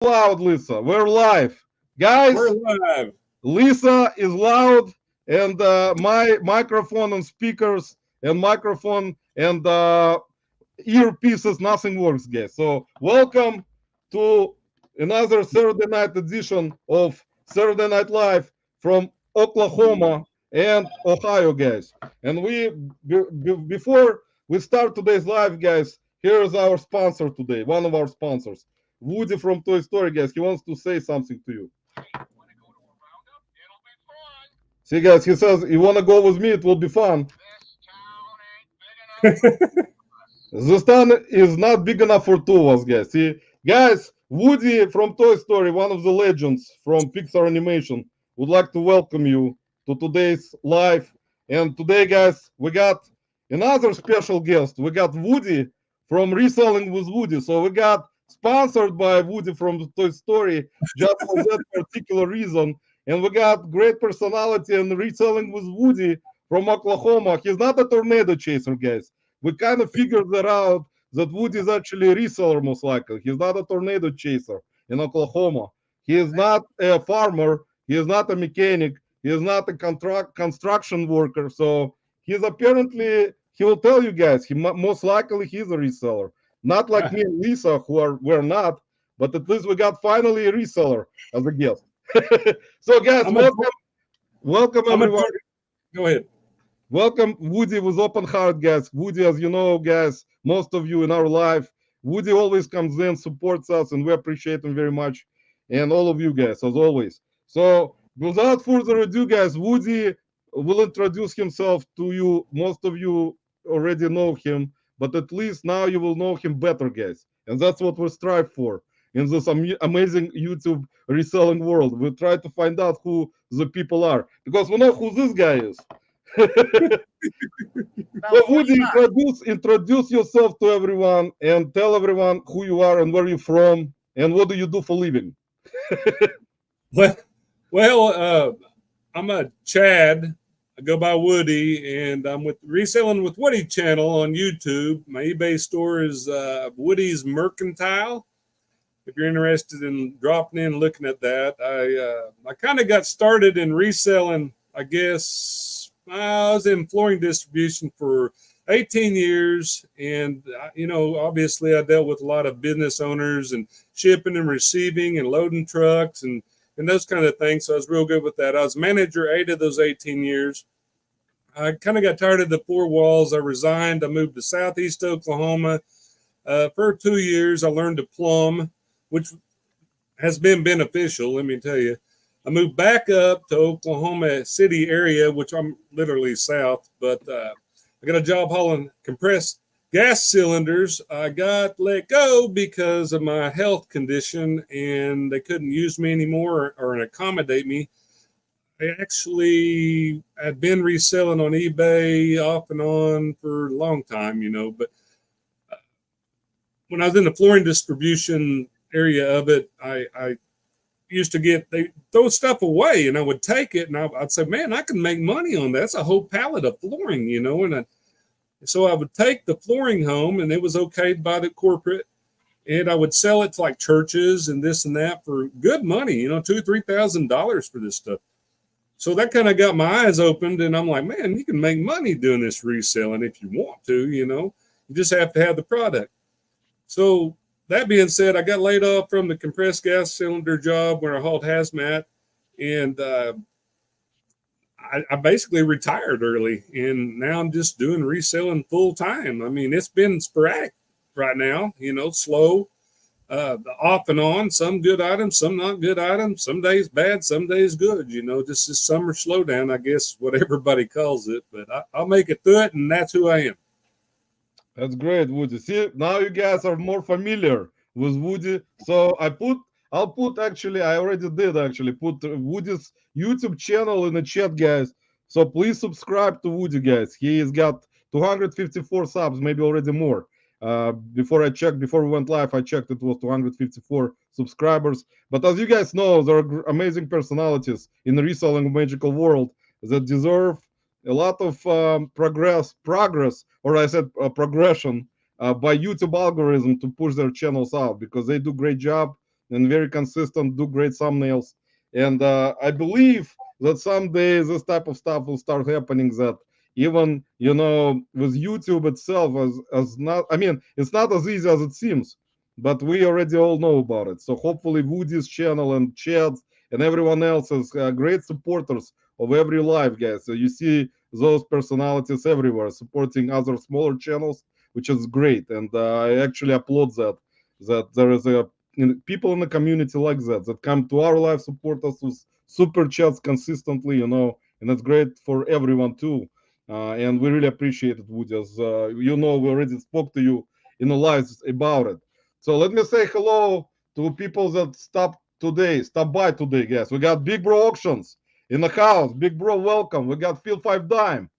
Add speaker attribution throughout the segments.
Speaker 1: Loud, Lisa. We're live.
Speaker 2: We're
Speaker 1: Guys,
Speaker 2: live.
Speaker 1: Lisa is loud, and my microphone and speakers and microphone and earpieces, nothing works, guys. So, welcome to another Saturday night edition of Saturday Night Live from Oklahoma and Ohio, guys. And before we start today's live, guys, here's our sponsor today, one of our sponsors, Woody from Toy Story, guys. He wants to say something to you. See, guys, he says, you want to go with me? It will be fun. This town is not big enough for two of us, guys. See, guys, Woody from Toy Story, one of the legends from Pixar Animation, would like to welcome you to today's live. And today, guys, we got another special guest. We got Woody from Reselling with Woody. So we got sponsored by Woody from Toy Story just for that particular reason. And we got great personality and Reselling with Woody from Oklahoma. He's not a tornado chaser, guys. We kind of figured that out that Woody is actually a reseller, most likely. He's not a tornado chaser in Oklahoma. He is not a farmer. He is not a mechanic. He is not a construction worker. So he's apparently, he will tell you guys, most likely he's a reseller. Not like me and Lisa, we're not, but at least we got finally a reseller as a guest. So guys, welcome everyone.
Speaker 2: Go ahead.
Speaker 1: Welcome, Woody with open heart, guys. Woody, as you know, guys, most of you in our life, Woody always comes in, supports us, and we appreciate him very much. And all of you guys, as always. So, without further ado, guys, Woody will introduce himself to you. Most of you already know him, but at least now you will know him better, guys. And that's what we strive for in this amazing YouTube reselling world. We try to find out who the people are because we know who this guy is. So Woody, introduce yourself to everyone and tell everyone who you are and where you're from and what do you do for living.
Speaker 2: Well, I'm a Chad. I go by Woody, and I'm with Reselling with Woody channel on YouTube. My eBay store is Woody's Mercantile. If you're interested in dropping in and looking at that, I kind of got started in reselling, I guess. I was in flooring distribution for 18 years. And, obviously I dealt with a lot of business owners and shipping and receiving and loading trucks and those kind of things. So I was real good with that. I was manager 8 of those 18 years. I kind of got tired of the four walls. I resigned. I moved to Southeast Oklahoma. For 2 years, I learned to plumb, which has been beneficial, let me tell you. I moved back up to Oklahoma City area, which I'm literally south, but I got a job hauling compressed gas cylinders. I got let go because of my health condition, and they couldn't use me anymore or accommodate me. I actually had been reselling on eBay off and on for a long time, but when I was in the flooring distribution area of it, I used to they throw stuff away and I would take it and I'd say, man, I can make money on that. That's a whole pallet of flooring, and so I would take the flooring home and it was okayed by the corporate and I would sell it to like churches and this and that for good money, $2,000-$3,000 for this stuff. So that kind of got my eyes opened and I'm like, man, you can make money doing this reselling if you want to, you just have to have the product. So that being said, I got laid off from the compressed gas cylinder job where I hauled hazmat, and I basically retired early, and now I'm just doing reselling full time. I mean, it's been sporadic right now, slow, off and on. Some good items, some not good items. Some days bad, some days good. Just this summer slowdown, I guess, what everybody calls it. But I'll make it through it, and that's who I am.
Speaker 1: That's great, Woody. See, now you guys are more familiar with Woody. So I already did actually put Woody's YouTube channel in the chat, guys. So please subscribe to Woody, guys. He has got 254 subs, maybe already more. Before we went live, I checked it was 254 subscribers. But as you guys know, there are amazing personalities in the reselling magical world that deserve a lot of progress, or I said progression by YouTube algorithm to push their channels out because they do great job. and very consistent, do great thumbnails. And I believe that someday this type of stuff will start happening, that even, with YouTube itself, as not, I mean, it's not as easy as it seems, but we already all know about it. So hopefully Woody's channel and Chad's and everyone else is great supporters of every live, guys. So you see those personalities everywhere supporting other smaller channels, which is great. And I actually applaud that there is people in the community like that come to our live, support us with super chats consistently, and it's great for everyone too. And we really appreciate it, Woody. As we already spoke to you in the lives about it. So let me say hello to people that stop by today, guys. We got Big Bro Auctions in the house. Big Bro, welcome. We got Phil 5 Dime.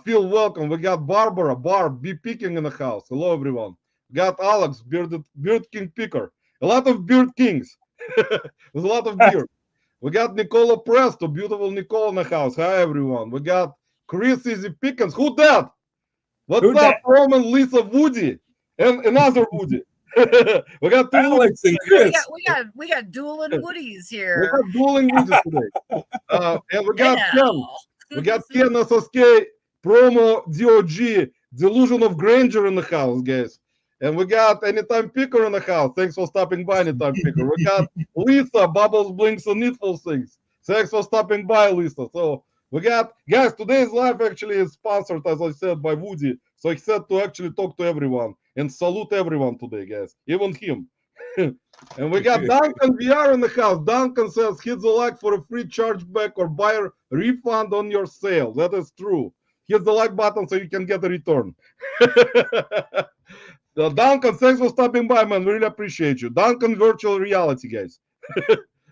Speaker 1: Phil, welcome. We got Barbara, Barb, Be Picking in the house. Hello, everyone. We got Alex, Beard King Picker. A lot of Beard Kings. There's a lot of beard. We got Nicola Presto, beautiful Nicole in the house. Hi, everyone. We got Chris Easy Pickens. Who that? What's
Speaker 2: Who
Speaker 1: up,
Speaker 2: dat?
Speaker 1: Roman, Lisa, Woody, and another Woody? We got two
Speaker 2: Alex and
Speaker 1: Woodies.
Speaker 2: Chris.
Speaker 3: We got dueling Woodies
Speaker 1: We
Speaker 3: here.
Speaker 1: got dueling Woodies today. And we got
Speaker 3: Yeah.
Speaker 1: Ken. We got Ken SSK, Promo, DOG, Delusion of Granger in the house, guys. And we got Anytime Picker in the house. Thanks for stopping by, Anytime Picker. We got Lisa, Bubbles, Blinks, and Needful Things. Thanks for stopping by, Lisa. So we got, guys, today's live actually is sponsored, as I said, by Woody. So he said to actually talk to everyone and salute everyone today, guys, even him. And we got Duncan VR in the house. Duncan says, hit the like for a free chargeback or buyer refund on your sale. That is true. Hit the like button so you can get a return. Duncan, thanks for stopping by, man. We really appreciate you. Duncan, virtual reality, guys.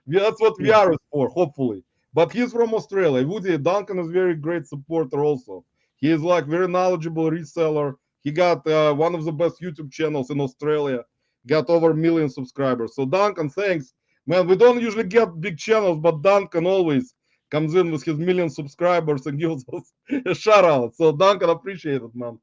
Speaker 1: That's what VR is for, hopefully. But he's from Australia. Woody, Duncan is very great supporter also. He is like very knowledgeable reseller. He got one of the best YouTube channels in Australia. Got over 1 million subscribers. So Duncan, thanks. Man, we don't usually get big channels, but Duncan always comes in with his 1 million subscribers and gives us a shout out. So Duncan, appreciate it, man.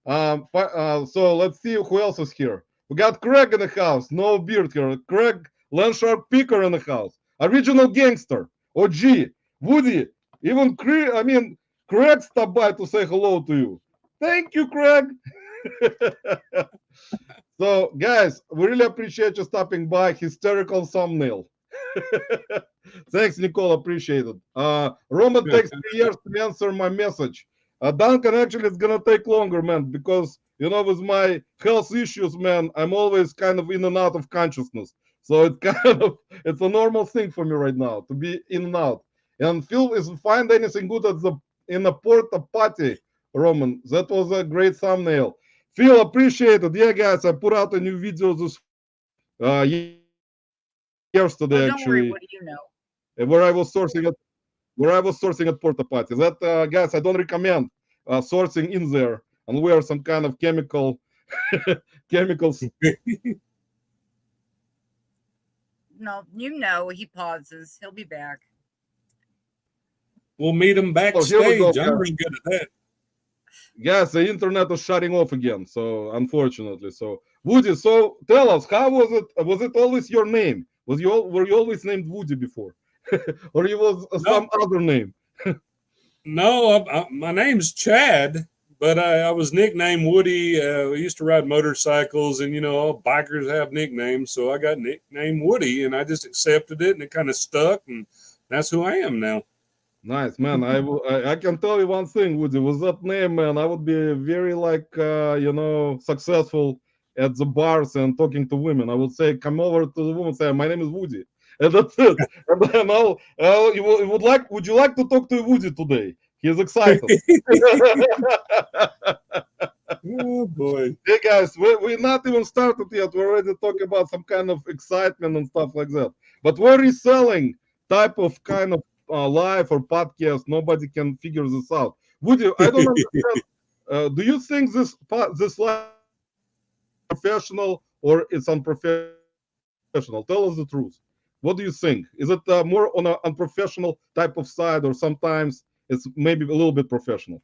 Speaker 1: So let's see who else is here. We got Craig in the house. No beard here. Craig Landshark Picker in the house. Original Gangster. OG. Woody. Even Craig stopped by to say hello to you. Thank you, Craig. So, guys, we really appreciate you stopping by. Hysterical thumbnail. Thanks, Nicole. Appreciate it. Roman takes 3 years to answer my message. Duncan, actually, it's gonna take longer, man, because with my health issues, man, I'm always kind of in and out of consciousness. So it's a normal thing for me right now to be in and out. And Phil, is find anything good in the porta potty, Roman? That was a great thumbnail. Phil, appreciate it. Yeah, guys, I put out a new video this yesterday,
Speaker 3: Don't worry,
Speaker 1: actually,
Speaker 3: what do you know?
Speaker 1: where I was sourcing at porta potty. That guys, I don't recommend sourcing in there and wear some kind of chemicals.
Speaker 3: No, he pauses. He'll be back.
Speaker 2: We'll meet him
Speaker 1: Oh, here we go,
Speaker 2: backstage. I'm
Speaker 1: guys.
Speaker 2: pretty good at that.
Speaker 1: Yes, the internet is shutting off again. So unfortunately, so Woody. So tell us, how was it? Was it always your name? Were you always named Woody before, or you was some other name?
Speaker 2: No, my name's Chad, but I was nicknamed Woody. We used to ride motorcycles, and all bikers have nicknames, so I got nicknamed Woody, and I just accepted it, and it kind of stuck, and that's who I am now.
Speaker 1: Nice, man. I can tell you one thing, Woody. With that name, man, I would be very successful at the bars and talking to women. I would say, come over to the woman, say, my name is Woody, and that's it. And then would you like to talk to Woody today? He's excited.
Speaker 2: Oh boy.
Speaker 1: Hey guys, we're not even started yet. We're already talking about some kind of excitement and stuff like that. But we're reselling type of kind of live or podcast. Nobody can figure this out. Woody, I don't understand. Do you think this live is professional or it's unprofessional? Tell us the truth. What do you think? Is it more on an unprofessional type of side, or sometimes it's maybe a little bit professional?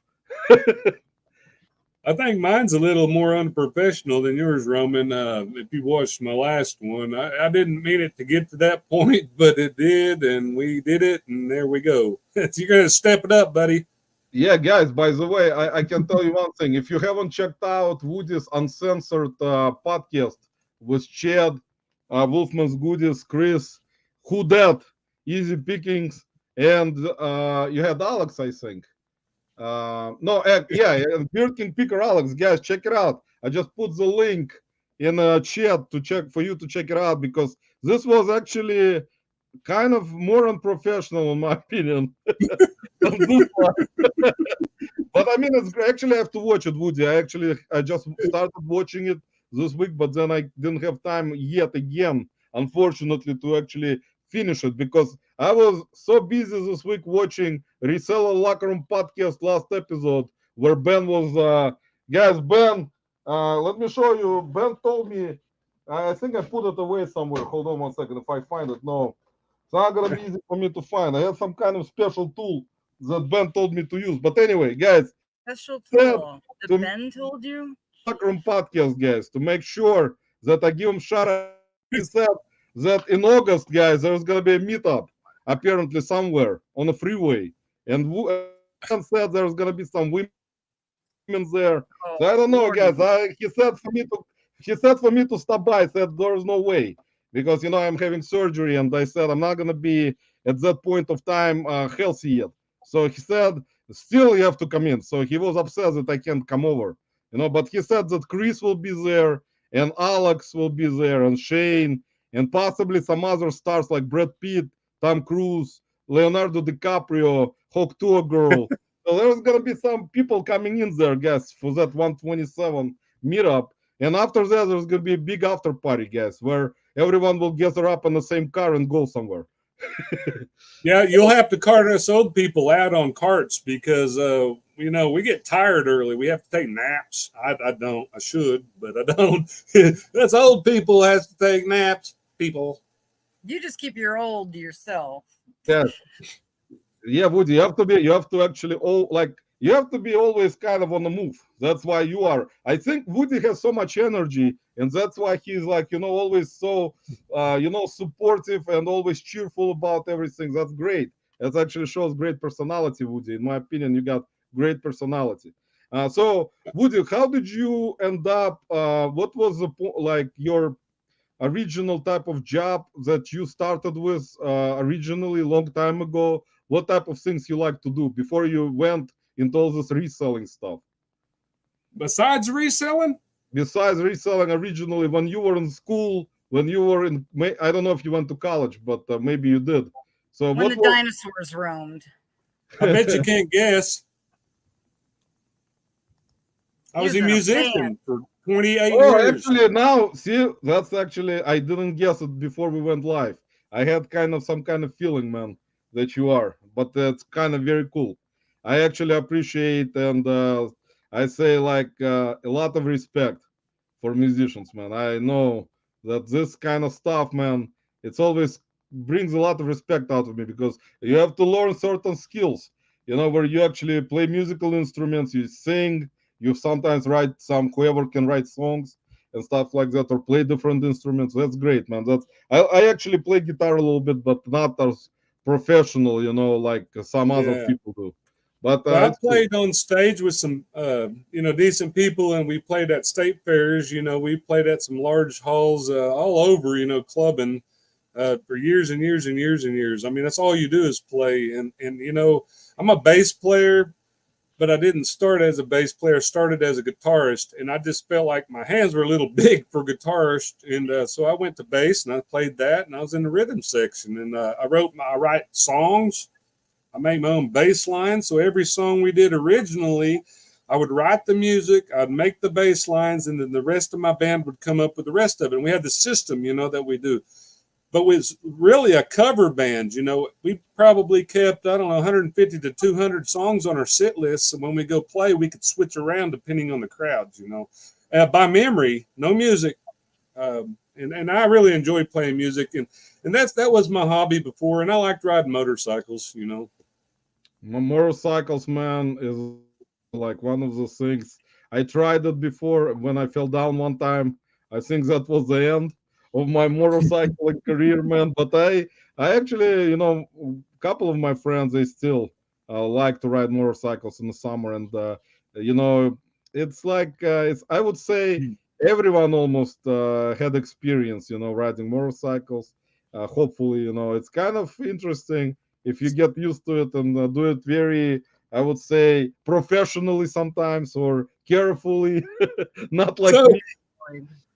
Speaker 2: I think mine's a little more unprofessional than yours, Roman. If you watched my last one, I didn't mean it to get to that point, but it did, and we did it, and there we go. You're gonna step it up, buddy.
Speaker 1: Yeah, guys, by the way, I can tell you one thing. If you haven't checked out Woody's Uncensored podcast with Chad, Wolfman's Goodies, Chris, Who Dat, Easy Pickings, and you had Alex, I think. No, yeah, and Beard King Picker Alex, guys, check it out. I just put the link in chat to check for you to check it out because this was actually kind of more unprofessional, in my opinion, than this one. But I mean, it's actually I have to watch it, Woody. I just started watching it this week, but then I didn't have time yet again, unfortunately, to actually finish it because I was so busy this week watching Reseller Locker Room podcast last episode where Ben was guys, Ben, let me show you. Ben told me I think I put it away somewhere. Hold on one second if I find it. No, it's not gonna be easy for me to find. I have some kind of special tool that Ben told me to use. But anyway, guys,
Speaker 3: Special
Speaker 1: said
Speaker 3: tool
Speaker 1: to
Speaker 3: that Ben told you.
Speaker 1: Locker Room podcast, guys, to make sure that I give him shout out. He said that in August, guys, there's gonna be a meetup apparently somewhere on a freeway, and Ben said there's gonna be some women there.
Speaker 3: Oh,
Speaker 1: So I don't know,
Speaker 3: Lordy.
Speaker 1: guys. He said for me to stop by. I said there's no way because I'm having surgery, and I said I'm not gonna be at that point of time healthy yet. So he said still you have to come in. So he was upset that I can't come over. But he said that Chris will be there and Alex will be there and Shane and possibly some other stars like Brad Pitt, Tom Cruise, Leonardo DiCaprio, Hawk Tuah Girl. So there's gonna be some people coming in there, guys, for that 127 meetup. And after that, there's gonna be a big after party, guys, where everyone will gather up in the same car and go somewhere.
Speaker 2: Yeah, you'll have to cart us old people out on carts because we get tired early. We have to take naps. I don't. I should, but I don't. That's old people has to take naps. People.
Speaker 3: You just keep your old to yourself.
Speaker 1: Yeah, yeah, Woody, you have to actually you have to be always kind of on the move. That's why you are. I think Woody has so much energy, and that's why he's like, always so, supportive and always cheerful about everything. That's great. That actually shows great personality, Woody. In my opinion, you got great personality. So, Woody, how did you end up? What was like your original type of job that you started with originally long time ago? What type of things you like to do before you went into all this reselling stuff?
Speaker 2: Besides reselling,
Speaker 1: Besides reselling originally, when you were in school, when you were I don't know if you went to college, but maybe you did. So
Speaker 3: When
Speaker 1: what
Speaker 3: the
Speaker 1: was
Speaker 3: dinosaurs roamed.
Speaker 2: I bet you can't guess. I was a
Speaker 3: Using a
Speaker 2: musician for 28
Speaker 1: Oh,
Speaker 2: years.
Speaker 1: actually, now see, that's actually I didn't guess it before we went live. I had kind of some kind of feeling, man, that you are, but that's kind of very cool. I actually appreciate and I say like a lot of respect for musicians, man. I know that this kind of stuff, man, it's always brings a lot of respect out of me because you have to learn certain skills, where you actually play musical instruments, you sing, you sometimes write whoever can write songs and stuff like that, or play different instruments. That's great, man. I actually play guitar a little bit, but not as professional, like some other
Speaker 2: Yeah.
Speaker 1: people do. But
Speaker 2: Well, I
Speaker 1: it's cool.
Speaker 2: played on stage with some, decent people, and we played at state fairs. We played at some large halls all over, clubbing for years and years and years and years. I mean, that's all you do is play. And I'm a bass player, but I didn't start as a bass player. I started as a guitarist, and I just felt like my hands were a little big for guitarist, and so I went to bass and I played that, and I was in the rhythm section, and I write songs. I make my own bass line. So every song we did originally, I would write the music, I'd make the bass lines, and then the rest of my band would come up with the rest of it. And we had the system, that we do. But it was really a cover band. We probably kept, I don't know, 150 to 200 songs on our set list. So when we go play, we could switch around depending on the crowds, by memory, no music. And I really enjoyed playing music. And that was my hobby before. And I liked riding motorcycles,
Speaker 1: Motorcycles, man, is like one of those things. I tried it before when I fell down one time. I think that was the end of my motorcycling career, man. But I actually, a couple of my friends, they still like to ride motorcycles in the summer, and you know, it's like it's. I would say everyone almost had experience, riding motorcycles. Hopefully, it's kind of interesting if you get used to it and do it very, I would say, professionally sometimes or carefully, not like
Speaker 2: So,
Speaker 1: me.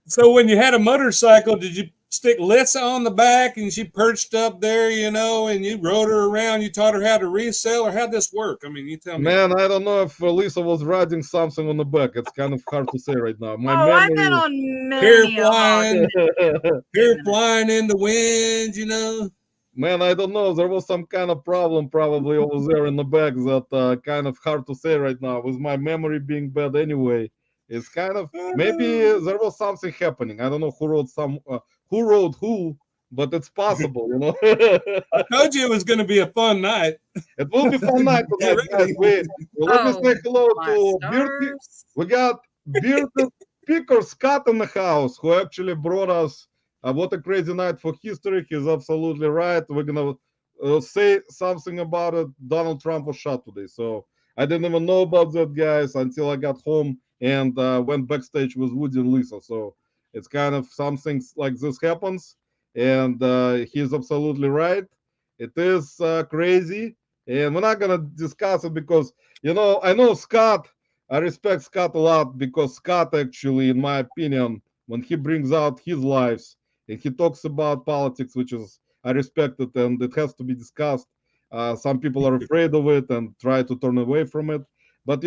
Speaker 2: so when you had a motorcycle, did you stick Lissa on the back and she perched up there, and you rode her around? You taught her how to resell, or how'd this work? I mean, you tell me.
Speaker 1: Man, I don't know if Lisa was riding something on the back. It's kind of hard to say right now. My
Speaker 3: Oh, I've been
Speaker 1: memory.
Speaker 3: on
Speaker 2: Hair
Speaker 3: many a
Speaker 2: flying,
Speaker 3: hog.
Speaker 2: hair flying in the wind.
Speaker 1: Man, I don't know. There was some kind of problem probably over there in the back that kind of hard to say right now. With my memory being bad anyway, it's kind of maybe there was something happening. I don't know who wrote who, but it's possible.
Speaker 2: I told you it was going to be a fun night.
Speaker 1: It will be fun night
Speaker 2: Get
Speaker 1: tonight, guys.
Speaker 2: ready.
Speaker 1: Let me
Speaker 3: Oh,
Speaker 1: say hello
Speaker 3: my
Speaker 1: to Beardy.
Speaker 3: stars.
Speaker 1: We got Bearded Speaker Scott in the house, who actually brought us what a crazy night for history. He's absolutely right. We're gonna say something about it. Donald Trump was shot today, so I didn't even know about that, guys, until I got home and went backstage with Woody and Lisa. So it's kind of something like this happens, and he's absolutely right. It is crazy, and we're not gonna discuss it because I know Scott. I respect Scott a lot because Scott actually, in my opinion, when he brings out his lives and he talks about politics, which is I respect it and it has to be discussed. Some people are afraid of it and try to turn away from it. But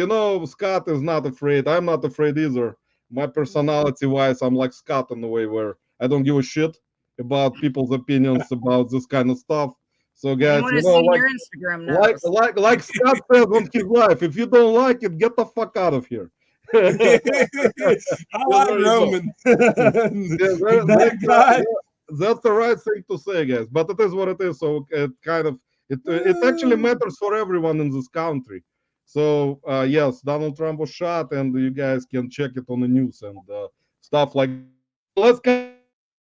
Speaker 1: Scott is not afraid. I'm not afraid either. My personality wise, I'm like Scott in the way where I don't give a shit about people's opinions about this kind of stuff. So guys,
Speaker 3: Anyone who's seen your Instagram knows.
Speaker 1: like Scott says on his life, if you don't like it, get the fuck out of here.
Speaker 2: I like
Speaker 1: There you go.
Speaker 2: Roman.
Speaker 1: Yeah,
Speaker 2: That guy.
Speaker 1: that's the right thing to say, guys. But it is what it is. So it kind of it actually matters for everyone in this country. So yes, Donald Trump was shot, and you guys can check it on the news and stuff like. Let's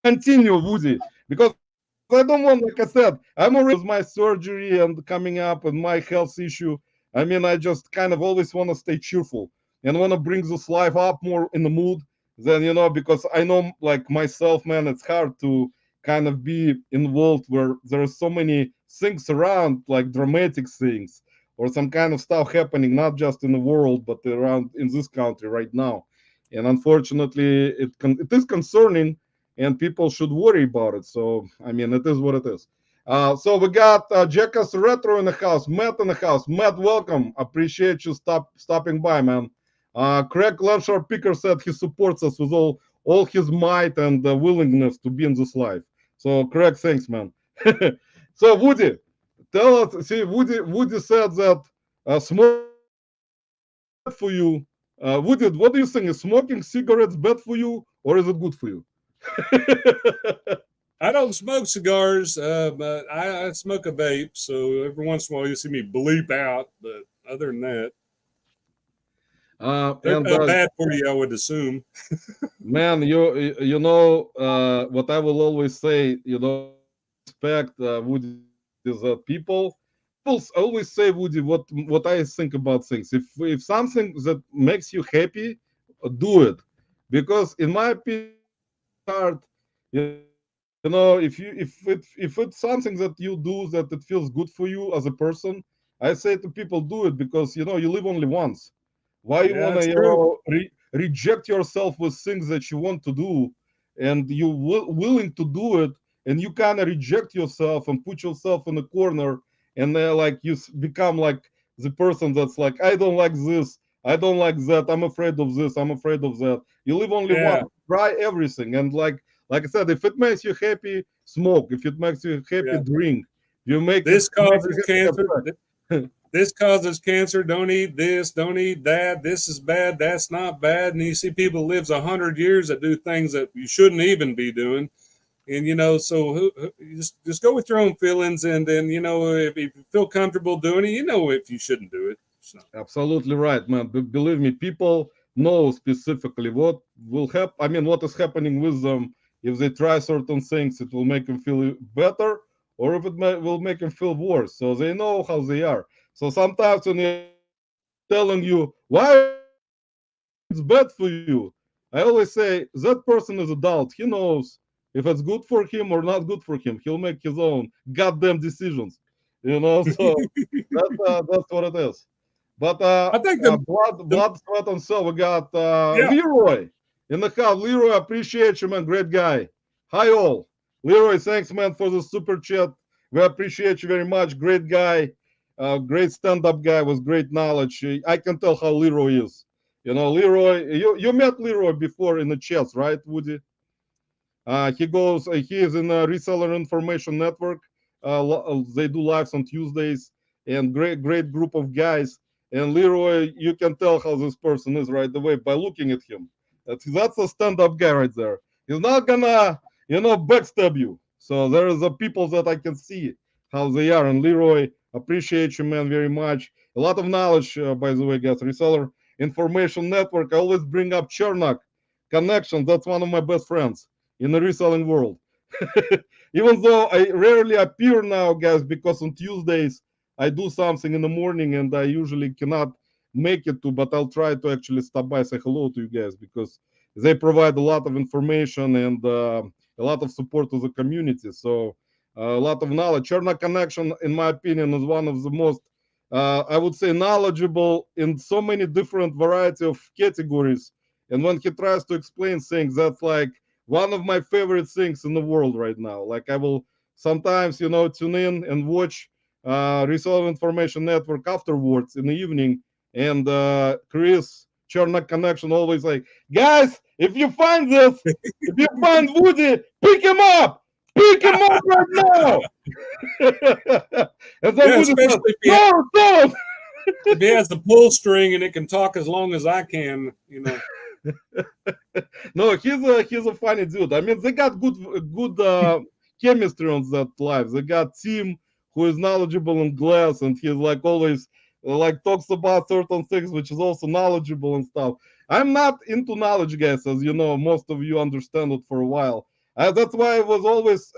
Speaker 1: continue, Woody, because I don't want, like I said, I'm already with my surgery and coming up and my health issue. I mean, I just kind of always want to stay cheerful and want to bring this life up more in the mood than because I know, like myself, man, it's hard to kind of be involved where there are so many things around, like dramatic things or some kind of stuff happening, not just in the world but around in this country right now. And unfortunately, it is concerning, and people should worry about it. So I mean, it is what it is. So we got Jackass Retro in the house, Matt in the house. Matt, welcome. Appreciate you stopping by, man. Craig Landsharp Picker said he supports us with all his might and willingness to be in this life. So Craig, thanks, man. So Woody, tell us. See, Woody said that smoking bad for you. Woody, what do you think? Is smoking cigarettes bad for you, or is it good for you?
Speaker 2: I don't smoke cigars, but I smoke a vape. So every once in a while you see me bleep out. But other than that, they're
Speaker 1: And
Speaker 2: bad for you, I would assume.
Speaker 1: man, what I will always say, respect Woody is that people always say, Woody, what I think about things. If something that makes you happy, do it, because in my opinion, hard. If it's something that you do that it feels good for you as a person, I say to people, do it, because you live only once. Why you
Speaker 2: Yeah,
Speaker 1: wanna
Speaker 2: that's true.
Speaker 1: reject yourself with things that you want to do, and you willing to do it, and you kind of reject yourself and put yourself in a corner, and then like become like the person that's like, I don't like this, I don't like that, I'm afraid of this, I'm afraid of that. You live only
Speaker 2: Yeah.
Speaker 1: once. Try everything, and like I said, if it makes you happy, smoke. If it makes you happy,
Speaker 2: Yeah.
Speaker 1: drink. You make
Speaker 2: This
Speaker 1: it make
Speaker 2: causes
Speaker 1: you
Speaker 2: cancer.
Speaker 1: happy.
Speaker 2: This causes cancer. Don't eat this. Don't eat that. This is bad. That's not bad. And you see people lives 100 years that do things that you shouldn't even be doing. And so just go with your own feelings, and then if you feel comfortable doing it, if you shouldn't do it. So.
Speaker 1: Absolutely right, man. Believe me, know specifically what will happen. I mean, what is happening with them. If they try certain things, it will make them feel better, or if it will make them feel worse. So they know how they are. So sometimes when you're telling you why it's bad for you, I always say that person is adult. He knows if it's good for him or not good for him. He'll make his own goddamn decisions. So that's what it is. But
Speaker 2: I think the
Speaker 1: blood, sweat, and soul. We got
Speaker 2: yeah.
Speaker 1: Leroy in the house. Leroy, appreciate you, man. Great guy. Hi all. Leroy, thanks, man, for the super chat. We appreciate you very much. Great guy. Great stand-up guy with great knowledge. I can tell how Leroy is. Leroy, you met Leroy before in the chats, right, Woody? He is in a Reseller Information Network. They do lives on Tuesdays, and great group of guys. And Leroy, you can tell how this person is right away by looking at him. That's a stand-up guy right there. He's not gonna, backstab you. So there is a people that I can see how they are. And Leroy, appreciate you, man, very much. A lot of knowledge, by the way, guys. Reseller Information Network. I always bring up Chernak Connection. That's one of my best friends in the reselling world. Even though I rarely appear now, guys, because on Tuesdays I do something in the morning and I usually cannot make it to, but I'll try to actually stop by, say hello to you guys, because they provide a lot of information and a lot of support to the community. So a lot of knowledge. Cherna Connection, in my opinion, is one of the most, I would say, knowledgeable in so many different variety of categories. And when he tries to explain things, that's like one of my favorite things in the world right now. Like I will sometimes, tune in and watch Reselling Information Network afterwards in the evening. And Chris Chernak Connection always like, guys, if you find this, if you find Woody, pick him up. Pick him up right now. And then Woody says, no, don't.
Speaker 2: If he has the pull string and it can talk as long as I can,
Speaker 1: No, he's a funny dude. I mean, they got good chemistry on that live. They got Tim who is knowledgeable in glass, and he's like always like talks about certain things, which is also knowledgeable and stuff. I'm not into knowledge, guys, as you know. Most of you understand it for a while. That's why I was always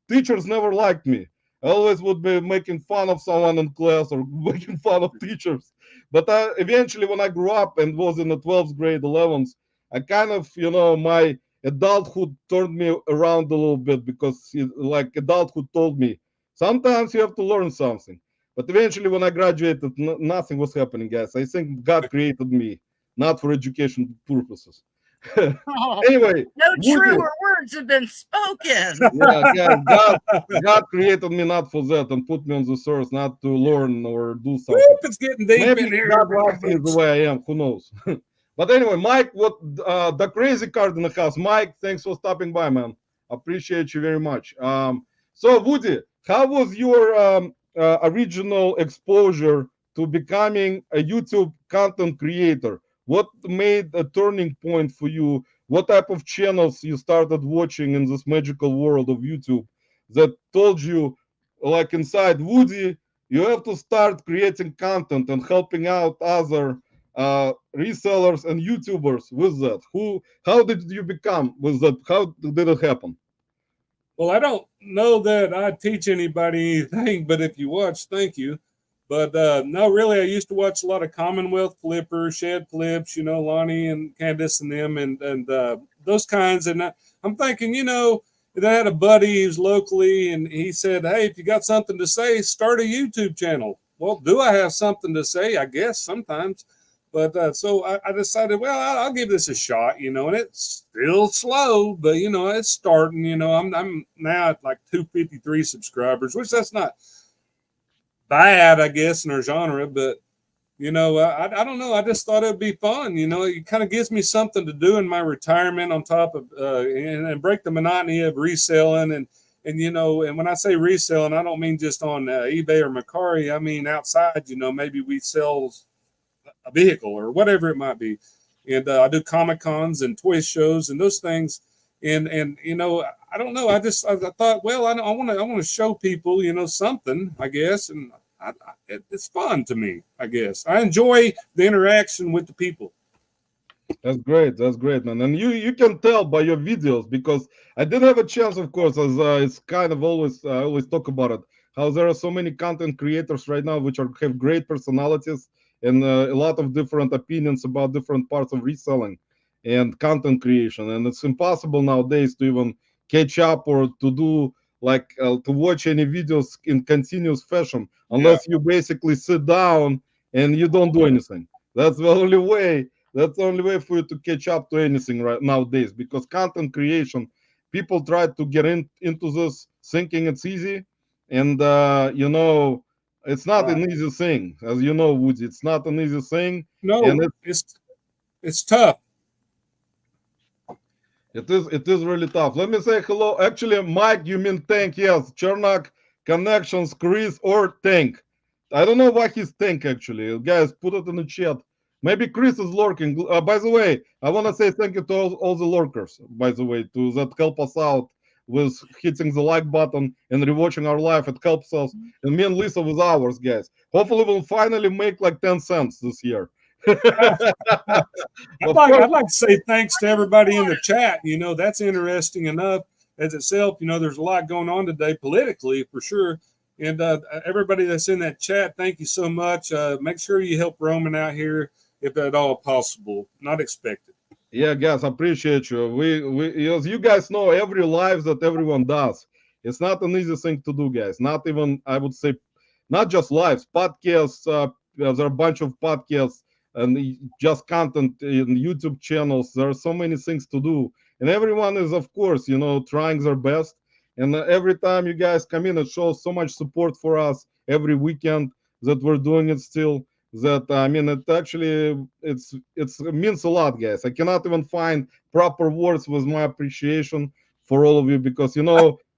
Speaker 1: teachers never liked me. I always would be making fun of someone in class or making fun of teachers. But eventually, when I grew up and was in the 12th grade, 11th, I kind of, my adulthood turned me around a little bit because, like, adulthood told me sometimes you have to learn something. But eventually, when I graduated, nothing was happening, guys. I think God created me, not for education purposes.
Speaker 3: Oh,
Speaker 1: Anyway,
Speaker 3: no
Speaker 1: Woody,
Speaker 3: truer words have been spoken.
Speaker 1: yeah, guys, God created me not for that and put me on this earth not to learn or do something.
Speaker 2: Whoop, it's getting deep
Speaker 1: Maybe
Speaker 2: in here.
Speaker 1: God loves me the way I am. Who knows? But anyway, Mike, the crazy card in the house. Mike, thanks for stopping by, man. Appreciate you very much. So Woody, how was your original exposure to becoming a YouTube content creator? What made a turning point for you? What type of channels you started watching in this magical world of YouTube that told you, like inside Woody, you have to start creating content and helping out other resellers and YouTubers with that? How did you become with that? How did it happen?
Speaker 2: Well, I don't know that I teach anybody anything, but if you watch, thank you. But no, really, I used to watch a lot of Commonwealth Flippers, Shed Flips, Lonnie and Candace and them, and those kinds. And I'm thinking, I had a buddy who's locally, and he said, "Hey, if you got something to say, start a YouTube channel." Well, do I have something to say? I guess sometimes. But so I decided, well, I'll give this a shot, and it's still slow, but it's starting. I'm now at like 253 subscribers, which that's not bad, I guess, in our genre, but I don't know. I just thought it'd be fun. It kind of gives me something to do in my retirement on top of and break the monotony of reselling and when I say reselling, I don't mean just on eBay or Mercari. I mean outside. Maybe we sell a vehicle or whatever it might be, and I do Comic Cons and toy shows and those things. And I don't know. I thought, well, I want to show people something, I guess, and it's fun to me, I guess. I enjoy the interaction with the people.
Speaker 1: That's great. That's great, man. And you can tell by your videos because I did have a chance, of course, as it's kind of always I always talk about it. How there are so many content creators right now which have great personalities and a lot of different opinions about different parts of reselling and content creation, and it's impossible nowadays to even catch up or to do like to watch any videos in continuous fashion
Speaker 2: Yeah.
Speaker 1: unless you basically sit down and you don't do anything. That's the only way that's the only way for you to catch up to anything right nowadays because content creation, people try to get into this thinking it's easy, and it's not
Speaker 2: Right.
Speaker 1: an easy thing, as you know, Woody. It's not an easy thing, and
Speaker 2: No, it's tough.
Speaker 1: it is really tough. Let me say hello. Actually, Mike, you mean Tank? Yes, Chernak, Connections, Chris, or Tank. I don't know why he's Tank actually. Guys, put it in the chat. Maybe Chris is lurking. By the way, I want to say thank you to all the lurkers. By the way, to that help us out with hitting the like button and rewatching our live. It helps us. And me and Lisa with ours, guys. Hopefully, we'll finally make like 10 cents this year. Of course,
Speaker 2: I'd like to say thanks to everybody in the chat. That's interesting enough as itself. There's a lot going on today politically for sure. And everybody that's in that chat, thank you so much. Make sure you help Roman out here if at all possible. Not expected.
Speaker 1: yeah, guys, appreciate you. We as you guys know, every live that everyone does, it's not an easy thing to do, guys. Not even I would say, not just lives, podcasts. There's a bunch of podcasts and just content in YouTube channels. There are so many things to do, and everyone is, of course, trying their best. And every time you guys come in, it shows so much support for us every weekend that we're doing it still. That I mean, it actually it means a lot, guys. I cannot even find proper words with my appreciation for all of you because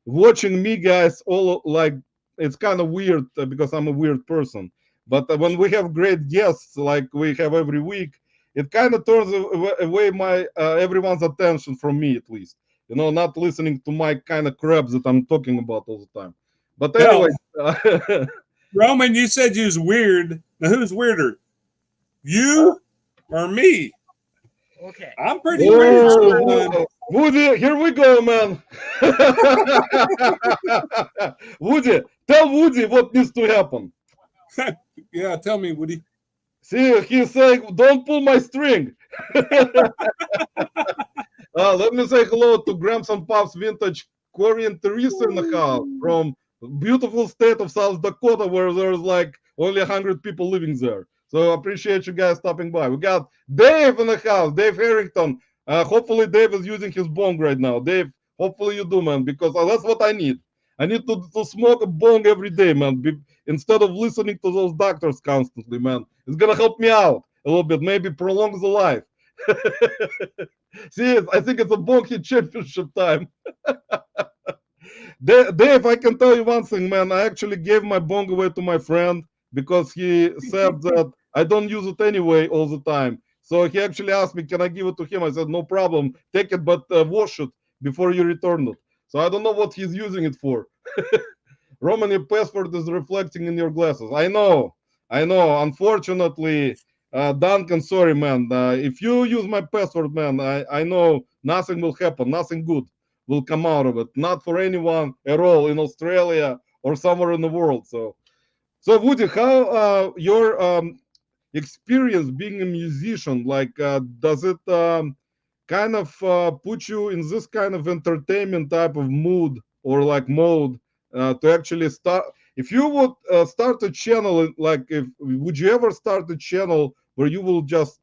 Speaker 1: watching me, guys, all like it's kind of weird because I'm a weird person. But when we have great guests like we have every week, it kind of turns away my everyone's attention from me at least. Not listening to my kind of crap that I'm talking about all the time. But
Speaker 2: Now,
Speaker 1: anyway,
Speaker 2: Roman, you said you was weird. Now, who's weirder, you or me?
Speaker 3: Okay.
Speaker 2: I'm pretty weird
Speaker 1: whoa,
Speaker 2: sometimes.
Speaker 1: Woody, here we go, man. Woody, tell Woody what needs to happen.
Speaker 2: Yeah, tell me, Woody.
Speaker 1: See, he's saying, don't pull my string. Let me say hello to Grams and Puffs Vintage, Corey and Teresa in the house from beautiful state of South Dakota, where there's like only 100 people living there. So appreciate you guys stopping by. We got Dave in the house, Dave Harrington. Hopefully Dave is using his bong right now. Dave, hopefully you do, man, because that's what I need. I need to smoke a bong every day, man, instead of listening to those doctors constantly, man. It's gonna help me out a little bit, maybe prolong the life. See, I think it's a Bonky championship time. Dave, I can tell you one thing, man. I actually gave my bong away to my friend because he said that I don't use it anyway all the time. So he actually asked me, can I give it to him? I said, no problem. Take it, but wash it before you return it. So I don't know what he's using it for. Roman, your password is reflecting in your glasses. I know. I know. Unfortunately, Duncan, sorry, man. If you use my password, man, I know nothing will happen. Nothing good will come out of it. Not for anyone at all in Australia or somewhere in the world. So Woody, how your experience being a musician, like, does it kind of put you in this kind of entertainment type of mood or like mode to actually start? If you would start a channel, like, if would you ever start a channel where you will just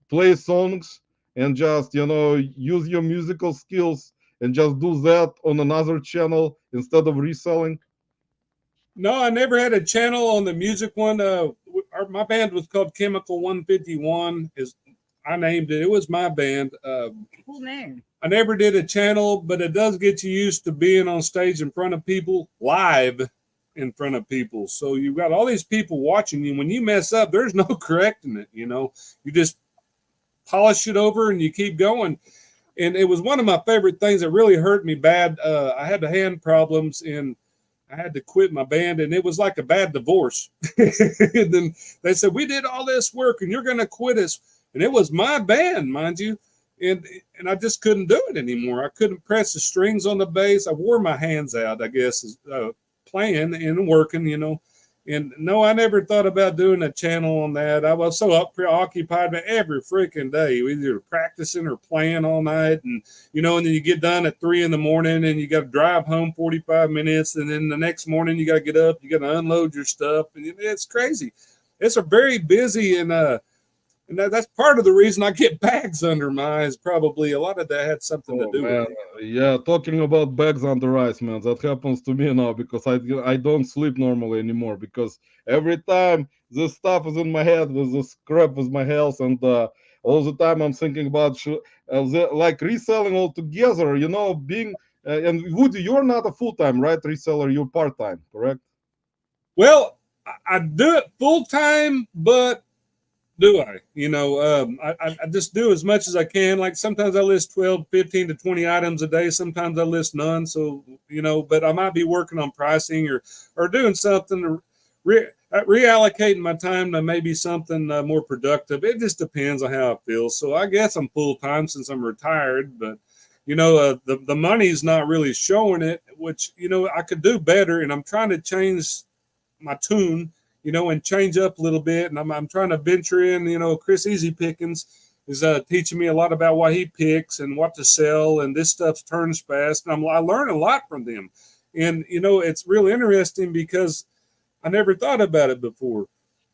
Speaker 1: play songs and just use your musical skills and just do that on another channel instead of reselling?
Speaker 2: No, I never had a channel on the music one. My band was called Chemical 151. Is I named it. It was my band.
Speaker 3: Cool name.
Speaker 2: I never did a channel, but it does get you used to being on stage in front of people, live in front of people. So you've got all these people watching you. When you mess up, there's no correcting it. You just polish it over and you keep going. And it was one of my favorite things that really hurt me bad. I had the hand problems and I had to quit my band, and it was like a bad divorce. And then they said, we did all this work and you're going to quit us. and it was my band, mind you, and I just couldn't do it anymore. I couldn't press the strings on the bass. I wore my hands out, I guess, playing and working, And no, I never thought about doing a channel on that. I was so preoccupied every freaking day, either practicing or playing all night. And, and then you get done at 3 a.m. and you got to drive home 45 minutes. And then the next morning you got to get up, you got to unload your stuff. And it's crazy. It's a very busy and that's part of the reason I get bags under my eyes. Probably a lot of that had something to do
Speaker 1: man.
Speaker 2: with it.
Speaker 1: Yeah, talking about bags under eyes, man, that happens to me now because I don't sleep normally anymore because every time this stuff is in my head with this crap with my health and all the time I'm thinking about like reselling altogether, being and Woody, you're not a full-time, right, reseller, you're part-time, correct?
Speaker 2: Well, I do it full time, but do I? I just do as much as I can. Like sometimes I list 12, 15 to 20 items a day. Sometimes I list none. So, but I might be working on pricing or doing something to reallocating my time to maybe something more productive. It just depends on how I feel. So I guess I'm full time since I'm retired, but the money's not really showing it, which, I could do better. And I'm trying to change my tune, and change up a little bit. And I'm trying to venture in, Chris Easy Pickens is teaching me a lot about what he picks and what to sell. And this stuff turns fast. And I learn a lot from them. And, it's real interesting because I never thought about it before.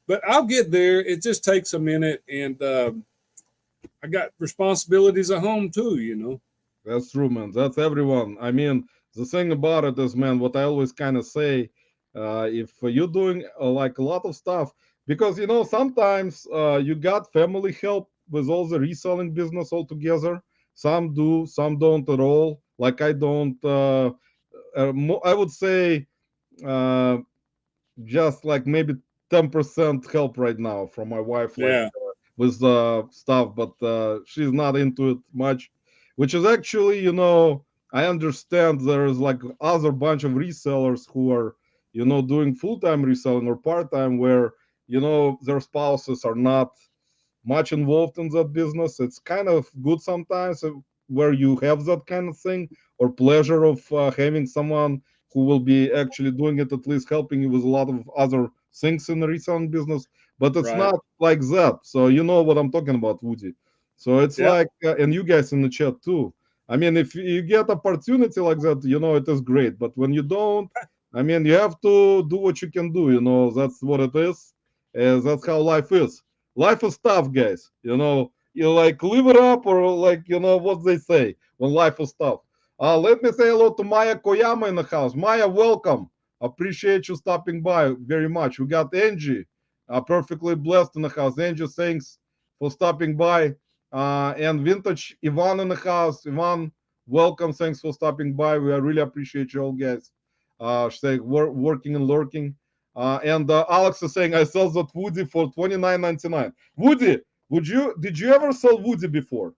Speaker 2: But I'll get there. It just takes a minute. And I got responsibilities at home too,
Speaker 1: That's true, man. That's everyone. I mean, the thing about it is, man, what I always kind of say, if you're doing like a lot of stuff, because sometimes you got family help with all the reselling business altogether. Some do, some don't at all. Like I don't. I would say uh, just like maybe 10% help right now from my wife, like
Speaker 2: Yeah.
Speaker 1: with stuff, but she's not into it much, which is actually, I understand there's like other bunch of resellers who are, doing full-time reselling or part-time where, their spouses are not much involved in that business. It's kind of good sometimes where you have that kind of thing or pleasure of having someone who will be actually doing it, at least helping you with a lot of other things in the reselling business. But it's
Speaker 2: Right.
Speaker 1: not like that. So you know what I'm talking about, Woody. So it's
Speaker 2: Yep.
Speaker 1: like, and you guys in the chat too. I mean, if you get opportunity like that, it is great. But when you don't, I mean, you have to do what you can do. That's what it is. That's how life is. Life is tough, guys. You like live it up or like what they say when life is tough. Let me say hello to Maya Koyama in the house. Maya, welcome. Appreciate you stopping by very much. We got Angie, perfectly blessed in the house. Angie, thanks for stopping by. And Vintage Ivan in the house. Ivan, welcome. Thanks for stopping by. We really appreciate you all, guys. Say working and lurking. And Alex is saying I sell that Woody for $29.99. Woody, did you ever sell Woody before?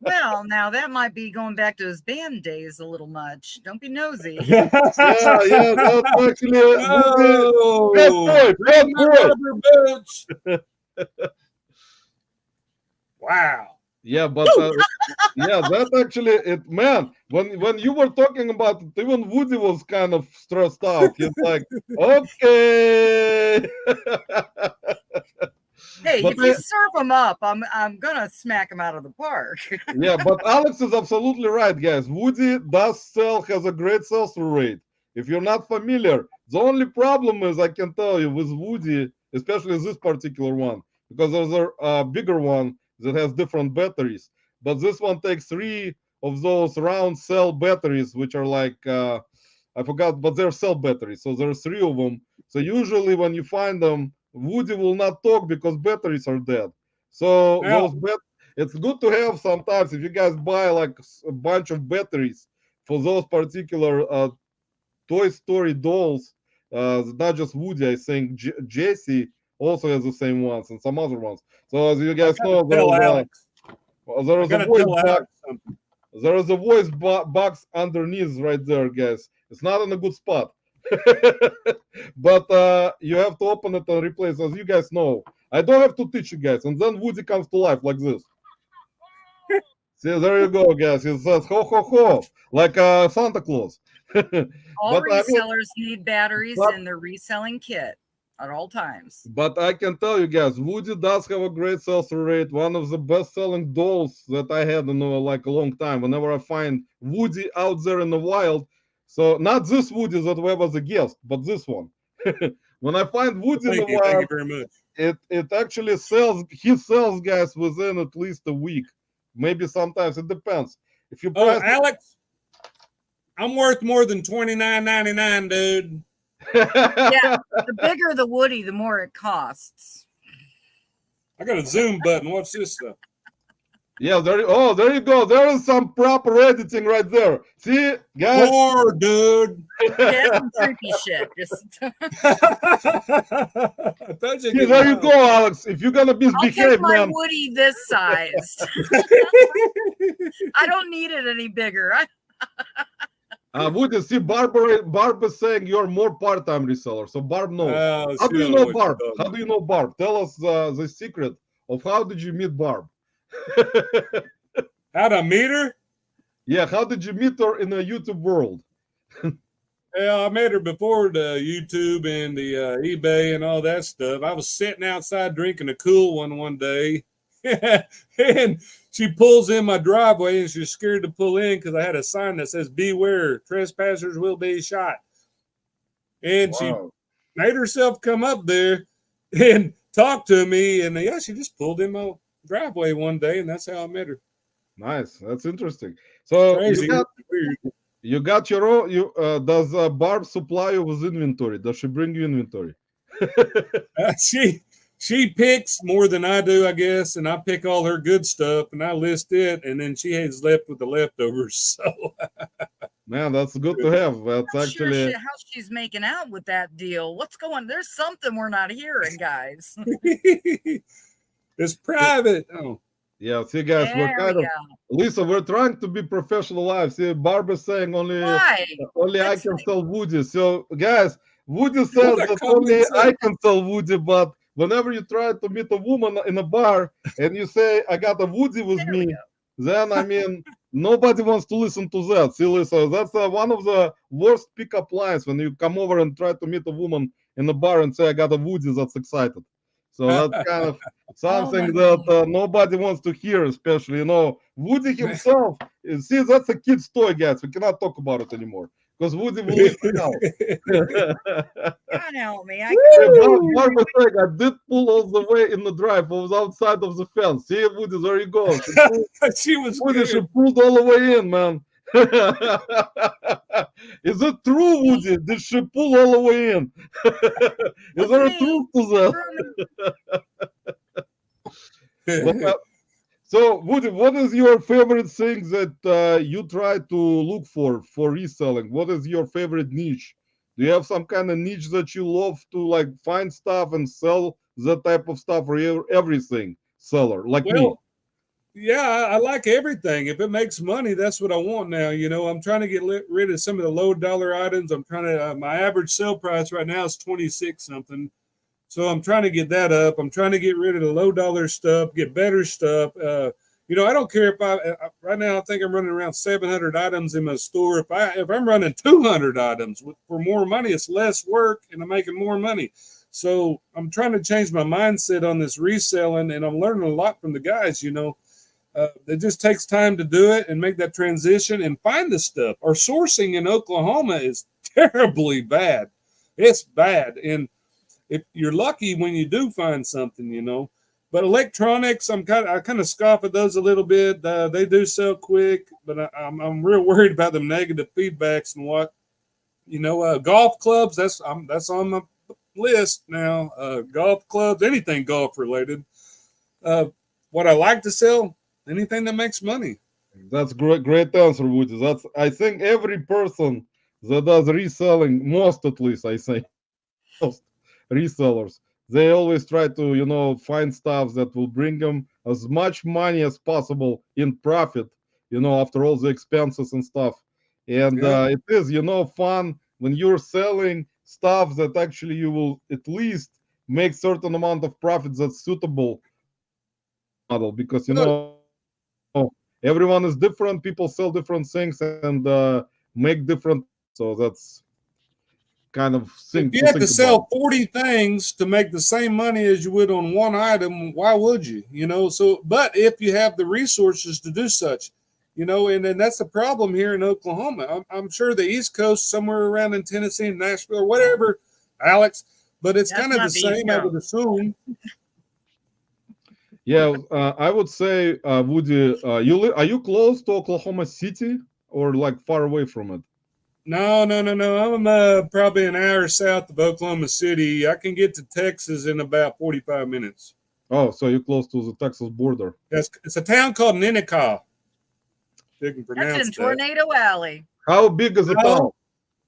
Speaker 3: Well, now that might be going back to his band days a little much. Don't be nosy.
Speaker 1: Yeah, that's actually
Speaker 2: No.
Speaker 1: bad boy, bad
Speaker 2: Bring my
Speaker 1: boy.
Speaker 2: rubber boots. Wow.
Speaker 1: Yeah, but yeah, that actually it, man. When you were talking about it, even Woody was kind of stressed out. He's like, okay.
Speaker 3: Hey,
Speaker 1: But
Speaker 3: if you serve them up, I'm gonna smack them out of the park.
Speaker 1: yeah, but Alex is absolutely right, guys. Woody has a great sell-through rate. If you're not familiar, the only problem is I can tell you with Woody, especially this particular one, because there's a bigger one that has different batteries. But this one takes 3 of those round cell batteries, which are like I forgot, but they're cell batteries. So there's 3 of them. So usually when you find them, Woody will not talk because batteries are dead. So
Speaker 2: Now,
Speaker 1: it's good to have sometimes if you guys buy like a bunch of batteries for those particular Toy Story dolls. Not just Woody, I think Jesse also has the same ones and some other ones. So as you guys know,
Speaker 2: tell Alex.
Speaker 1: there
Speaker 2: I
Speaker 1: is a
Speaker 2: gotta
Speaker 1: voice
Speaker 2: tell
Speaker 1: box.
Speaker 2: Alex something.
Speaker 1: There is a voice box underneath right there, guys. It's not in a good spot. But you have to open it and replace, as you guys know. I don't have to teach you guys, and then Woody comes to life like this. See, there you go, guys. It says ho ho ho, like Santa Claus.
Speaker 3: All
Speaker 1: But I mean,
Speaker 3: resellers need batteries
Speaker 1: but,
Speaker 3: in their reselling kit at all times.
Speaker 1: but I can tell you guys, Woody does have a great sales rate. One of the best-selling dolls that I had in like a long time. Whenever I find Woody out there in the wild, so not this Woody that we have as a guest, but this one. When I find Woody in the
Speaker 2: Thank you
Speaker 1: wild,
Speaker 2: very much.
Speaker 1: it actually sells. He sells, guys, within at least a week. Maybe sometimes it depends. If you
Speaker 2: Oh,
Speaker 1: price
Speaker 2: Alex, I'm worth more than $29.99, dude.
Speaker 3: Yeah, the bigger the Woody, the more it costs.
Speaker 2: I got a zoom button. What's this stuff?
Speaker 1: Yeah, there you go. There is some proper editing right there. See, guys.
Speaker 2: More, dude.
Speaker 3: Yeah, some creepy shit. Just
Speaker 2: I thought you
Speaker 1: See,
Speaker 2: could
Speaker 1: there you
Speaker 2: know.
Speaker 1: go, Alex. If you're gonna
Speaker 3: I'll
Speaker 1: misbehave,
Speaker 3: take my
Speaker 1: man.
Speaker 3: Woody this size. I don't need it any bigger.
Speaker 1: Woody, see, Barb is saying you're more part-time reseller, so Barb knows.
Speaker 2: Oh,
Speaker 1: How
Speaker 2: she
Speaker 1: do you
Speaker 2: don't
Speaker 1: know
Speaker 2: what you're
Speaker 1: Barb?
Speaker 2: talking
Speaker 1: How do you know Barb? Tell us the secret of how did you meet Barb?
Speaker 2: about. How'd I meet her?
Speaker 1: Yeah, how did you meet her in the YouTube world?
Speaker 2: Yeah, I met her before the YouTube and the eBay and all that stuff. I was sitting outside drinking a cool one day, and she pulls in my driveway, and she's scared to pull in because I had a sign that says "Beware, trespassers will be shot." And she
Speaker 1: Wow.
Speaker 2: made herself come up there and talk to me, and yeah, she just pulled in my driveway one day, and that's how I met her.
Speaker 1: Nice. That's interesting. So
Speaker 2: Crazy. Weird.
Speaker 1: you got your own. Does Barb supply you with inventory? Does she bring you inventory?
Speaker 2: She picks more than I do, I guess, and I pick all her good stuff and I list it, and then she has left with the leftovers. So
Speaker 1: Man, that's good to have. That's
Speaker 3: I'm not
Speaker 1: actually
Speaker 3: sure how she's making out with that deal. What's going? There's something we're not hearing, guys.
Speaker 2: it's private. Oh,
Speaker 1: yeah. See, guys, we're
Speaker 3: There
Speaker 1: kind
Speaker 3: we
Speaker 1: of
Speaker 3: go.
Speaker 1: Lisa. We're trying to be professional live. See, Barb is saying only
Speaker 3: Why?
Speaker 1: I
Speaker 3: That's
Speaker 1: can
Speaker 3: like-
Speaker 1: sell Woody. So, guys, Woody says
Speaker 2: What a
Speaker 1: that
Speaker 2: common
Speaker 1: only
Speaker 2: sense.
Speaker 1: I can sell Woody, but whenever you try to meet a woman in a bar and you say, I got a Woody with
Speaker 3: There we
Speaker 1: me,
Speaker 3: go.
Speaker 1: then, I mean, nobody wants to listen to that. See, Lisa, that's one of the worst pickup lines when you come over and try to meet a woman in a bar and say, I got a Woody that's excited. So that's kind of something that nobody wants to hear, especially, Woody himself. See, that's a kid's toy, guys. We cannot talk about it anymore because Woody will leave the house.
Speaker 3: God help me. I
Speaker 1: Barb was saying, I did pull all the way in the drive. I was outside of the fence. See, Woody, there you go.
Speaker 2: she was
Speaker 1: Woody,
Speaker 2: good.
Speaker 1: she pulled all the way in, man. Is it true, Woody? Did she pull all the way in? Is there a
Speaker 3: me.
Speaker 1: truth to that? So, Woody, what is your favorite thing that you try to look for reselling? What is your favorite niche? Do you have some kind of niche that you love to like find stuff and sell that type of stuff, or everything seller like me?
Speaker 2: Well, yeah, I like everything. If it makes money, that's what I want now. I'm trying to get rid of some of the low dollar items. I'm trying to, my average sale price right now is 26 something. So I'm trying to get that up. I'm trying to get rid of the low dollar stuff, get better stuff. I don't care if right now I think I'm running around 700 items in my store. If I'm running 200 items for more money, it's less work and I'm making more money. So I'm trying to change my mindset on this reselling, and I'm learning a lot from the guys. It just takes time to do it and make that transition and find the stuff. Our sourcing in Oklahoma is terribly bad. It's bad. And if you're lucky when you do find something, but electronics, I kind of scoff at those a little bit. They do sell quick, but I'm real worried about them negative feedbacks and what, golf clubs. That's on my list now. Golf clubs, anything golf related. What I like to sell, anything that makes money.
Speaker 1: That's great answer, Woody. I think every person that does reselling, most at least, I say, most resellers, they always try to, find stuff that will bring them as much money as possible in profit, after all the expenses and stuff. And
Speaker 2: Yeah.
Speaker 1: it is, fun when you're selling stuff that actually you will at least make certain amount of profits that's suitable for your business model, because everyone is different, people sell different things and make different profits. So that's kind of
Speaker 2: If
Speaker 1: thing
Speaker 2: you
Speaker 1: to
Speaker 2: had to
Speaker 1: think about.
Speaker 2: sell 40 things to make the same money as you would on one item, why would you? So, but if you have the resources to do such, and then that's the problem here in Oklahoma. I'm sure the East Coast, somewhere around in Tennessee, Nashville, or whatever, Alex, but it's
Speaker 3: That's
Speaker 2: kind of the
Speaker 3: not the East
Speaker 2: same, I would
Speaker 3: Coast.
Speaker 2: assume.
Speaker 1: Yeah, I would say, Woody, are you close to Oklahoma City or like far away from it?
Speaker 2: No, no, no, no. I'm probably an hour south of Oklahoma City. I can get to Texas in about 45 minutes.
Speaker 1: Oh, so you're close to the Texas border.
Speaker 2: It's a town called Ninnekah. If you can
Speaker 3: That's
Speaker 2: pronounce
Speaker 3: in
Speaker 2: that.
Speaker 3: Tornado Alley.
Speaker 1: How big is the town?
Speaker 2: No,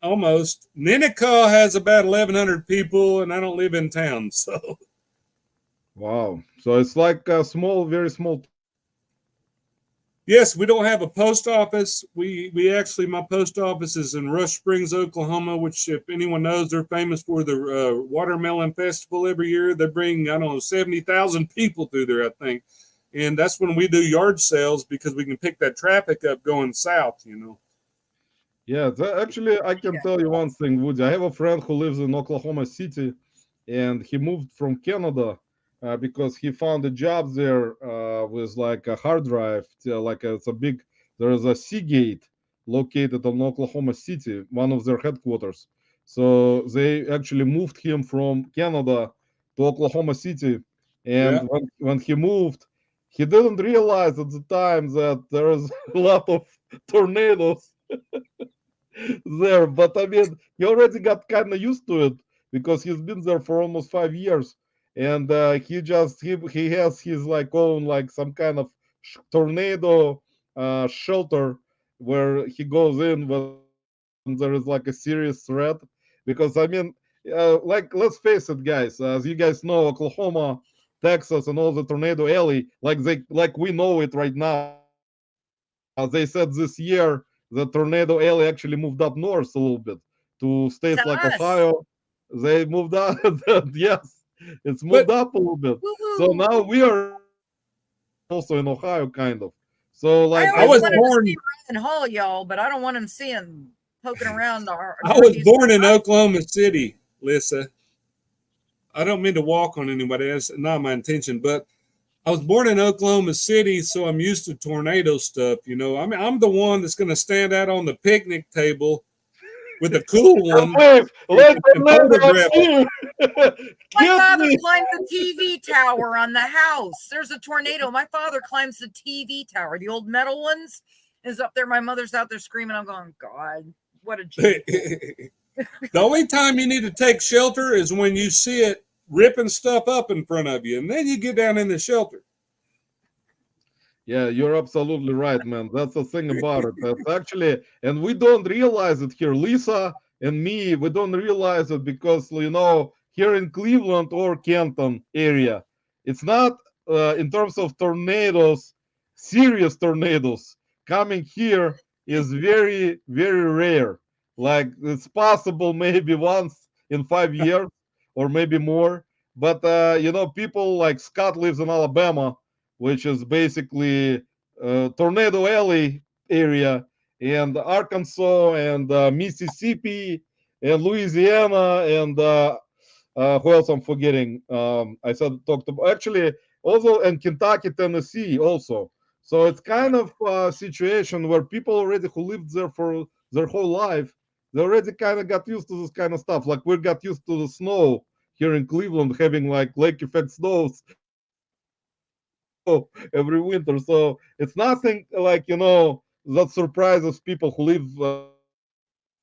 Speaker 2: almost. Ninnekah has about 1,100 people, and I don't live in town, so.
Speaker 1: Wow. So it's like a small, very small.
Speaker 2: Yes, we don't have a post office. We actually, my post office is in Rush Springs, Oklahoma, which, if anyone knows, they're famous for the watermelon festival every year. They bring, I don't know, 70,000 people through there, I think. And that's when we do yard sales, because we can pick that traffic up going south.
Speaker 1: Yeah, actually, I can tell you one thing, Woody. I have a friend who lives in Oklahoma City, and he moved from Canada because he found a job there with like a hard drive, it's a big. There is a Seagate located in Oklahoma City, one of their headquarters. So they actually moved him from Canada to Oklahoma City, and
Speaker 2: Yeah.
Speaker 1: when he moved, he didn't realize at the time that there is a lot of tornadoes there. But I mean, he already got kind of used to it because he's been there for almost 5 years, and he has his like own like some kind of tornado shelter where he goes in when there is like a serious threat. Because I mean, like let's face it, guys. As you guys know, Oklahoma, Texas, and all the tornado alley, like we know it right now. They said this year the tornado alley actually moved up north a little bit to states
Speaker 3: To
Speaker 1: like
Speaker 3: us.
Speaker 1: Ohio. They moved up. Yes, it's moved
Speaker 2: But
Speaker 1: up a little bit. So
Speaker 3: Woohoo!
Speaker 1: now we are also in Ohio, kind of. So
Speaker 3: I
Speaker 1: like
Speaker 2: I
Speaker 3: always
Speaker 2: was
Speaker 3: wanted to
Speaker 2: born
Speaker 3: see Ryan Hall, y'all, but I don't want him seeing poking around our
Speaker 2: I was
Speaker 3: northeast.
Speaker 2: born in Oklahoma City, Lisa. I don't mean to walk on anybody. That's not my intention, but I was born in Oklahoma City, so I'm used to tornado stuff. I mean, I'm the one that's going to stand out on the picnic table with a cool one
Speaker 1: wave,
Speaker 2: and,
Speaker 1: let the
Speaker 2: and
Speaker 1: neighbor, I'm
Speaker 2: photograph.
Speaker 1: here.
Speaker 3: My
Speaker 1: Get
Speaker 3: father
Speaker 1: me.
Speaker 3: climbed the TV tower on the house. There's a tornado. My father climbs the TV tower. The old metal ones is up there. My mother's out there screaming. I'm going, God, what a genius.
Speaker 2: The only time you need to take shelter is when you see it ripping stuff up in front of you, and then you get down in the shelter.
Speaker 1: Yeah, you're absolutely right, man. That's the thing about it. That's actually, and we don't realize it here. Lisa and me, we don't realize it because, here in Cleveland or Canton area, it's not in terms of tornadoes, serious tornadoes coming here is very, very rare. Like it's possible maybe once in 5 years or maybe more. But, people like Scott lives in Alabama, which is basically Tornado Alley area, and Arkansas, and Mississippi, and Louisiana, and who else I'm forgetting? I said talked about actually also, and Kentucky, Tennessee also. So it's kind of a situation where people already who lived there for their whole life, they already kind of got used to this kind of stuff. Like we got used to the snow here in Cleveland, having like lake effect snows every winter. So it's nothing like, that surprises people who live in those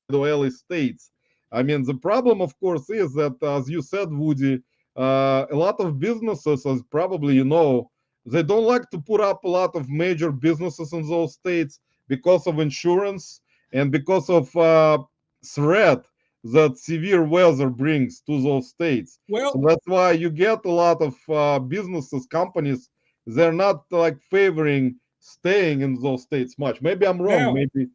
Speaker 1: tornado alley states. I mean, the problem, of course, is that, as you said, Woody, a lot of businesses, as probably you know, they don't like to put up a lot of major businesses in those states because of insurance and because of threat that severe weather brings to those states. So
Speaker 2: Well,
Speaker 1: that's why you get a lot of businesses, companies, they're not like favoring staying in those states much. Maybe I'm wrong.
Speaker 2: now
Speaker 1: Maybe.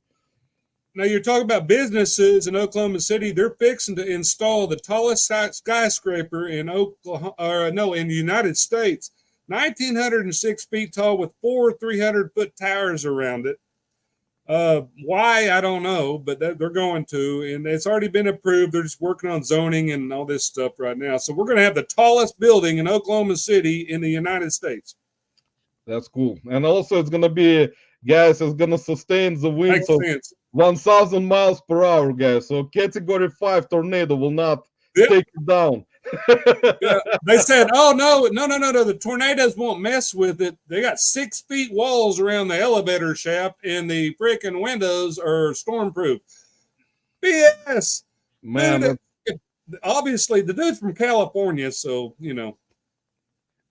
Speaker 2: Now you're talking about businesses in Oklahoma City. They're fixing to install the tallest skyscraper in Oklahoma, or no, in the United States, 1,906 feet tall with 4 300-foot towers around it. Why, I don't know, but they're going to, and it's already been approved. They're just working on zoning and all this stuff right now. So we're going to have the tallest building in Oklahoma City in the United States.
Speaker 1: That's cool. And also it's gonna be, guys, it's gonna sustain the winds
Speaker 2: Makes
Speaker 1: of
Speaker 2: sense.
Speaker 1: 1,000 miles per hour, guys. So category 5 tornado will not
Speaker 2: Yep.
Speaker 1: take it down.
Speaker 2: Yeah, they said, "Oh no, the tornadoes won't mess with it. They got 6 feet walls around the elevator shaft, and the freaking windows are stormproof." BS,
Speaker 1: Man,
Speaker 2: dude. Obviously, the dude's from California, so you know.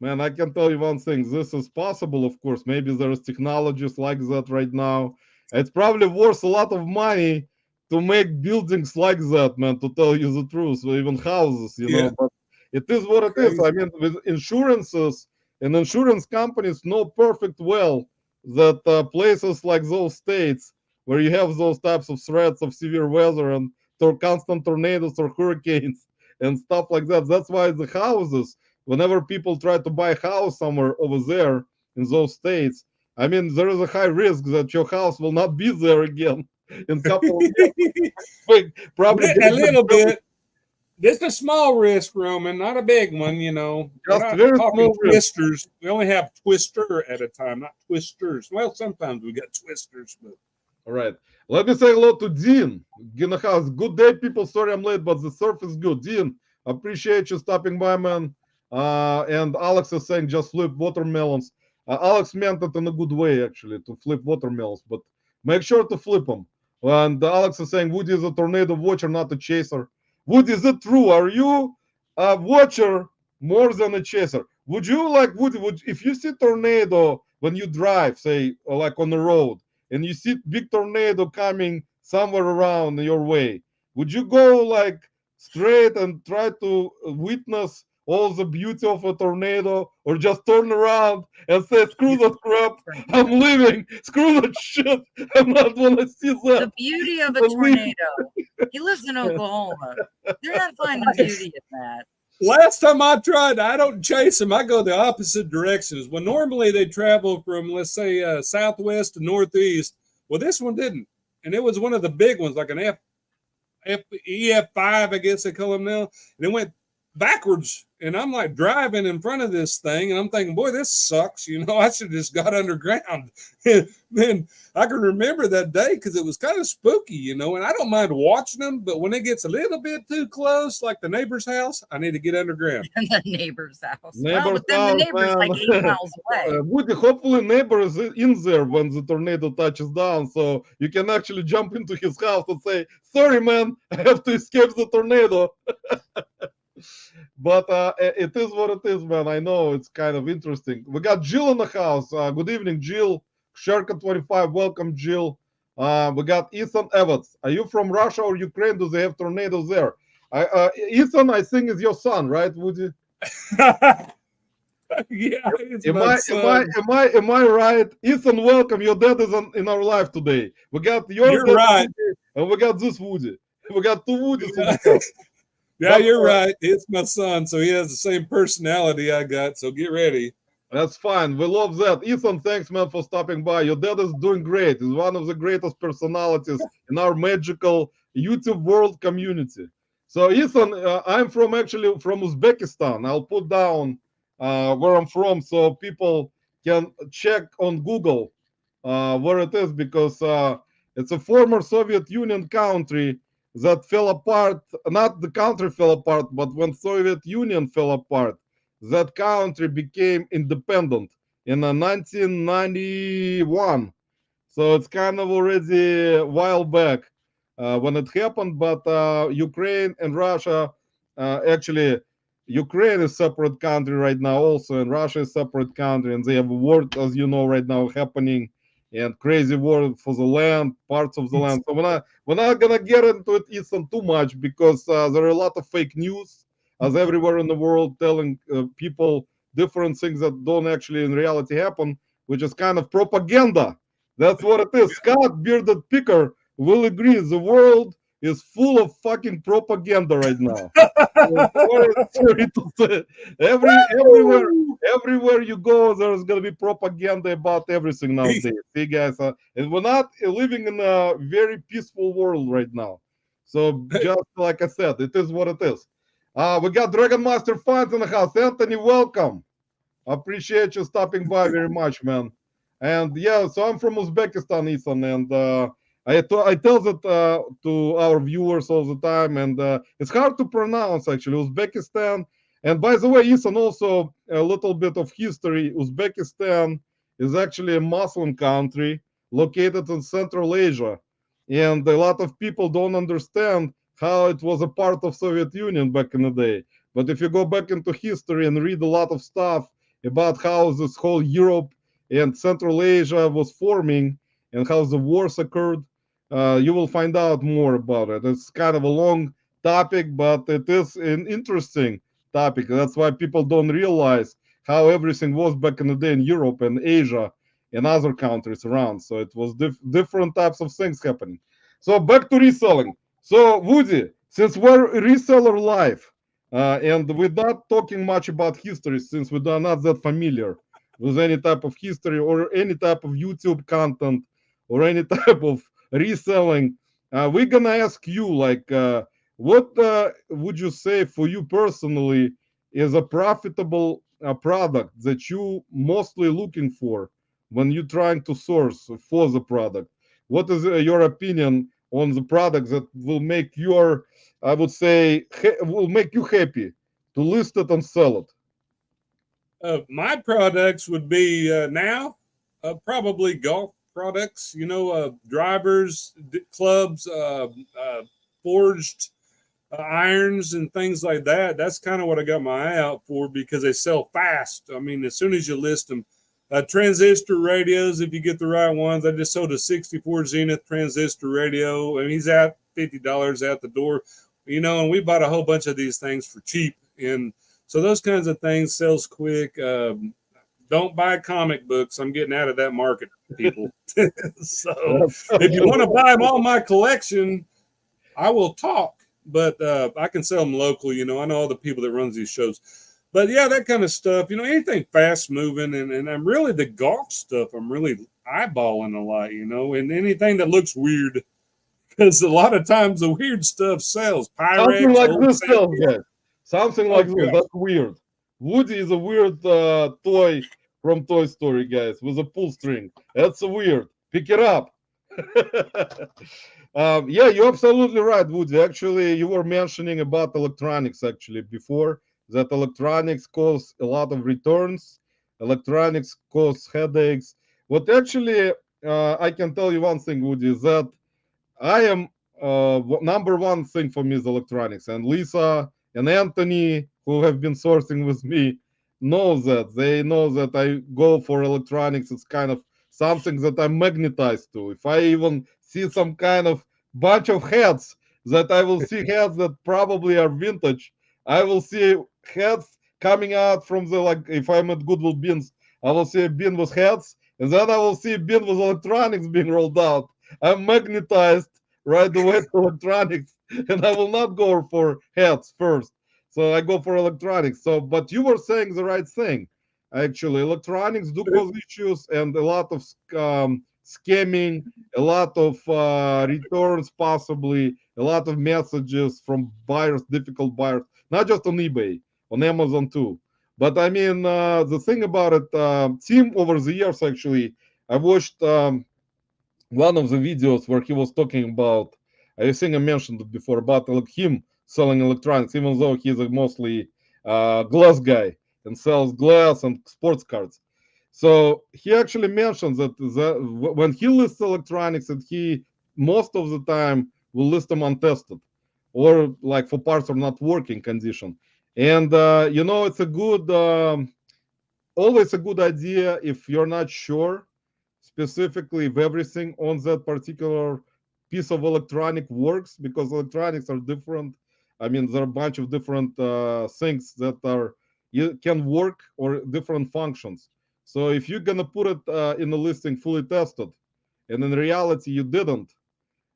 Speaker 1: man, I can tell you one thing. This is possible, of course. Maybe there's technologies like that right now. It's probably worth a lot of money to make buildings like that, man, to tell you the truth, or even houses, you know.
Speaker 2: Yeah.
Speaker 1: But it is what it is.
Speaker 2: Crazy.
Speaker 1: I mean, with insurances and insurance companies know perfect well that places like those states where you have those types of threats of severe weather and constant tornadoes or hurricanes and stuff like that. That's why the houses, whenever people try to buy a house somewhere over there in those states, I mean, there is a high risk that your house will not be there again in a couple of years. Probably
Speaker 2: A little bit. This is a small risk, Roman, not a big one. You know,
Speaker 1: Just
Speaker 2: we're not
Speaker 1: very
Speaker 2: talking
Speaker 1: small risk.
Speaker 2: twisters. We only have twister at a time, not twisters. Well, sometimes we got twisters, but
Speaker 1: All right. Let me say hello to Dean in the house. Good day, people. Sorry I'm late, but the surf is good. Dean, appreciate you stopping by, man. And Alex is saying just flip watermelons. Alex meant it in a good way, actually, to flip watermelons, but make sure to flip them. And Alex is saying Woody is a tornado watcher, not a chaser. Woody, is it true? Are you a watcher more than a chaser? Would you like, Woody, if you see tornado when you drive, say, like on the road, and you see big tornado coming somewhere around your way, would you go like straight and try to witness all the beauty of a tornado, or just turn around and say, screw that crap, I'm leaving, screw that shit, I'm not gonna see that?
Speaker 3: The beauty of a tornado. He lives in Oklahoma. They're not finding beauty in that.
Speaker 2: last time I tried, I don't chase them. I go the opposite directions. Well, normally they travel from, let's say, southwest to northeast. Well, this one didn't. And it was one of the big ones, like an EF5, I guess they call them now. And it went backwards. And I'm like driving in front of this thing. And I'm thinking, boy, this sucks. You know, I should have just got underground. And then I can remember that day because it was kind of spooky, you know, and I don't mind watching them. But when it gets a little bit too close, like the neighbor's house, I need to get underground.
Speaker 3: The neighbor's house.
Speaker 1: Neighbor's
Speaker 3: well, but then the
Speaker 1: house,
Speaker 3: neighbor's
Speaker 1: man.
Speaker 3: like 8 miles away.
Speaker 1: Woody, hopefully neighbor is in there when the tornado touches down, so you can actually jump into his house and say, sorry, man, I have to escape the tornado. But it is what it is, man. I know it's kind of interesting. We got Jill in the house. Good evening, Jill. Sharka25, welcome, Jill. We got Ethan Evans. Are you from Russia or Ukraine? Do they have tornadoes there? Ethan, I think is your son, right, Woody?
Speaker 2: Yeah,
Speaker 1: Am I right? Ethan, welcome. Your dad is in our life today. We got your
Speaker 2: You're
Speaker 1: dad
Speaker 2: right.
Speaker 1: Woody, and we got this Woody. We got two Woodies in the house.
Speaker 2: Yeah, you're right. It's my son, so he has the same personality I got. So get ready.
Speaker 1: That's fine. We love that. Ethan, thanks, man, for stopping by. Your dad is doing great. He's one of the greatest personalities in our magical YouTube world community. So, Ethan, I'm actually from Uzbekistan. I'll put down where I'm from so people can check on Google where it is, because it's a former Soviet Union country that fell apart. Not the country fell apart, but when Soviet Union fell apart, that country became independent in 1991. So it's kind of already a while back when it happened. But Ukraine and Russia, actually, Ukraine is a separate country right now also, and Russia is a separate country, and they have a war, as you know, right now happening, and crazy war for the land, parts of the land. So we're not gonna get into it, Ethan, too much, because there are a lot of fake news, as everywhere in the world, telling people different things that don't actually in reality happen, which is kind of propaganda. That's what it is. Scott, bearded picker, will agree the world is full of fucking propaganda right now. Sorry to say, everywhere you go, there's gonna be propaganda about everything nowadays. See, guys, and we're not living in a very peaceful world right now. So just like I said, it is what it is. We got Dragon Master fans in the house. Anthony, welcome. Appreciate you stopping by very much, man. And yeah, so I'm from Uzbekistan, Ethan, and I tell that to our viewers all the time, and it's hard to pronounce actually Uzbekistan. And by the way, Ethan, also a little bit of history. Uzbekistan is actually a Muslim country located in Central Asia, and a lot of people don't understand how it was a part of Soviet Union back in the day. But if you go back into history and read a lot of stuff about how this whole Europe and Central Asia was forming and how the wars occurred, you will find out more about it. It's kind of a long topic, but it is an interesting topic. That's why people don't realize how everything was back in the day in Europe and Asia and other countries around. So it was different types of things happening. So back to reselling. So Woody, since we're reseller live, and we're not talking much about history since we're not that familiar with any type of history or any type of YouTube content or any type of reselling, we're gonna ask you like, what would you say for you personally is a profitable product that you mostly looking for when you're trying to source for the product? What is your opinion on the product that will make your, I would say, will make you happy to list it and sell it?
Speaker 2: My products would be now probably golf products, drivers, clubs, forged irons, and things like that. That's kind of what I got my eye out for because they sell fast. I mean, as soon as you list them, transistor radios, if you get the right ones. I just sold a 64 Zenith transistor radio, and he's at $50 at the door, and we bought a whole bunch of these things for cheap. And so those kinds of things sells quick. Don't buy comic books. I'm getting out of that market, people. So if you want to buy them all my collection, I will talk, but I can sell them local. I know all the people that runs these shows. But yeah, that kind of stuff, anything fast moving, and I'm really the golf stuff. I'm really eyeballing a lot, and anything that looks weird, because a lot of times the weird stuff sells. Pyrex,
Speaker 1: something like this sells, guys. Something like this. That's weird. Woody is a weird toy from Toy Story, guys, with a pull string. That's weird. Pick it up. Yeah, you're absolutely right, Woody. Actually, you were mentioning about electronics actually before. That electronics cause a lot of returns, electronics cause headaches. What actually, I can tell you one thing, Woody, is that I am number one thing for me is electronics. And Lisa and Anthony, who have been sourcing with me, know that. They know that I go for electronics. It's kind of something that I'm magnetized to. If I even see some kind of bunch of heads, that I will see heads that probably are vintage. I will see heads coming out from the, like, if I'm at Goodwill bins, I will see a bin with heads, and then I will see a bin with electronics being rolled out. I'm magnetized right away to electronics, and I will not go for heads first. So I go for electronics. So, but you were saying the right thing. Actually, electronics do cause issues and a lot of scamming, a lot of returns, possibly a lot of messages from buyers, difficult buyers, not just on eBay, on Amazon too. But I mean, the thing about it, Tim, over the years, actually, I watched one of the videos where he was talking about, I think I mentioned it before, about him selling electronics, even though he's a mostly glass guy and sells glass and sports cards. So he actually mentions that when he lists electronics, and he most of the time will list them untested, or like for parts are not working condition. And it's a good, always a good idea if you're not sure specifically if everything on that particular piece of electronic works, because electronics are different. I mean, there are a bunch of different things that are can work or different functions. So if you're gonna put it in the listing fully tested, and in reality you didn't,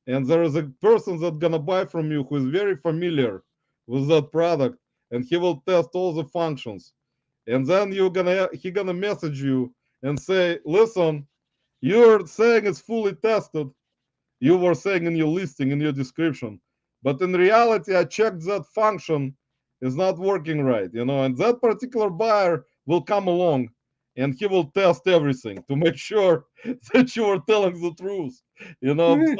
Speaker 1: and there is a person that's gonna buy from you who is very familiar with that product, and he will test all the functions, and then he gonna message you and say, listen, you're saying it's fully tested, you were saying in your listing, in your description, but in reality I checked that function is not working right, and that particular buyer will come along and he will test everything to make sure that you are telling the truth, so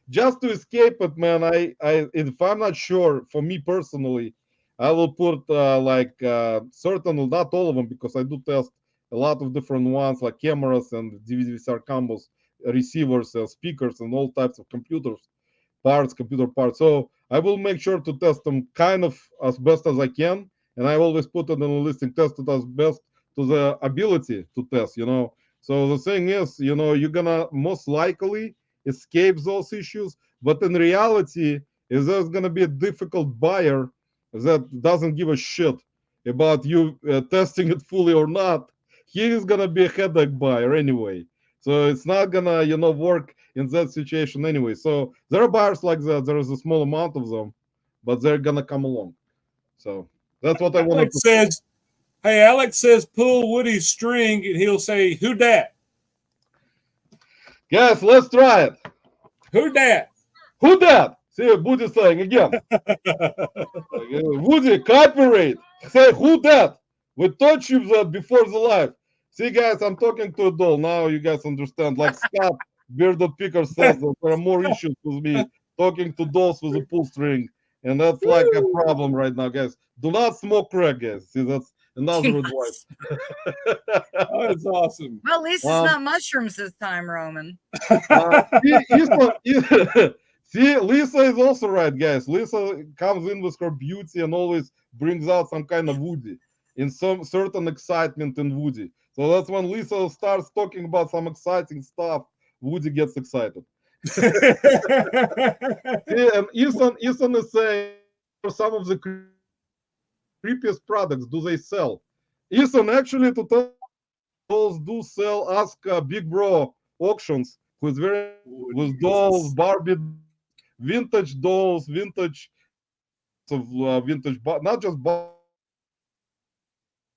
Speaker 1: just to escape it, man, I if I'm not sure, for me personally, I will put like certain, not all of them, because I do test a lot of different ones like cameras and DVR combos, receivers and speakers and all types of computer parts. So I will make sure to test them kind of as best as I can, and I always put it in the listing, test it as best to the ability to test. So the thing is, you're gonna most likely escape those issues, but in reality, if there's gonna be a difficult buyer that doesn't give a shit about you testing it fully or not, he is gonna be a headache buyer anyway. So it's not gonna, work in that situation anyway. So there are buyers like that. There is a small amount of them, but they're gonna come along. So that's what I wanted
Speaker 2: Alex
Speaker 1: to.
Speaker 2: says, "Hey, Alex says pull Woody's string, and he'll say, who dat?
Speaker 1: Guys, let's try it.
Speaker 2: Who dat?"
Speaker 1: Who that? See, Woody saying again. Woody, cooperate. Say who that? We taught you that before the live. See, guys, I'm talking to a doll. Now you guys understand. Like Scott, Bearded Picker says that there are more issues with me talking to dolls with a pull string. And that's like a problem right now, guys. Do not smoke crack, guys. See, that's another advice.
Speaker 2: Oh, that's awesome.
Speaker 3: Well, at least it's not mushrooms this time, Roman.
Speaker 1: See, Lisa is also right, guys. Lisa comes in with her beauty and always brings out some kind of Woody, in some certain excitement in Woody. So that's when Lisa starts talking about some exciting stuff, Woody gets excited. See, and Ethan is saying, for some of the creepiest products do they sell? Ethan, actually, to tell those do sell. Ask Big Bro Auctions, who is very with dolls, Barbie, vintage dolls, vintage of vintage, not just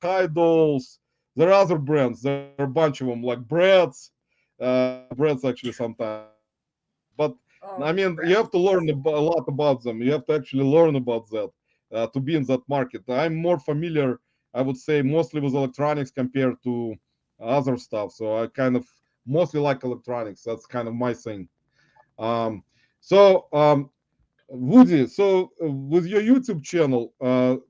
Speaker 1: high dolls. There are other brands. There are a bunch of them, like Breads. Breads actually sometimes. But I mean, you have to learn a lot about them. You have to actually learn about that to be in that market. I'm more familiar, I would say, mostly with electronics compared to other stuff. So I kind of mostly like electronics. That's kind of my thing. Um, so Woody, so with your YouTube channel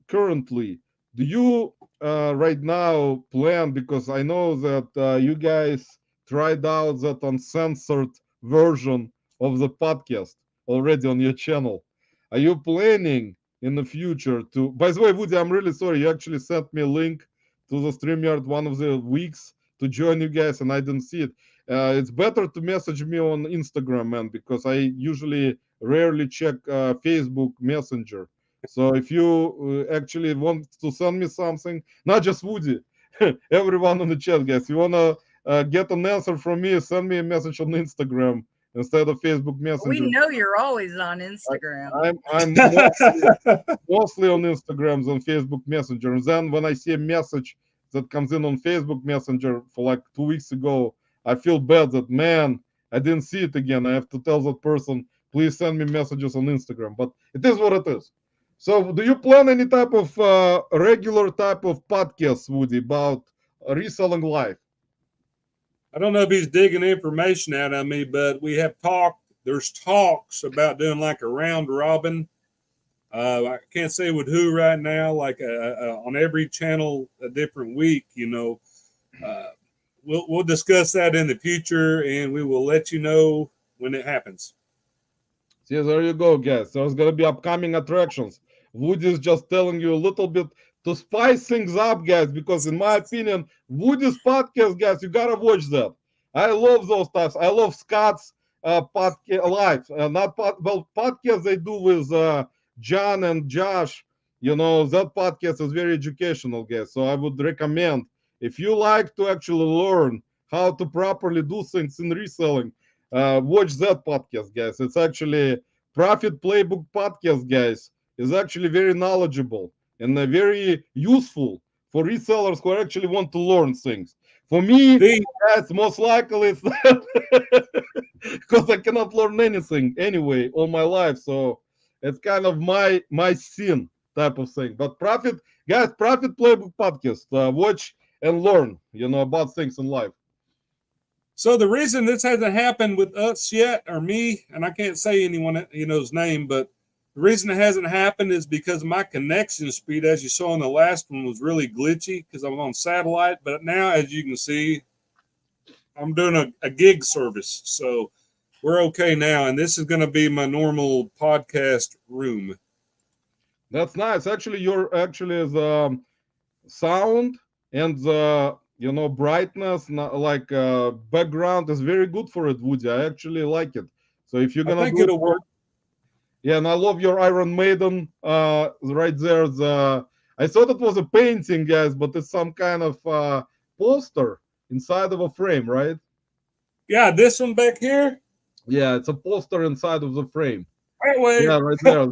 Speaker 1: currently, do you right now plan, because I know that you guys tried out that uncensored version of the podcast already on your channel. Are you planning in the future to, by the way, Woody, I'm really sorry, you actually sent me a link to the StreamYard one of the weeks to join you guys and I didn't see it. It's better to message me on Instagram, man, because I usually rarely check Facebook Messenger. So if you actually want to send me something, not just Woody, everyone on the chat, guys, you want to get an answer from me, send me a message on Instagram instead of Facebook Messenger.
Speaker 3: We know you're always on Instagram.
Speaker 1: I'm mostly on Instagram than Facebook Messenger. And then when I see a message that comes in on Facebook Messenger for like 2 weeks ago, I feel bad that, man, I didn't see it again. I have to tell that person, please send me messages on Instagram. But it is what it is. So do you plan any type of regular type of podcast, Woody, about reselling live?
Speaker 2: I don't know if he's digging information out of me, but we have talked. There's talks about doing like a round robin. I can't say with who right now, like on every channel a different week, we'll discuss that in the future and we will let you know when it happens.
Speaker 1: See, there you go, guys. There's going to be upcoming attractions. Woody's just telling you a little bit to spice things up, guys, because in my opinion, Woody's podcast, guys, you got to watch that. I love those types. I love Scott's podcast live. Podcast they do with John and Josh. That podcast is very educational, guys. So I would recommend, if you like to actually learn how to properly do things in reselling, watch that podcast, guys. It's actually Profit Playbook podcast, guys. Is actually very knowledgeable and very useful for resellers who actually want to learn things. For me,
Speaker 2: The
Speaker 1: that's most likely it's because I cannot learn anything anyway all my life. So it's kind of my sin type of thing. But Profit, guys, Profit Playbook podcast. Watch and learn, about things in life.
Speaker 2: So the reason this hasn't happened with us yet, or me, and I can't say anyone his name, but the reason it hasn't happened is because my connection speed, as you saw in the last one, was really glitchy because I was on satellite. But now, as you can see, I'm doing a gig service, so we're okay now. And this is going to be my normal podcast room.
Speaker 1: That's nice. Actually, the sound and the brightness, like background is very good for it, Woody. I actually like it. So if you're
Speaker 2: I
Speaker 1: gonna
Speaker 2: think
Speaker 1: do
Speaker 2: it'll work.
Speaker 1: yeah, and I love your Iron Maiden right there. I thought it was a painting, guys, but it's some kind of poster inside of a frame, right?
Speaker 2: Yeah, this one back here.
Speaker 1: Yeah, it's a poster inside of the frame.
Speaker 2: That way.
Speaker 1: Yeah, right there.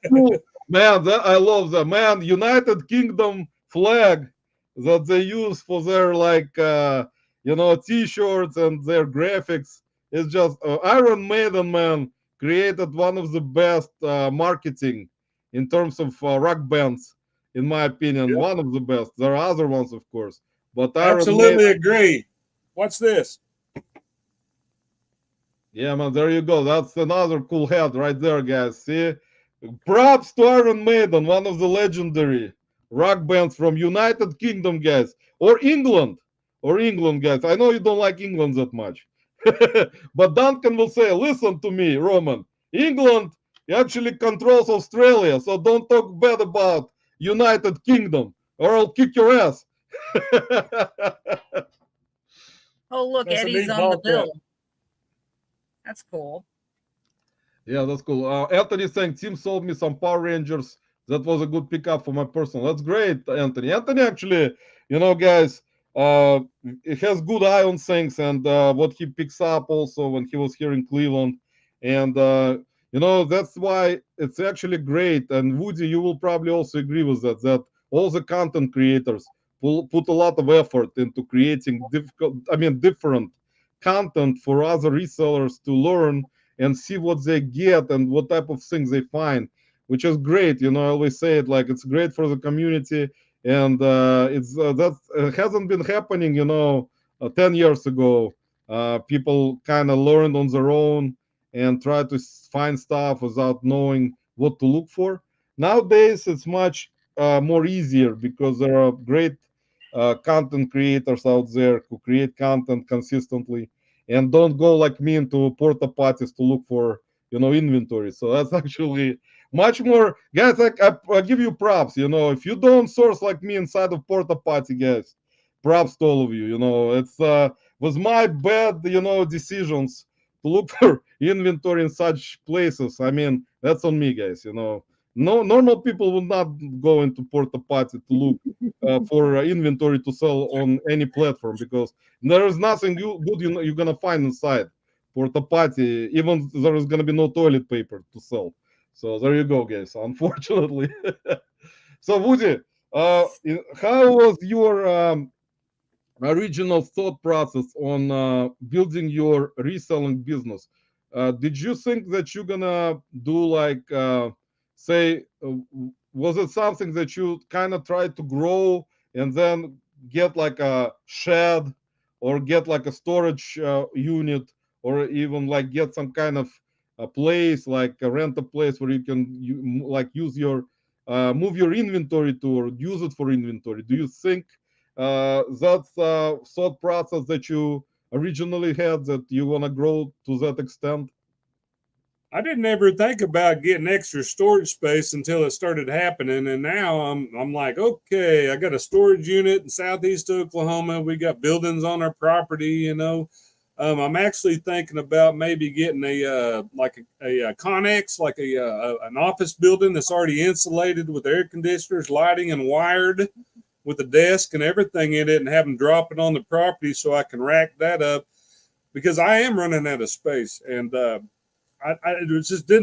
Speaker 1: Cool. Man, I love that. Man, United Kingdom flag that they use for their t-shirts and their graphics. It's just Iron Maiden, man, created one of the best marketing in terms of rock bands, in my opinion.
Speaker 2: Yep.
Speaker 1: One of the best. There are other ones, of course, but Iron
Speaker 2: Absolutely
Speaker 1: Maiden.
Speaker 2: agree. What's this?
Speaker 1: Yeah, man, there you go. That's another cool hat right there, guys. See? Props to Iron Maiden, one of the legendary rock bands from United Kingdom, guys. Or England. Guys. I know you don't like England that much. But Duncan will say, listen to me, Roman. England actually controls Australia, so don't talk bad about United Kingdom or I'll kick your ass.
Speaker 3: Oh, look,
Speaker 2: That's a
Speaker 3: Eddie's
Speaker 2: neat
Speaker 3: on the
Speaker 2: ball cap.
Speaker 3: bill. That's cool.
Speaker 1: Yeah, that's cool. Anthony saying, Team sold me some Power Rangers. That was a good pickup for my personal. That's great, Anthony. Anthony actually, guys, he has good eye on things and what he picks up also when he was here in Cleveland. And, that's why it's actually great. And Woody, you will probably also agree with that all the content creators put a lot of effort into creating different content for other resellers to learn and see what they get and what type of things they find, which is great. I always say it like it's great for the community, and it's that hasn't been happening. 10 years ago, people kind of learned on their own and try to find stuff without knowing what to look for. Nowadays, it's much more easier because there are great content creators out there who create content consistently and don't go like me into porta potties to look for inventory. So that's actually much more, guys. I give you props. If you don't source like me inside of porta potty, guys, props to all of you. It's was my bad decisions to look for inventory in such places. I mean, that's on me, guys. No normal people would not go into porta potty to look for inventory to sell on any platform because there is nothing good you're gonna find inside porta potty. Even there is gonna be no toilet paper to sell. So there you go, guys. Unfortunately. So Woody, how was your original thought process on building your reselling business? Did you think that you're gonna do like say was it something that you kind of tried to grow and then get like a shed or get like a storage unit or even like get some kind of a place like rent a place where you can like use your move your inventory to or use it for inventory? Do you think that's thought process that you originally had that you want to grow to that extent?
Speaker 2: I didn't ever think about getting extra storage space until it started happening, and now I'm like, okay, I got a storage unit in southeast Oklahoma. We got buildings on our property, I'm actually thinking about maybe getting a Connex, like an office building that's already insulated with air conditioners, lighting, and wired with a desk and everything in it, and have them drop it on the property so I can rack that up. because I am running out of space, and I just I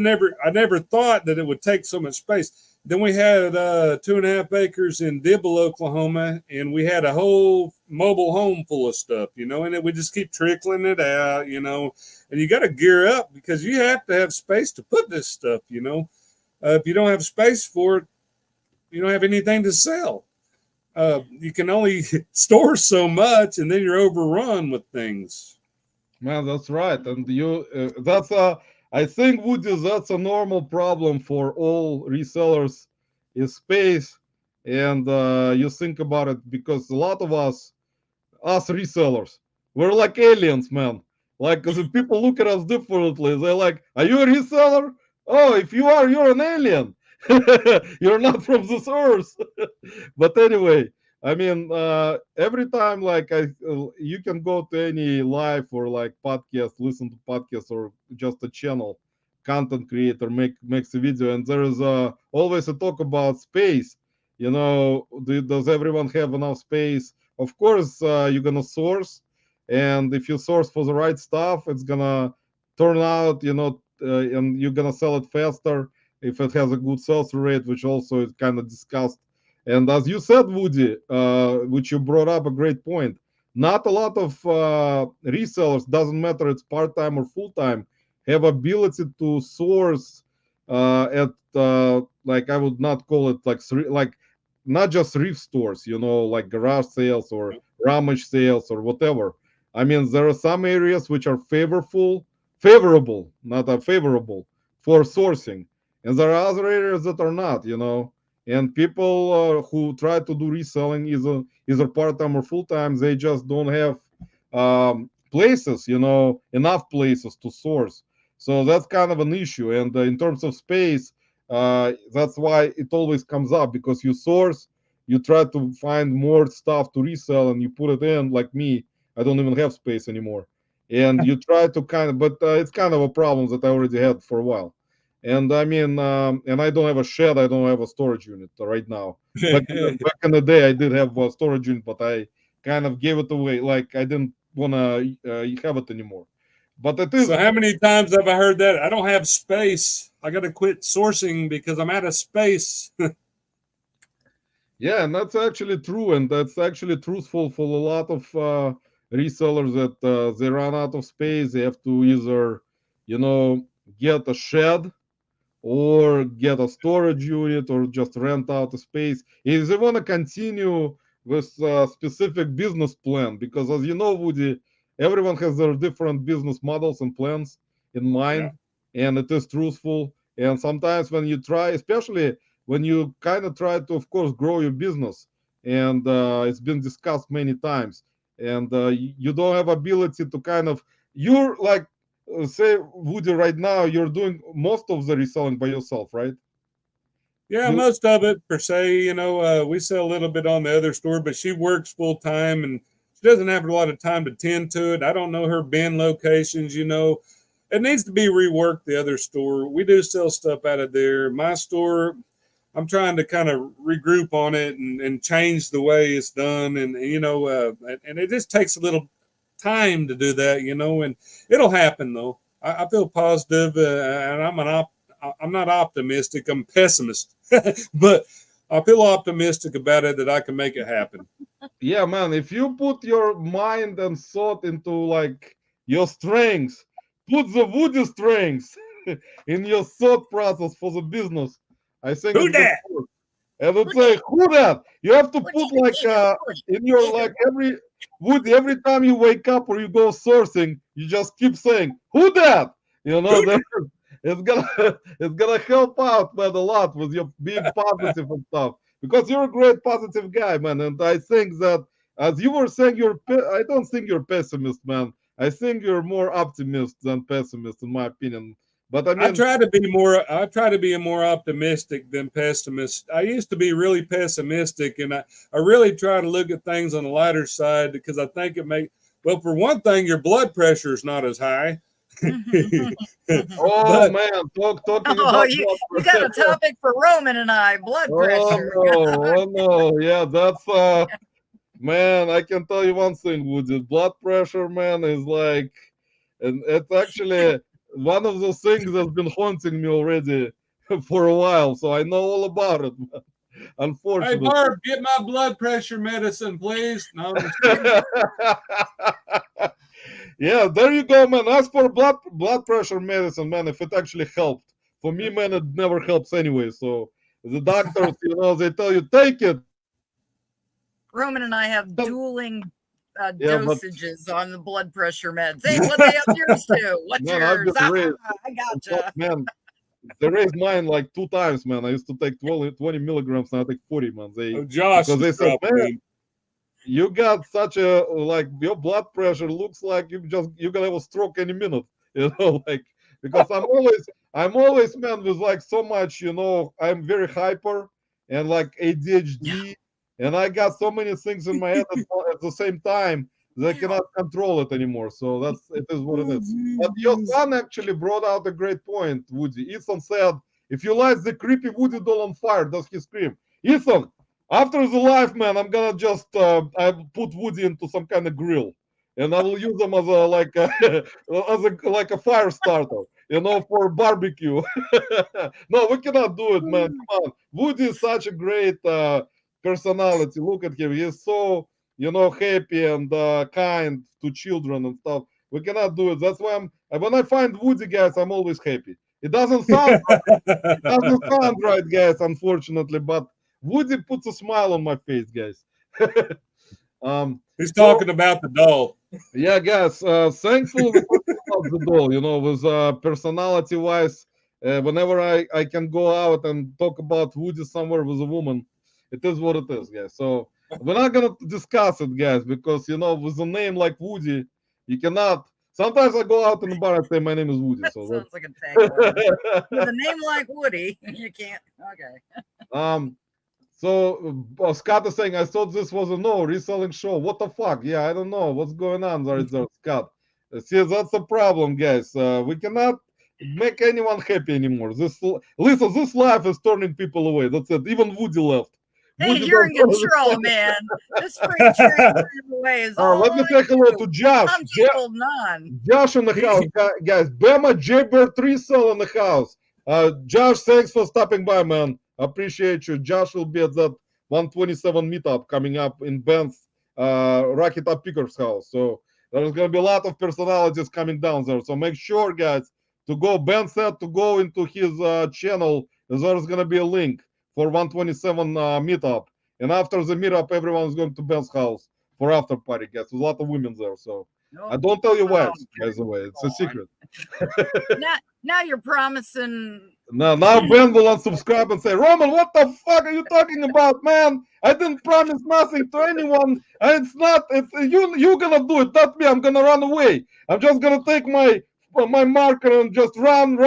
Speaker 2: never thought that it would take so much space. Then we had 2.5 acres in Dibble, Oklahoma, and we had a whole mobile home full of stuff, and we just keep trickling it out, and you got to gear up because you have to have space to put this stuff, if you don't have space for it, you don't have anything to sell. You can only store so much, and then you're overrun with things.
Speaker 1: Man, that's right. And I think, Woody, that's a normal problem for all resellers is space. And you think about it because a lot of us resellers, we're like aliens, man. Like, because people look at us differently. They're like, are you a reseller? Oh, if you are, you're an alien. You're not from this earth. But anyway, I mean, every time, like, you can go to any live or like podcast, listen to podcasts or just a channel, content creator makes a video, and there is always a talk about space. Does everyone have enough space? Of course, you're gonna source, and if you source for the right stuff, it's gonna turn out, and you're gonna sell it faster if it has a good sales rate, which also is kind of discussed. And as you said, Woody, which you brought up a great point, not a lot of resellers, doesn't matter it's part-time or full-time, have ability to source at like, I would not call it like not just thrift stores, like garage sales or rummage sales or whatever. I mean, there are some areas which are favorable, not favorable for sourcing, and there are other areas that are not, and people who try to do reselling either part-time or full-time, they just don't have places, enough places to source. So that's kind of an issue. And in terms of space, that's why it always comes up, because you source, you try to find more stuff to resell, and you put it in. Like me, I don't even have space anymore, and you try to but it's kind of a problem that I already had for a while. And I mean, and I don't have a shed, I don't have a storage unit right now. Back in the day, I did have a storage unit, but I kind of gave it away. Like, I didn't want to have it anymore. But it is.
Speaker 2: So how many times have I heard that? I don't have space. I got to quit sourcing because I'm out of space.
Speaker 1: Yeah, and that's actually true, and that's actually truthful for a lot of resellers, that they run out of space. They have to either, get a shed or get a storage unit or just rent out a space if they want to continue with a specific business plan. Because, as you know, Woody, everyone has their different business models and plans in mind, and it is truthful. And sometimes when you try, especially when you kind of try to, of course, grow your business, and it's been discussed many times, and you don't have ability to you're like, say, Woody, right now you're doing most of the reselling by yourself, right?
Speaker 2: Yeah, most of it per se. We sell a little bit on the other store, but she works full time and she doesn't have a lot of time to tend to it. I don't know her bin locations. It needs to be reworked. The other store, we do sell stuff out of there. My store, I'm trying to kind of regroup on it and change the way it's done, and it just takes a little time to do that, and it'll happen though. I feel positive, and I'm not optimistic. I'm pessimist, but I feel optimistic about it that I can make it happen.
Speaker 1: Yeah, man. If you put your mind and thought into like your strengths, put the Woody strengths in your thought process for the business, I think
Speaker 2: Who that?
Speaker 1: And would say, who that? You have to put like in your like every time you wake up or you go sourcing, you just keep saying, who that? It's gonna help out, man, a lot with your being positive and stuff. Because you're a great positive guy, man. And I think that, as you were saying, I don't think you're pessimist, man. I think you're more optimist than pessimist, in my opinion. But I mean,
Speaker 2: I try to be more optimistic than pessimist. I used to be really pessimistic, and I really try to look at things on the lighter side, because I think well, for one thing, your blood pressure is not as high.
Speaker 1: Man, talking about
Speaker 3: you got a topic for Roman and I, blood pressure.
Speaker 1: No, yeah, that's man, I can tell you one thing, Woody. Blood pressure, man, is like, And it's actually one of those things that's been haunting me already for a while. So I know all about it, man.
Speaker 2: Hey,
Speaker 1: Unfortunately.
Speaker 2: Barb, get my blood pressure medicine, please. No, I'm just kidding.
Speaker 1: Yeah, there you go, man. Ask for blood pressure medicine, man, if it actually helped. For me, man, it never helps anyway. So the doctors, they tell you take it.
Speaker 3: Roman and I have dueling
Speaker 1: Yeah, but
Speaker 3: dosages on the blood pressure meds. Hey, what they have yours to? What's
Speaker 1: man, I've
Speaker 3: yours?
Speaker 1: been raised.
Speaker 3: I gotcha.
Speaker 1: Man, they raised mine like 2 times, man. I used to take 20 milligrams, now I take 40, man.
Speaker 2: Oh, Josh
Speaker 1: Because they
Speaker 2: is
Speaker 1: said,
Speaker 2: dropping
Speaker 1: man,
Speaker 2: in.
Speaker 1: you got such a, like, your blood pressure looks like you're gonna have a stroke any minute. Like, because I'm always, man, with like so much, I'm very hyper and like ADHD, and I got so many things in my head at the same time that I cannot control it anymore. So it is what it is. But your son actually brought out a great point, Woody. Ethan said, if you light the creepy Woody doll on fire, does he scream? Ethan, after the live, man, I'm gonna just I put Woody into some kind of grill, and I will use them as a like a fire starter, for barbecue. No, we cannot do it, man. Come on, Woody is such a great personality. Look at him; he's so happy and kind to children and stuff. We cannot do it. That's why when I find Woody, guys, I'm always happy. It doesn't sound right, guys, unfortunately, but Woody puts a smile on my face, guys.
Speaker 2: He's talking about the doll.
Speaker 1: Yeah, guys. Thankful we talking about the doll. With personality-wise, whenever I can go out and talk about Woody somewhere with a woman, it is what it is, guys. So we're not gonna discuss it, guys, because with a name like Woody, you cannot. Sometimes I go out in the bar and say my name is Woody.
Speaker 3: That
Speaker 1: So
Speaker 3: sounds like a tagline. With a name like Woody, you can't. Okay.
Speaker 1: So Scott is saying, I thought this was a reselling show. What the fuck? Yeah, I don't know what's going on there, Scott. See, that's the problem, guys. We cannot make anyone happy anymore. Listen, this life is turning people away. That's it. Even Woody left.
Speaker 3: Hey,
Speaker 1: Woody
Speaker 3: you're in
Speaker 1: doesn't
Speaker 3: control, man. This free trade away is all
Speaker 1: let me
Speaker 3: I
Speaker 1: say hello
Speaker 3: do.
Speaker 1: to Josh.
Speaker 3: I'm holding on.
Speaker 1: Josh in the house, guys. Bama Jaybird 3 cell in the house. Josh, thanks for stopping by, man. Appreciate you. Josh will be at that 127 meetup coming up in Ben's Rocket Up Picker's house. So there's going to be a lot of personalities coming down there. So make sure, guys, to go. Ben said to go into his channel. There's going to be a link for 127 meetup. And after the meetup, everyone's going to Ben's house for after party, guys. There's a lot of women there. So I don't tell you why, by the way. It's a secret.
Speaker 3: Now you're promising.
Speaker 1: Now Ben will unsubscribe and say, Roman, what the fuck are you talking about, man? I didn't promise nothing to anyone. And it's you're gonna do it, not me. I'm gonna run away. I'm just gonna take my marker and just run.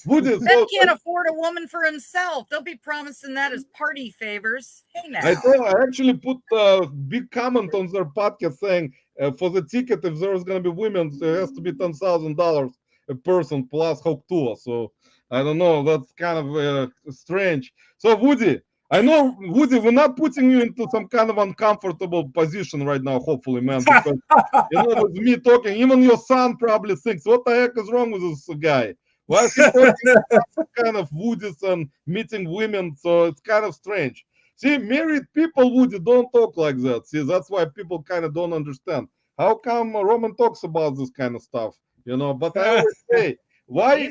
Speaker 1: Woody,
Speaker 3: Ben can't afford a woman for himself. They'll be promising that as party favors. Hey now.
Speaker 1: I actually put a big comment on their podcast saying for the ticket, if there's gonna be women, there has to be $10,000 a person plus hook tour. So I don't know. That's kind of strange. So Woody, I know, Woody, we're not putting you into some kind of uncomfortable position right now, hopefully, man. Because with me talking, even your son probably thinks, what the heck is wrong with this guy? Why is he talking about some kind of Woodies and meeting women? So it's kind of strange. See, married people, Woody, don't talk like that. See, that's why people kind of don't understand. How come Roman talks about this kind of stuff? But I always say, why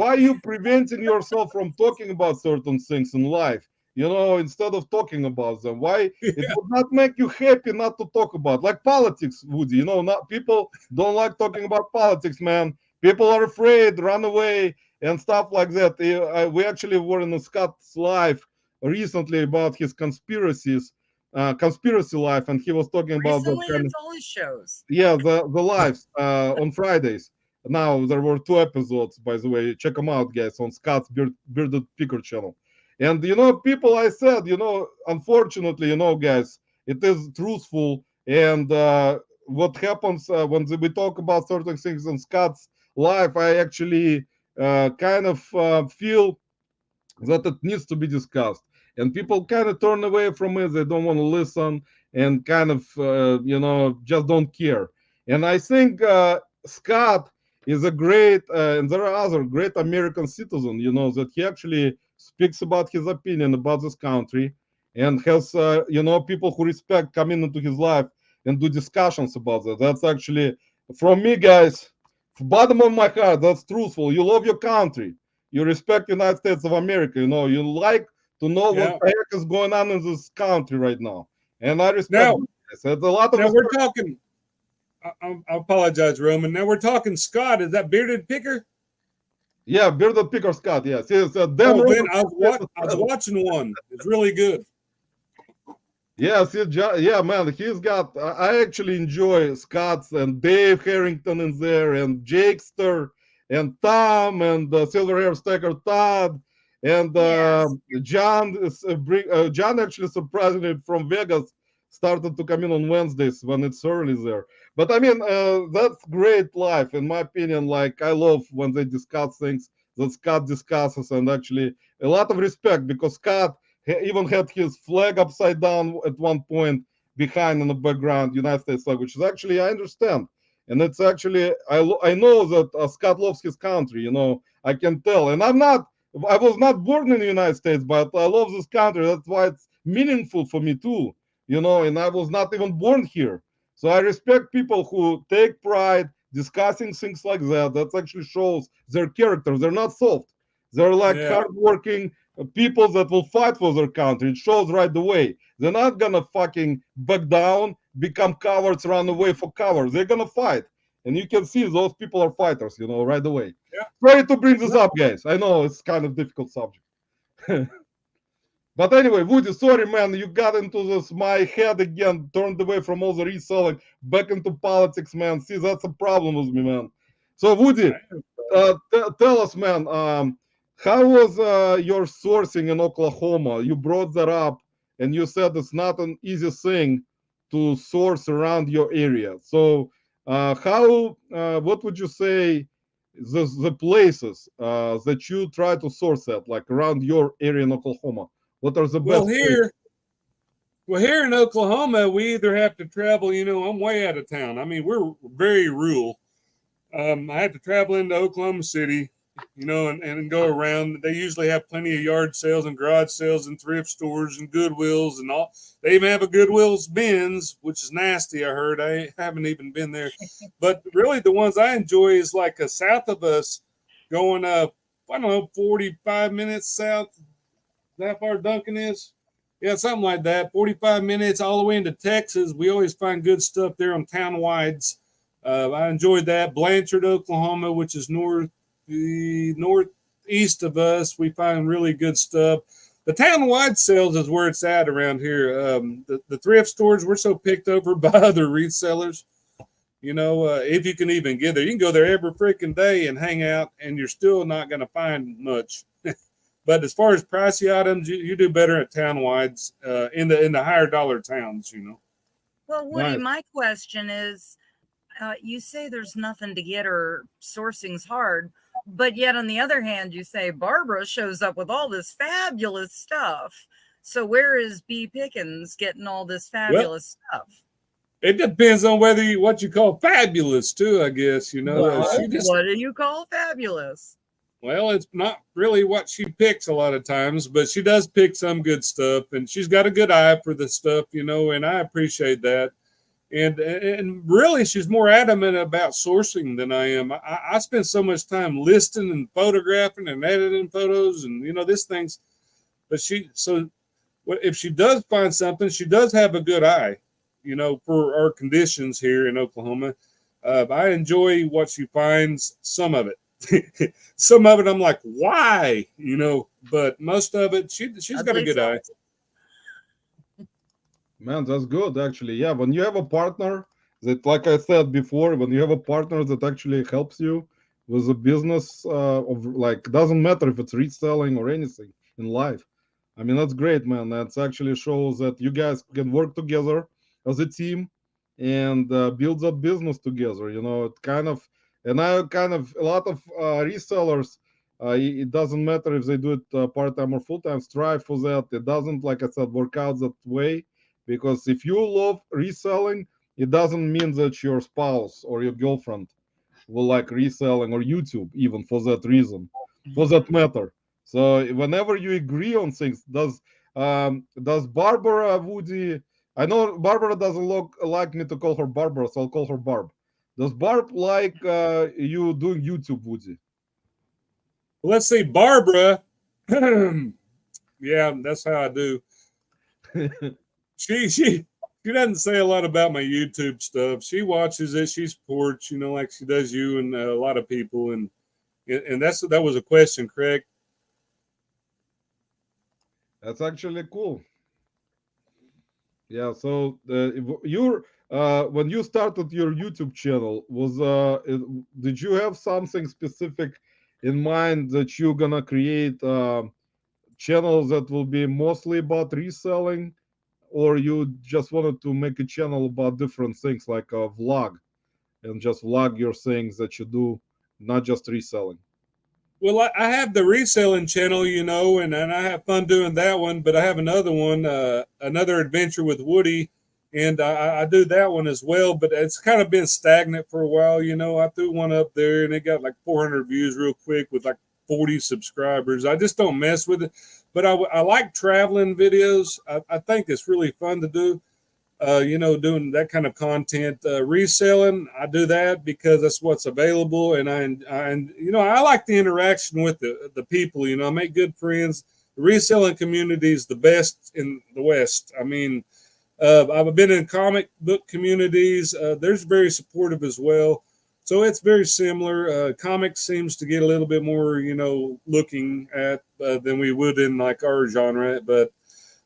Speaker 1: are you preventing yourself from talking about certain things in life? Instead of talking about them, why it would not make you happy not to talk about, like politics, Woody? Not people don't like talking about politics, man. People are afraid, run away, and stuff like that. We actually were in a Scott's live recently about his conspiracy life, and he was talking about
Speaker 3: Recently,
Speaker 1: that kind
Speaker 3: it's all his shows.
Speaker 1: yeah, the lives on Fridays. Now there were 2 episodes, by the way. Check them out, guys, on Scott's Bearded Picker channel. And people, I said, unfortunately, guys, it is truthful. And what happens when we talk about certain things on Scott's life, I actually kind of feel that it needs to be discussed. And people kind of turn away from it. They don't want to listen. and kind of just don't care. And I think Scott is a great, and there are other great American citizen, that he actually speaks about his opinion about this country, and has people who respect coming into his life and do discussions about that. That's actually, from me, guys, bottom of my heart, that's truthful. You love your country, you respect United States of America, you like to know what
Speaker 2: Yeah.
Speaker 1: the heck is going on in this country right now, and I respect
Speaker 2: Now,
Speaker 1: you guys. There's a lot of
Speaker 2: now we're
Speaker 1: respect.
Speaker 2: talking. I apologize, Roman. Now we're talking Scott. Is that bearded picker?
Speaker 1: Yeah, bearded picker Scott. Yes, yes. Dan
Speaker 2: Oh man,
Speaker 1: Roberts.
Speaker 2: I was watching one. It's really good.
Speaker 1: Yes, yeah, man. He's got. I actually enjoy Scott's and Dave Harrington in there, and Jakester, and Tom, and Silver Hair Stacker Todd, and
Speaker 3: Yes.
Speaker 1: John. John actually surprisingly from Vegas started to come in on Wednesdays when it's early there. But I mean, that's great life in my opinion. Like I love when they discuss things that Scott discusses, and actually a lot of respect because Scott even had his flag upside down at one point behind in the background, United States flag, which is actually I understand, and it's actually I know that Scott loves his country. I can tell, and I was not born in the United States, but I love this country. That's why it's meaningful for me too. And I was not even born here, so I respect people who take pride discussing things like that. That actually shows their character. They're not soft. They're like
Speaker 2: Yeah,
Speaker 1: hardworking people that will fight for their country. It shows right away. They're not gonna fucking back down, become cowards, run away for cover. They're gonna fight, and you can see those people are fighters, right away.
Speaker 2: yeah.
Speaker 1: Sorry to bring this up, guys. I know it's kind of difficult subject. But anyway, Woody, sorry, man, you got into this my head again, turned away from all the reselling, back into politics, man. See, that's a problem with me, man. So, Woody, tell us, man, how was your sourcing in Oklahoma? You brought that up, and you said it's not an easy thing to source around your area. So, what would you say the places that you try to source at, like around your area in Oklahoma? What are the
Speaker 2: Well,
Speaker 1: best places?
Speaker 2: here in Oklahoma, we either have to travel. I'm way out of town. I mean, we're very rural. I have to travel into Oklahoma City, and go around. They usually have plenty of yard sales and garage sales and thrift stores and Goodwills and all. They even have a Goodwill's bins, which is nasty. I heard. I haven't even been there, but really the ones I enjoy is like south of us, going I don't know, 45 minutes south. Is that how far Duncan is? Yeah, something like that. 45 minutes all the way into Texas. We always find good stuff there on town wides. I enjoyed that. Blanchard, Oklahoma, which is northeast of us. We find really good stuff. The town wide sales is where it's at around here. The thrift stores, we're so picked over by other resellers. If you can even get there, you can go there every freaking day and hang out, and you're still not going to find much. But as far as pricey items, you do better at town wides in the higher dollar towns.
Speaker 3: Well, Woody,
Speaker 1: Nice.
Speaker 3: my question is, you say there's nothing to get or sourcing's hard, but yet on the other hand, you say Barbara shows up with all this fabulous stuff. So where is B. Pickens getting all this fabulous stuff?
Speaker 2: It depends on what you call fabulous too. I guess
Speaker 3: Well,
Speaker 2: she just
Speaker 3: what do you call fabulous?
Speaker 2: well, it's not really what she picks a lot of times, but she does pick some good stuff, and she's got a good eye for the stuff, and I appreciate that. And really, she's more adamant about sourcing than I am. I spend so much time listing and photographing and editing photos, and this thing's. But if she does find something, she does have a good eye, for our conditions here in Oklahoma. I enjoy what she finds. Some of it, some of it, I'm like, why, But most of it, she's got a good eye.
Speaker 1: Man, that's good actually. Yeah, when you have a partner that, like I said before, when you have a partner that actually helps you with a business of like, doesn't matter if it's reselling or anything in life. I mean, that's great, man. That actually shows that you guys can work together as a team and build that business together. It kind of, and I kind of, a lot of resellers, it doesn't matter if they do it part time or full time, strive for that. It doesn't, like I said, work out that way because if you love reselling, it doesn't mean that your spouse or your girlfriend will like reselling or YouTube, even for that reason, for that matter. So whenever you agree on things, does Barbara Woody? I know Barbara doesn't look like me to call her Barbara, so I'll call her Barb. Does Barb like you doing YouTube, Woody?
Speaker 2: Let's see, Barbara. Yeah, that's how I do. She doesn't say a lot about my YouTube stuff. She watches it. She supports, like she does you and a lot of people. And that was a question, correct?
Speaker 1: That's actually cool. Yeah. So your when you started your YouTube channel, did you have something specific in mind that you're gonna create channels that will be mostly about reselling, or you just wanted to make a channel about different things like a vlog and just vlog your things that you do, not just reselling?
Speaker 2: Well, I have the reselling channel, and I have fun doing that one. But I have another one, another adventure with Woody, and I do that one as well. But it's kind of been stagnant for a while. I threw one up there, and it got like 400 views real quick with like 40 subscribers. I just don't mess with it. But I like traveling videos. I think it's really fun to do. Doing that kind of content, reselling. I do that because that's what's available, and I like the interaction with the people. I make good friends. The reselling community is the best in the West. I mean, I've been in comic book communities. They're very supportive as well. So it's very similar. Comics seems to get a little bit more, looking at than we would in like our genre. But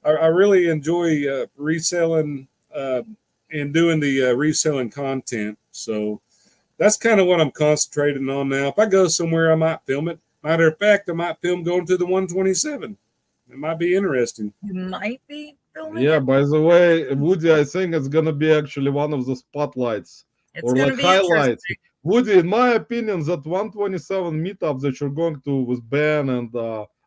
Speaker 2: I really enjoy reselling and doing the reselling content. So that's kind of what I'm concentrating on now. If I go somewhere, I might film it. Matter of fact, I might film going to the 127. It might be interesting.
Speaker 3: You might be filming
Speaker 1: Yeah,
Speaker 3: it.
Speaker 1: by the way, Woody, I think it's gonna be actually one of the spotlights
Speaker 3: It's
Speaker 1: or
Speaker 3: going
Speaker 1: like
Speaker 3: to be
Speaker 1: highlights.
Speaker 3: interesting.
Speaker 1: Woody, in my opinion, that 127 meetup that you're going to with Ben and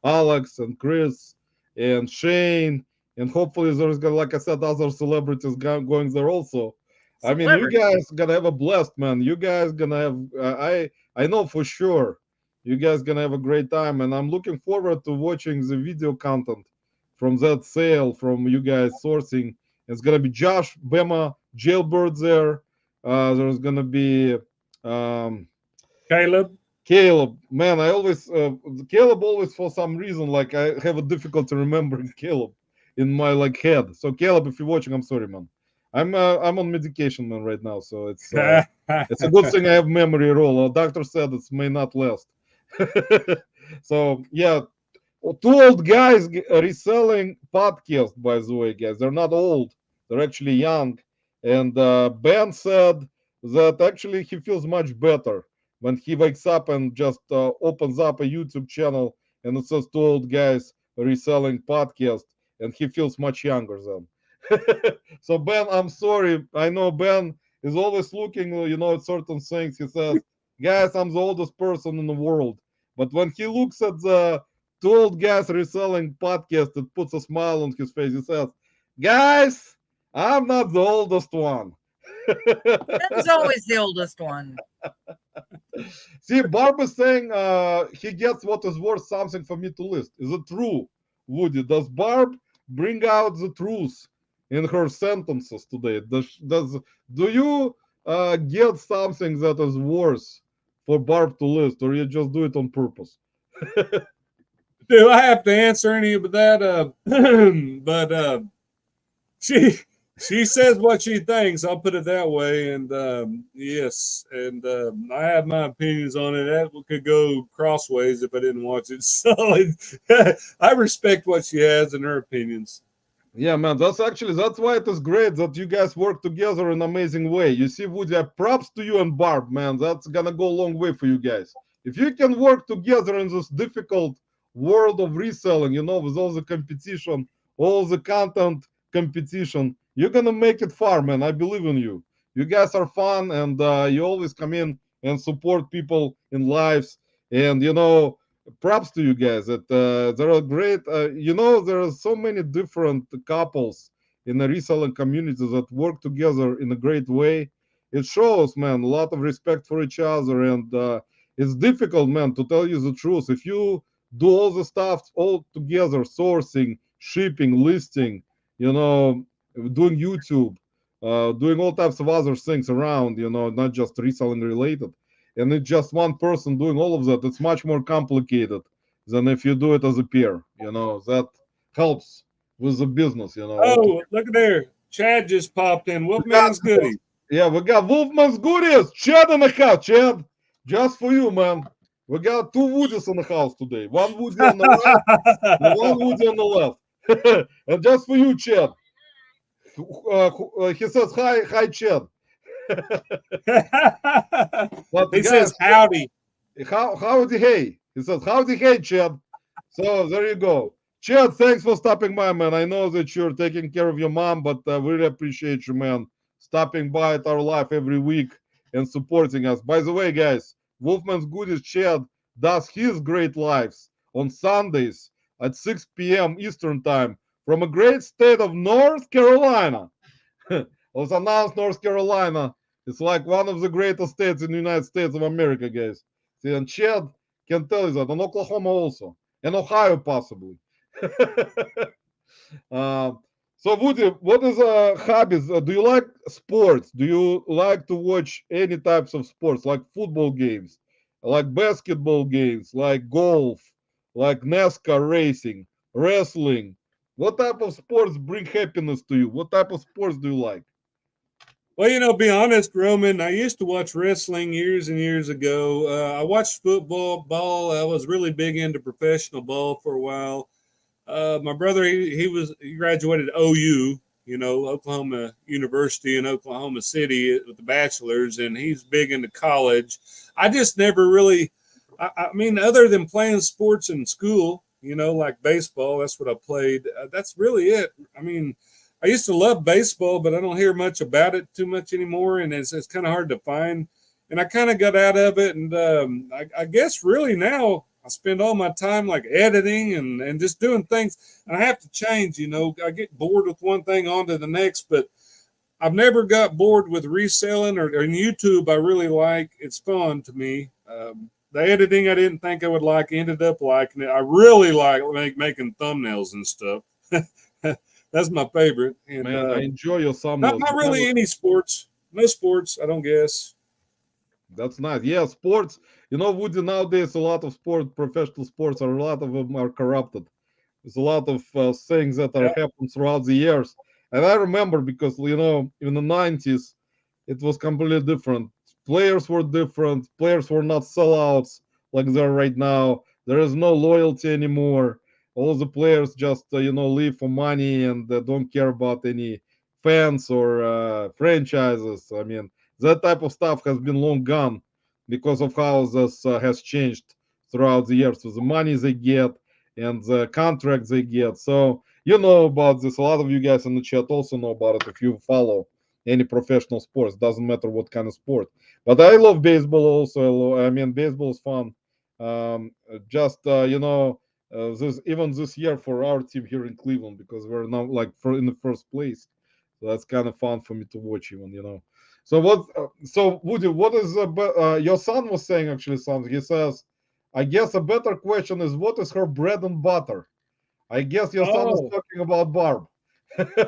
Speaker 1: Alex and Chris and Shane, and hopefully there's gonna, like I said, other celebrities going there also. I mean, you
Speaker 3: Celebrity.
Speaker 1: guys gonna have a blast, man. You guys gonna have, I know for sure, you guys gonna have a great time, and I'm looking forward to watching the video content from that sale from you guys sourcing. It's gonna be Josh Bema Jailbird there. There's gonna be um,
Speaker 2: Caleb?
Speaker 1: Caleb. Man, I always Caleb always for some reason like I have a difficulty remembering Caleb in my like head. So Caleb, if you're watching, I'm sorry, man. I'm on medication, man, right now. So it's a good thing I have memory roll. A doctor said it may not last. So yeah, two old guys reselling podcast, by the way, guys. They're not old, they're actually young. And Ben said that actually he feels much better when he wakes up and just opens up a YouTube channel and it says two old guys reselling podcast, and he feels much younger then. So Ben, I'm sorry. I know Ben is always looking, at certain things. He says, "Guys, I'm the oldest person in the world." But when he looks at the two old guys reselling podcast, it puts a smile on his face. He says, "Guys, I'm not the oldest one."
Speaker 3: Ben's always the oldest one.
Speaker 1: See, Barb is saying he gets what is worth something for me to list. Is it true, Woody? Does Barb bring out the truth in her sentences today? Do you get something that is worth for Barb to list, or you just do it on purpose?
Speaker 2: Do I have to answer any of that? But she she says what she thinks. I'll put it that way. And yes, and I have my opinions on it. That could go crossways if I didn't watch it. So I respect what she has and her opinions.
Speaker 1: Yeah, man, that's why it is great that you guys work together in an amazing way. You see, Woody, props to you and Barb, man. That's gonna go a long way for you guys. If you can work together in this difficult world of reselling, with all the competition, all the content competition, you're gonna make it far, man. I believe in you. You guys are fun, and you always come in and support people in lives. And props to you guys that there are great, there are so many different couples in the reselling community that work together in a great way. It shows, man, a lot of respect for each other, and it's difficult, man, to tell you the truth. If you do all the stuff all together, sourcing, shipping, listing, you know, doing YouTube, doing all types of other things around, you know, not just reselling related, and it's just one person doing all of that, it's much more complicated than if you do it as a peer. You know, that helps with the business, you know.
Speaker 2: Oh, look at there. Chad just popped in.
Speaker 1: We got,
Speaker 2: Wolfman's Goodies.
Speaker 1: yeah, we got Wolfman's Goodies. Chad in the house, Chad. Just for you, man. We got two Woodies in the house today. One Woody on the right and one Woody on the left. And just for you, Chad. He says, hi, Chad. But
Speaker 2: He
Speaker 1: guys,
Speaker 2: says howdy.
Speaker 1: howdy, hey. He says, howdy, hey, Chad. So there you go. Chad, thanks for stopping by, man. I know that you're taking care of your mom, but we really appreciate you, man, stopping by at our live every week and supporting us. By the way, guys, Wolfman's Goodies Chad does his great lives on Sundays at 6 p.m. Eastern Time from a great state of North Carolina. Was announced North Carolina. It's like one of the greatest states in the United States of America, guys. See, and Chad can tell you that, and Oklahoma also, and Ohio possibly. So Woody, what is hobbies? Do you like sports? Do you like to watch any types of sports, like football games, like basketball games, like golf, like NASCAR racing, wrestling? What type of sports bring happiness to you? What type of sports do you like?
Speaker 2: Well, you know, be honest, Roman, I used to watch wrestling years and years ago. I watched football, ball. I was really big into professional ball for a while. My brother, he graduated OU, you know, Oklahoma University in Oklahoma City with the bachelor's, and he's big into college. I just never really, I mean, other than playing sports in school, you know, like baseball, that's what I played. That's really it. I mean, I used to love baseball, but I don't hear much about it too much anymore, and it's kind of hard to find. And I kind of got out of it, and I guess really now I spend all my time like editing and just doing things. And I have to change, you know. I get bored with one thing on to the next, but I've never got bored with reselling or in YouTube. I really like it's fun to me. The editing I didn't think I would like, ended up liking it. I really like making thumbnails and stuff. That's my favorite. And
Speaker 1: Man, I enjoy your thumbnails.
Speaker 2: not really any sports. No sports, I don't guess.
Speaker 1: That's nice. Yeah, sports. You know, Woody, nowadays a lot of professional sports, a lot of them are corrupted. There's a lot of things that are happening throughout the years. And I remember because, you know, in the 90s, it was completely different. Players were different. Players were not sellouts like they're right now. There is no loyalty anymore. All the players just, you know, live for money and don't care about any fans or franchises. I mean, that type of stuff has been long gone because of how this has changed throughout the years with the money they get and the contracts they get. So you know about this. A lot of you guys in the chat also know about it if you follow any professional sports. Doesn't matter what kind of sport. But I love baseball also. I mean, baseball is fun. Just you know, this year for our team here in Cleveland because we're now like in the first place. So that's kind of fun for me to watch even, you know. So what? So Woody, what is your son was saying actually something? He says, I guess a better question is what is her bread and butter? I guess your son is talking about Barb.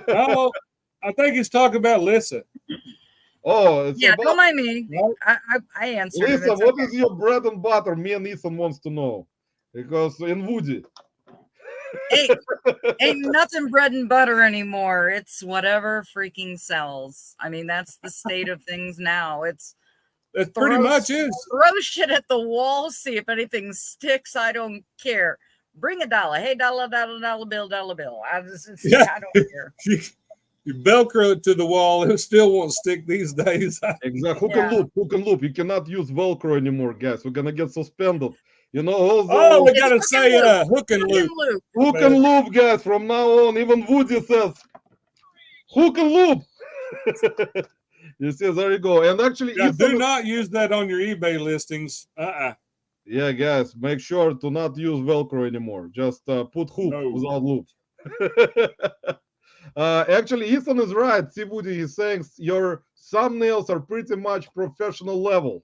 Speaker 2: Oh, I think he's talking about Lissa.
Speaker 1: Oh, it's
Speaker 3: Yeah,
Speaker 1: about
Speaker 3: don't mind me.
Speaker 2: Right?
Speaker 3: I answered him.
Speaker 1: Lisa.
Speaker 3: It's
Speaker 1: What
Speaker 3: okay.
Speaker 1: is your bread and butter? Me and Ethan wants to know because in Woody,
Speaker 3: Ain't nothing bread and butter anymore. It's whatever freaking sells. I mean, that's the state of things now. It's
Speaker 2: That pretty much is.
Speaker 3: throw shit at the wall, see if anything sticks. I don't care. Bring a dollar. Hey, dollar bill. I don't care.
Speaker 2: You Velcro it to the wall, it still won't stick these days.
Speaker 1: exactly.
Speaker 3: Yeah.
Speaker 1: Hook and loop. You cannot use Velcro anymore, guys. We're gonna get suspended. You know, all
Speaker 2: Oh, we
Speaker 3: It's
Speaker 2: gotta
Speaker 3: hook and
Speaker 2: say
Speaker 3: loop.
Speaker 2: hook and loop.
Speaker 1: hook and loop, guys. From now on, even Woody says hook and loop. You see, there you go. And actually,
Speaker 2: Yeah,
Speaker 1: Ethan
Speaker 2: do not use that on your eBay listings.
Speaker 1: yeah, guys, make sure to not use Velcro anymore. Just put hook
Speaker 2: No.
Speaker 1: without loop. Actually, Ethan is right. See, Woody, he's saying your thumbnails are pretty much professional level.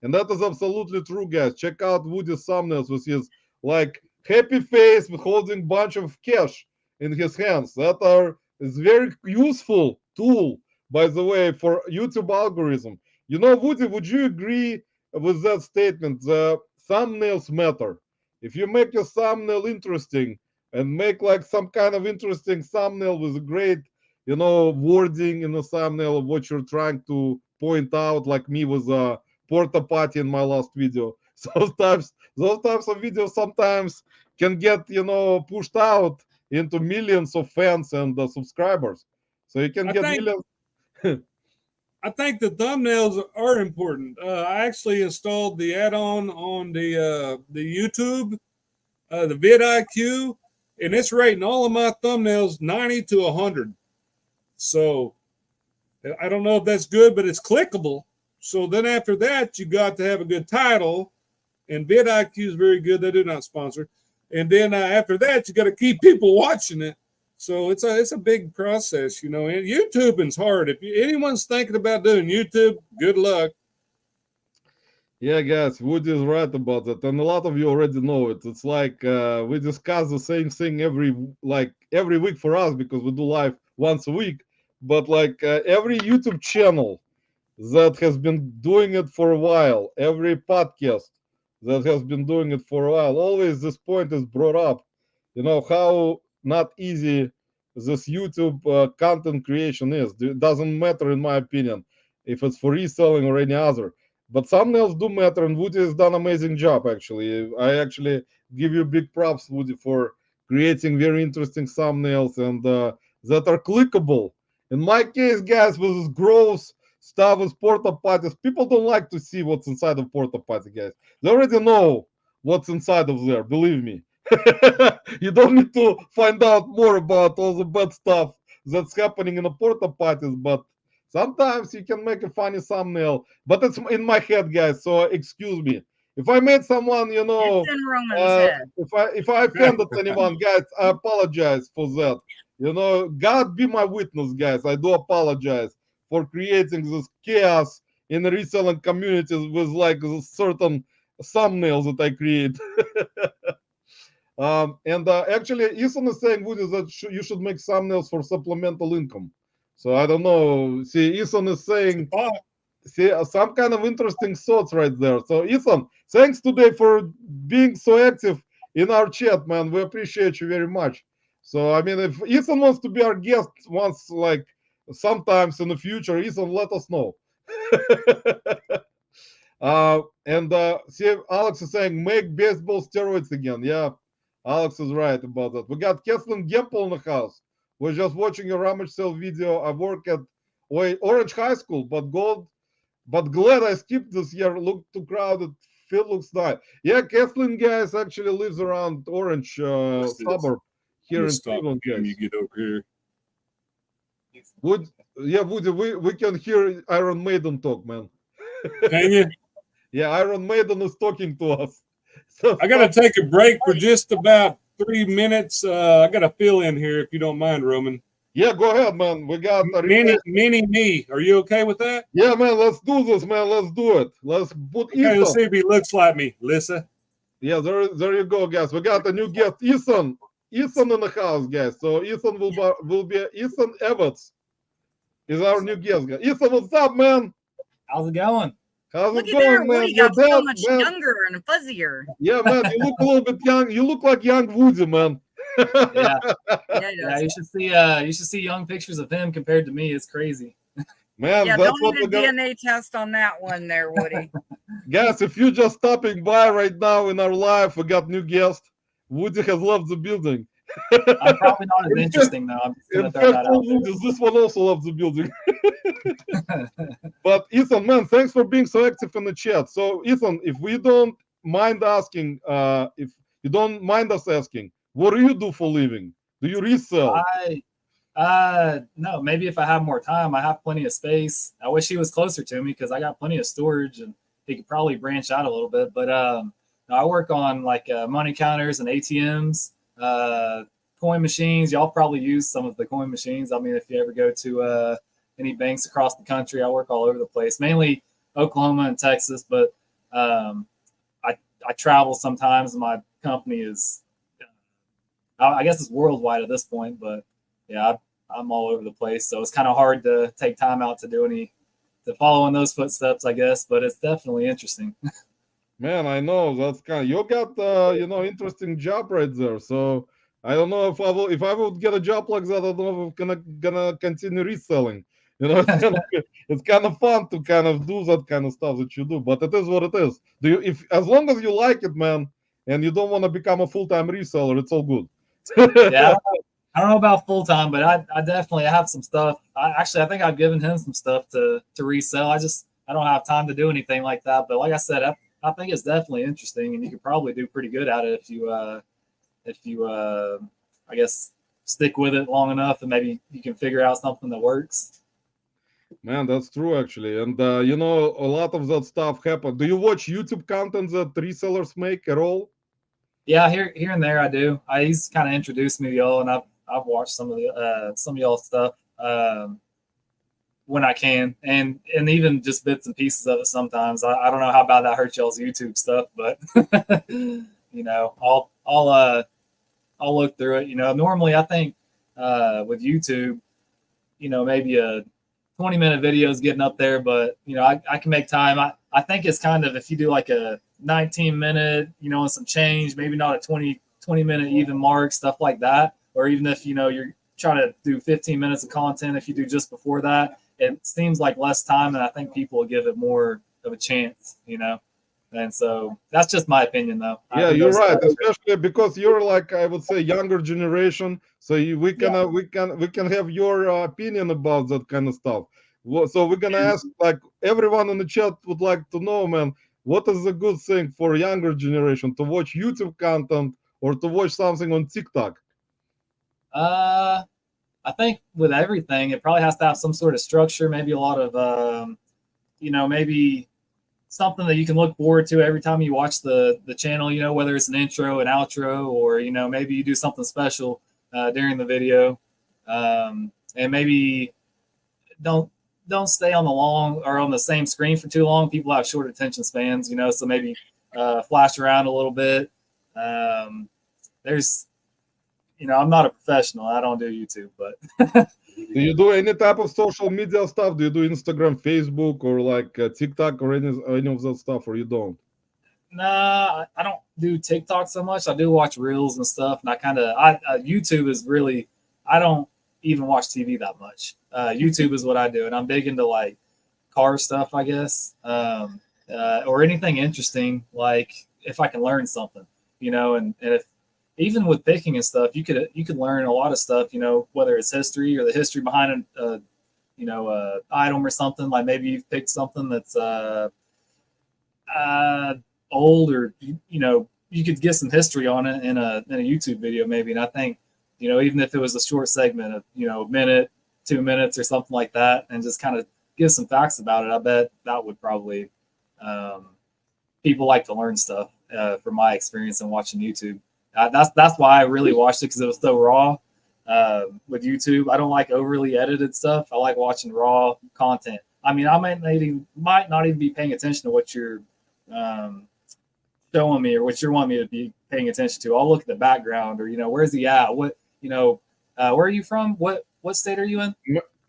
Speaker 1: And that is absolutely true, guys. Check out Woody's thumbnails with his like happy face with holding bunch of cash in his hands. That are is very useful tool, by the way, for YouTube algorithm. You know, Woody, would you agree with that statement? The thumbnails matter. If you make your thumbnail interesting and make like some kind of interesting thumbnail with a great, wording in the thumbnail of what you're trying to point out, like me with a porta potty in my last video. Those types of videos sometimes can get, pushed out into millions of fans and subscribers. So you can
Speaker 2: I
Speaker 1: get
Speaker 2: think
Speaker 1: millions.
Speaker 2: I think the thumbnails are important. I actually installed the add-on on the YouTube, the vidIQ, and it's rating all of my thumbnails 90 to 100. So I don't know if that's good, but it's clickable. So then after that, you got to have a good title, and vidIQ is very good. They do not sponsor. And then after that, you got to keep people watching it. So it's a big process, And YouTubing's hard. If anyone's thinking about doing YouTube, good luck.
Speaker 1: Yeah, guys, Woody is right about that, and a lot of you already know it. It's like we discuss the same thing every week for us because we do live once a week. But like every YouTube channel that has been doing it for a while, every podcast that has been doing it for a while, always this point is brought up. How not easy this YouTube content creation is. It doesn't matter, in my opinion, if it's for reselling or any other. But thumbnails do matter, and Woody has done an amazing job, actually. I actually give you big props, Woody, for creating very interesting thumbnails and that are clickable. In my case, guys, with this gross stuff with porta potties, people don't like to see what's inside of porta potty, guys. They already know what's inside of there, believe me. You don't need to find out more about all the bad stuff that's happening in the porta potties, but sometimes you can make a funny thumbnail. But it's in my head, guys, so excuse me. If I made someone,
Speaker 3: It's in Roman's head.
Speaker 1: if I offended anyone, guys, I apologize for that. God be my witness, guys. I do apologize for creating this chaos in the reselling communities with like certain thumbnails that I create. And actually, Ethan is saying, Woody, that you should make thumbnails for supplemental income. So I don't know. See, Ethan is saying, some kind of interesting thoughts right there. So Ethan, thanks today for being so active in our chat, man. We appreciate you very much. So I mean, if Ethan wants to be our guest once, like sometimes in the future, Ethan, let us know. And see, Alex is saying, make baseball steroids again. Yeah, Alex is right about that. We got Kathleen Gemple in the house. We're just watching a rummage sale video. I work at Orange High School, but glad I skipped this year. Look too crowded. Field looks nice. Yeah, Kathleen, guys, actually lives around Orange suburb here in Cleveland, guys.
Speaker 2: You get over here.
Speaker 1: Woody, we can hear Iron Maiden talk, man.
Speaker 2: Can you?
Speaker 1: Yeah, Iron Maiden is talking to us. So
Speaker 2: I got to take a break for just about 3 minutes. I got to fill in here if you don't mind, Roman.
Speaker 1: Yeah, go ahead, man. We got
Speaker 2: mini me. Are you okay with that?
Speaker 1: Yeah, man. Let's do this, man. Let's do it. Let's put Ethan.
Speaker 2: Let's see if he looks like me, Lisa.
Speaker 1: Yeah, there you go, guys. We got a new guest, Ethan. Ethan in the house, guys. So Ethan will be Ethan Evans is our new guest, guys. Ethan, what's up, man?
Speaker 4: How's it going?
Speaker 1: How's
Speaker 3: Look
Speaker 1: it
Speaker 3: at there,
Speaker 1: going, man?
Speaker 3: Woody got so
Speaker 1: Dad,
Speaker 3: much
Speaker 1: man.
Speaker 3: younger and fuzzier.
Speaker 1: Yeah, man. You look a little bit young. You look like young Woody, man.
Speaker 4: Yeah.
Speaker 3: Yeah,
Speaker 4: You should see young pictures of him compared to me. It's crazy.
Speaker 1: Man,
Speaker 3: yeah,
Speaker 1: that's
Speaker 3: don't
Speaker 1: what
Speaker 3: need a
Speaker 1: we're gonna...
Speaker 3: DNA test on that one there, Woody.
Speaker 1: Guys, if you're just stopping by right now in our live, we got new guest. Woody has left the building.
Speaker 4: I'm probably not as interesting though. I'm just gonna throw that out there.
Speaker 1: This one also loves the building. But Ethan, man, thanks for being so active in the chat. So Ethan, if we don't mind asking, if you don't mind us asking, what do you do for a living? Do you resell?
Speaker 4: No, maybe if I have more time. I have plenty of space. I wish he was closer to me because I got plenty of storage and he could probably branch out a little bit. But no, I work on like money counters and ATMs. coin machines. Y'all probably use some of the coin machines. I mean, if you ever go to any banks across the country, I work all over the place, mainly Oklahoma and Texas, but I travel sometimes. My company is, I guess it's worldwide at this point, but yeah, I'm all over the place. So it's kind of hard to take time out to follow in those footsteps, I guess, but it's definitely interesting.
Speaker 1: Man, I know that's you got interesting job right there. So I don't know if I would get a job like that, I don't know if I'm gonna continue reselling. It's kind of fun to kind of do that kind of stuff that you do, but it is what it is. If as long as you like it, man, and you don't want to become a full-time reseller, it's all good.
Speaker 4: Yeah, I don't know about full time, but I definitely have some stuff. I think I've given him some stuff to resell. I don't have time to do anything like that. But like I said, I think it's definitely interesting, and you could probably do pretty good at it if you I guess stick with it long enough, and maybe you can figure out something that works.
Speaker 1: Man, that's true actually, and a lot of that stuff happens. Do you watch YouTube content that resellers make at all?
Speaker 4: Yeah, here and there I do. He's kind of introduced me to y'all, and I've watched some of y'all stuff when I can, and even just bits and pieces of it sometimes. I don't know how bad that hurts y'all's YouTube stuff, but I'll look through it. Normally I think with YouTube, maybe a 20-minute video is getting up there, but I can make time. I think it's kind of, if you do like a 19-minute, and some change, maybe not a 20-minute even mark, stuff like that. Or even if, you're trying to do 15 minutes of content, if you do just before that, it seems like less time, and I think people will give it more of a chance, And so that's just my opinion, though.
Speaker 1: Yeah, you're right, especially because you're like, I would say, younger generation. So we can have your opinion about that kind of stuff. So we're gonna ask, like, everyone in the chat would like to know, man, what is a good thing for younger generation, to watch YouTube content or to watch something on TikTok?
Speaker 4: I think with everything, it probably has to have some sort of structure, maybe a lot of, maybe something that you can look forward to every time you watch the channel, whether it's an intro, an outro, or, maybe you do something special during the video. And maybe don't stay on the same screen for too long. People have short attention spans, so maybe flash around a little bit. I'm not a professional. I don't do YouTube, but
Speaker 1: do you do any type of social media stuff? Do you do Instagram, Facebook, or like TikTok, or any of that stuff, or you don't?
Speaker 4: Nah, I don't do TikTok so much. I do watch reels and stuff, and YouTube is really, I don't even watch TV that much. YouTube is what I do, and I'm big into like car stuff, I guess, or anything interesting, like if I can learn something, and if even with picking and stuff, you could learn a lot of stuff, whether it's history or the history behind a item or something. Like maybe you've picked something that's old, or you could get some history on it in a YouTube video maybe. And I think even if it was a short segment of a minute, 2 minutes or something like that, and just kind of give some facts about it, I bet that would probably people like to learn stuff from my experience in watching YouTube. That's why I really watched it, because it was so raw. With YouTube, I don't like overly edited stuff. I like watching raw content. I mean, I might not even be paying attention to what you're showing me or what you're wanting me to be paying attention to. I'll look at the background, or where's he at? What where are you from? What state are you in?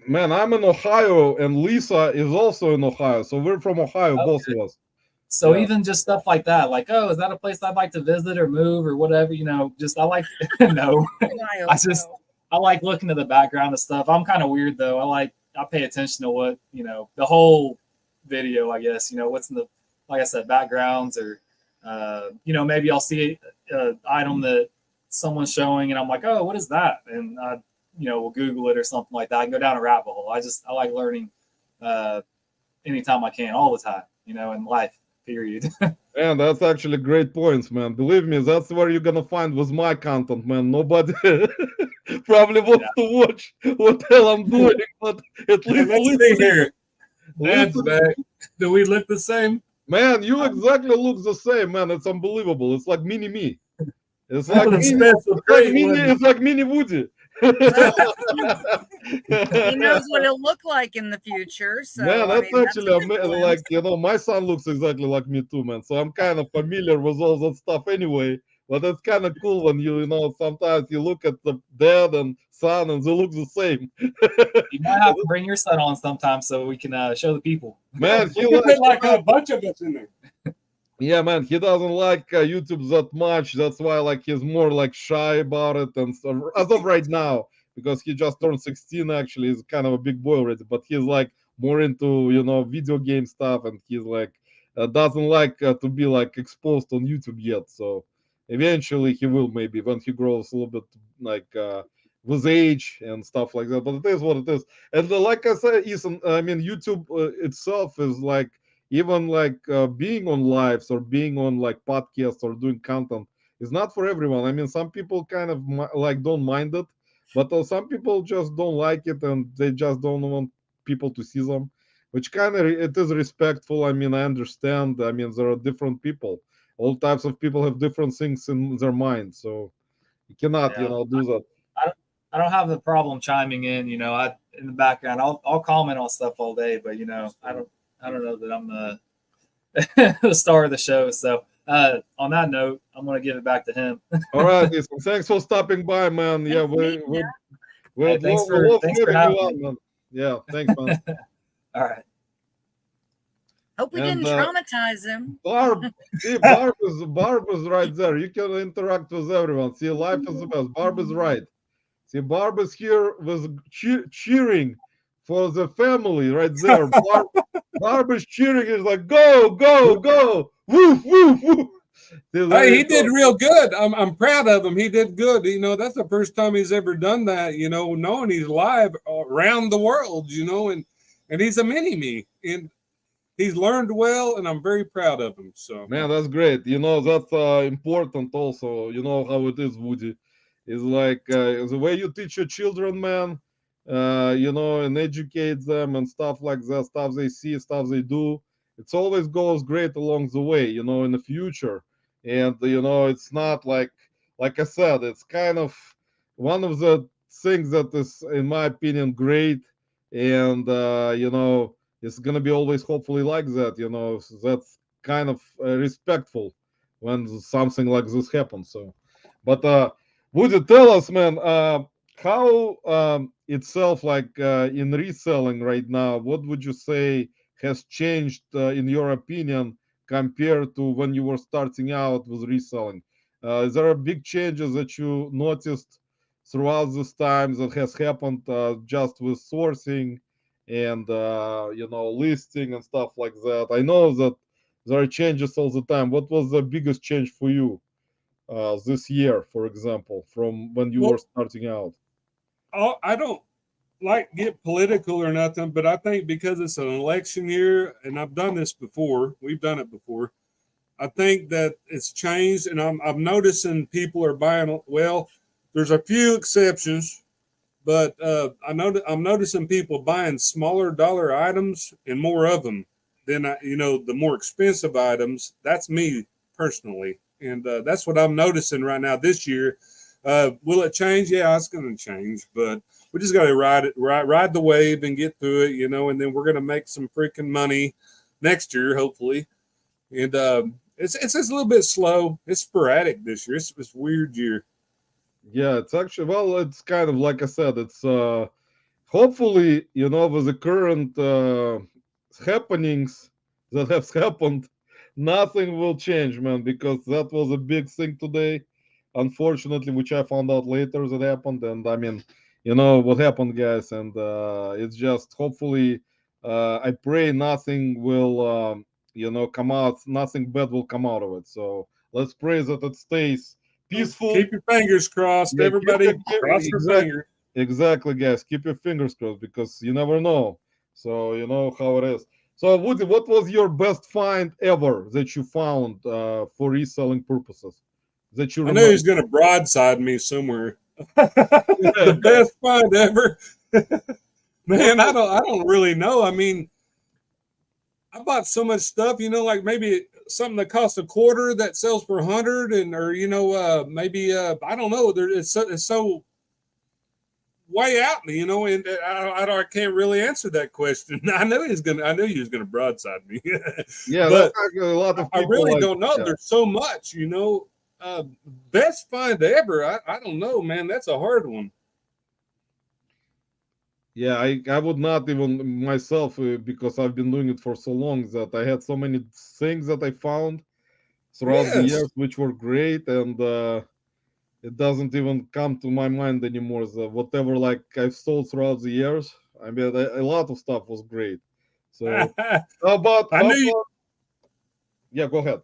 Speaker 1: Man, I'm in Ohio, and Lisa is also in Ohio, so we're from Ohio,
Speaker 4: Okay.
Speaker 1: both of us.
Speaker 4: So
Speaker 1: Yeah.
Speaker 4: even just stuff like that, like, oh, is that a place I'd like to visit or move or whatever? Just I like no. I like looking at the background of stuff. I'm kind of weird though. I pay attention to what, the whole video, I guess, what's in the, like I said, backgrounds, or, maybe I'll see an item that someone's showing and I'm like, oh, what is that? And I, we'll Google it or something like that. I can go down a rabbit hole. I like learning anytime I can, all the time, in life, period.
Speaker 1: Man, that's actually great points, man. Believe me, that's where you're gonna find with my content, man. Nobody probably wants to watch what the hell I'm doing, but at least
Speaker 2: Let's see here. Dad's back. Do we look the same?
Speaker 1: Man, you exactly look the same, man. It's unbelievable. It's like mini me. It's like mini, it's like mini Woody.
Speaker 3: He knows what he'll look like in the future. So
Speaker 1: Man, that's actually
Speaker 3: that's
Speaker 1: like, you know, my son looks exactly like me too, man. So I'm kind of familiar with all that stuff anyway. But it's kind of cool when you know, sometimes you look at the dad and son and they look the same.
Speaker 4: You might have to bring your son on sometime so we can show the people.
Speaker 1: Man, he
Speaker 2: like a bunch of us in there.
Speaker 1: yeah, man, he doesn't like YouTube that much. That's why, like, he's more like shy about it. And so, as of right now, because he just turned 16, actually, he's kind of a big boy already. But he's like more into, you know, video game stuff, and he's like doesn't like to be like exposed on YouTube yet. So eventually, he will, maybe when he grows a little bit, like with age and stuff like that. But it is what it is. And like I said, Ethan, I mean, YouTube itself is like, even like being on lives or being on like podcasts or doing content is not for everyone. I mean, some people kind of like don't mind it, but some people just don't like it and they just don't want people to see them, which kind of it is respectful. I mean, I understand. I mean, there are different people. All types of people have different things in their mind, so you cannot, you know, do that.
Speaker 4: I don't have the problem chiming in. You know, in the background, I'll comment on stuff all day, but you know, I don't know that I'm the star of the show. So on that note, I'm going to give it back to him.
Speaker 1: All right, Ethan, thanks for stopping by, man. Yeah, we're
Speaker 4: thanks for having me.
Speaker 1: Man. Yeah, thanks, man.
Speaker 4: All right.
Speaker 3: Hope we didn't traumatize him.
Speaker 1: Barb is right there. You can interact with everyone. See, life is the best. Barb is right. See, Barb is here with cheering for the family right there. Barb is cheering. He's like, go, go, go. Woof, woof, woof.
Speaker 2: Hey, he did real good. I'm proud of him. He did good. You know, that's the first time he's ever done that, you know, knowing he's live around the world, you know, and he's a mini-me. And he's learned well, and I'm very proud of him. So,
Speaker 1: man, that's great. You know, that's important also. You know how it is, Woody. It's like the way you teach your children, man, you know, and educate them and stuff like that, stuff they see, stuff they do. It always goes great along the way, you know, in the future. And, you know, it's not like I said, it's kind of one of the things that is, in my opinion, great. And, you know, it's going to be always hopefully like that, you know, so that's kind of respectful when something like this happens. So, but would you tell us, man, how itself, like in reselling right now, what would you say has changed, in your opinion, compared to when you were starting out with reselling? Is there a big changes that you noticed throughout this time that has happened just with sourcing and you know, listing and stuff like that? I know that there are changes all the time. What was the biggest change for you this year, for example, from when you were starting out?
Speaker 2: I don't like get political or nothing, but I think because it's an election year, and I've done this before, we've done it before, I think that it's changed, and I'm noticing people are buying. Well, there's a few exceptions, but I'm noticing people buying smaller dollar items and more of them than the more expensive items. That's me personally, and that's what I'm noticing right now this year. Will it change? Yeah, it's going to change, but we just got to ride the wave and get through it, you know. And then we're going to make some freaking money next year, hopefully. And it's just a little bit slow. It's sporadic this year. It's a weird year.
Speaker 1: Yeah, it's actually, well, it's kind of like I said, it's hopefully, you know, with the current happenings that have happened, nothing will change, man, because that was a big thing today, unfortunately, which I found out later that happened. And I mean, you know what happened, guys, and it's just hopefully, I pray nothing will, you know, come out, nothing bad will come out of it. So let's pray that it stays peaceful.
Speaker 2: Keep your fingers crossed, yeah, everybody. Cross your fingers.
Speaker 1: Exactly, guys. Keep your fingers crossed, because you never know. So you know how it is. So Woody, what was your best find ever that you found for reselling purposes? That you remember?
Speaker 2: I knew he was going to broadside me somewhere. The best find ever. Man, I don't really know. I mean, I bought so much stuff, you know, like maybe something that costs a quarter that sells for 100, and or maybe I don't know. It's so way out, and I can't really answer that question. I knew he was gonna broadside me.
Speaker 1: Yeah,
Speaker 2: but
Speaker 1: that's a lot of
Speaker 2: I
Speaker 1: people.
Speaker 2: really
Speaker 1: like,
Speaker 2: don't know.
Speaker 1: yeah.
Speaker 2: There's so much, best find ever. I don't know, man. That's a hard one.
Speaker 1: Yeah, I would not even myself because I've been doing it for so long that I had so many things that I found throughout the
Speaker 2: Yes.
Speaker 1: years which were great, and it doesn't even come to my mind anymore. So whatever like I've sold throughout the years, I mean, a lot of stuff was great. So how about yeah, go ahead.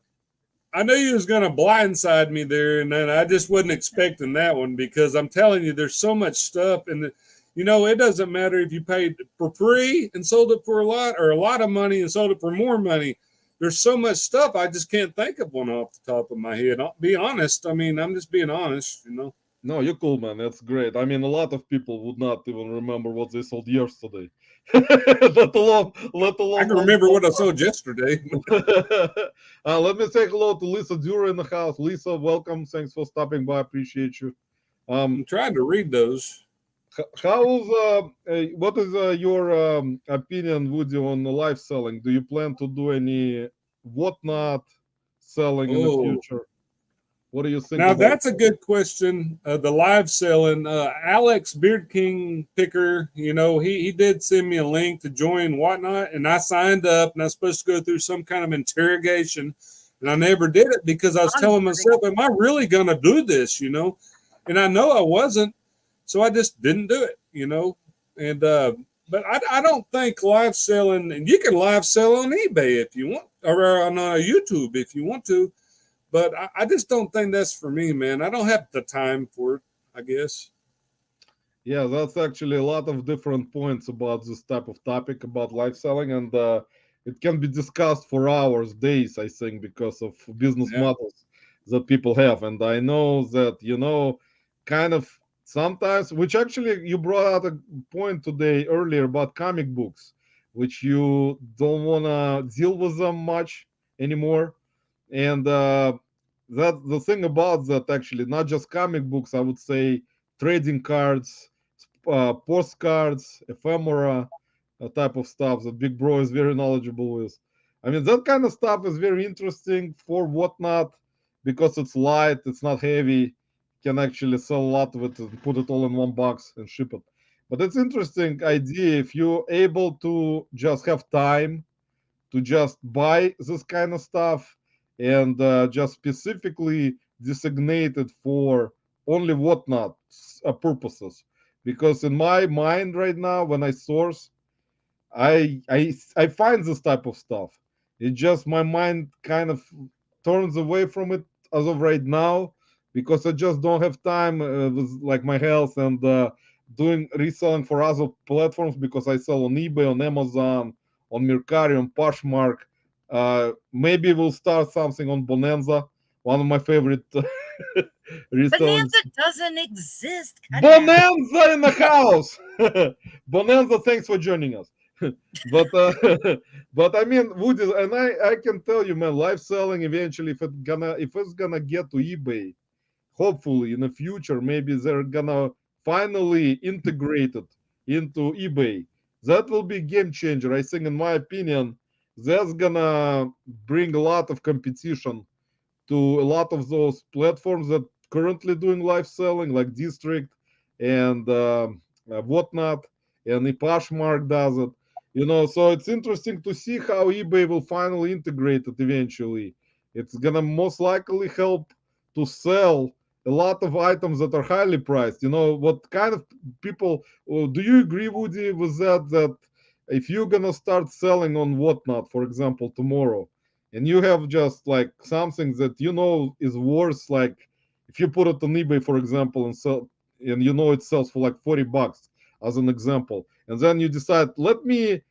Speaker 2: I knew you was going to blindside me there, and then I just wasn't expecting that one because I'm telling you, there's so much stuff, and it doesn't matter if you paid for free and sold it for a lot, or a lot of money and sold it for more money. There's so much stuff I just can't think of one off the top of my head. I'll be honest. I mean, I'm just being honest.
Speaker 1: No, you're cool, man. That's great. I mean, a lot of people would not even remember what they sold yesterday, let alone.
Speaker 2: I can remember what I sold yesterday.
Speaker 1: Let me say hello to Lisa Dura in the house. Lisa, welcome. Thanks for stopping by. Appreciate you.
Speaker 2: I'm trying to read those.
Speaker 1: What is your opinion, Woody, on the live selling? Do you plan to do any whatnot selling in the future? What do you think?
Speaker 2: Now that's a good question. The live selling, Alex Beard King Picker, he did send me a link to join Whatnot, and I signed up, and I was supposed to go through some kind of interrogation, and I never did it because I was telling myself, "Am I really going to do this?" And I know I wasn't, so I just didn't do it. And but I don't think live selling, and you can live sell on eBay if you want, or on YouTube if you want to. But I just don't think that's for me, man. I don't have the time for it, I guess.
Speaker 1: Yeah, that's actually a lot of different points about this type of topic about live selling, and it can be discussed for hours, days, I think, because of business models that people have. And I know that, kind of sometimes, which actually you brought out a point today earlier about comic books, which you don't want to deal with them much anymore. And that's the thing about that, actually, not just comic books, I would say trading cards, postcards, ephemera, type of stuff that Big Bro is very knowledgeable with. I mean, that kind of stuff is very interesting for Whatnot because it's light, it's not heavy, can actually sell a lot of it and put it all in one box and ship it. But it's interesting idea if you're able to just have time to just buy this kind of stuff and just specifically designated for only Whatnot purposes. Because in my mind right now, when I source, I find this type of stuff. It just my mind kind of turns away from it as of right now because I just don't have time with like my health and doing reselling for other platforms because I sell on eBay, on Amazon, on Mercari, on Poshmark. Maybe we'll start something on Bonanza, one of my favorite reselling.
Speaker 3: Bonanza doesn't exist.
Speaker 1: Bonanza in the house. Bonanza, thanks for joining us. but but I mean, Woody, and I can tell you, man, live selling eventually, if it's gonna get to eBay, hopefully in the future, maybe they're gonna finally integrate it into eBay. That will be a game changer. I think, in my opinion, that's gonna bring a lot of competition to a lot of those platforms that currently doing live selling, like District and Whatnot, and Poshmark does it. So it's interesting to see how eBay will finally integrate it eventually. It's gonna most likely help to sell a lot of items that are highly priced. What kind of people do you agree, Woody, with that? That if you're gonna start selling on Whatnot, for example, tomorrow, and you have just like something that is worth, like if you put it on eBay, for example, and sell, and it sells for like $40 as an example, and then you decide, let me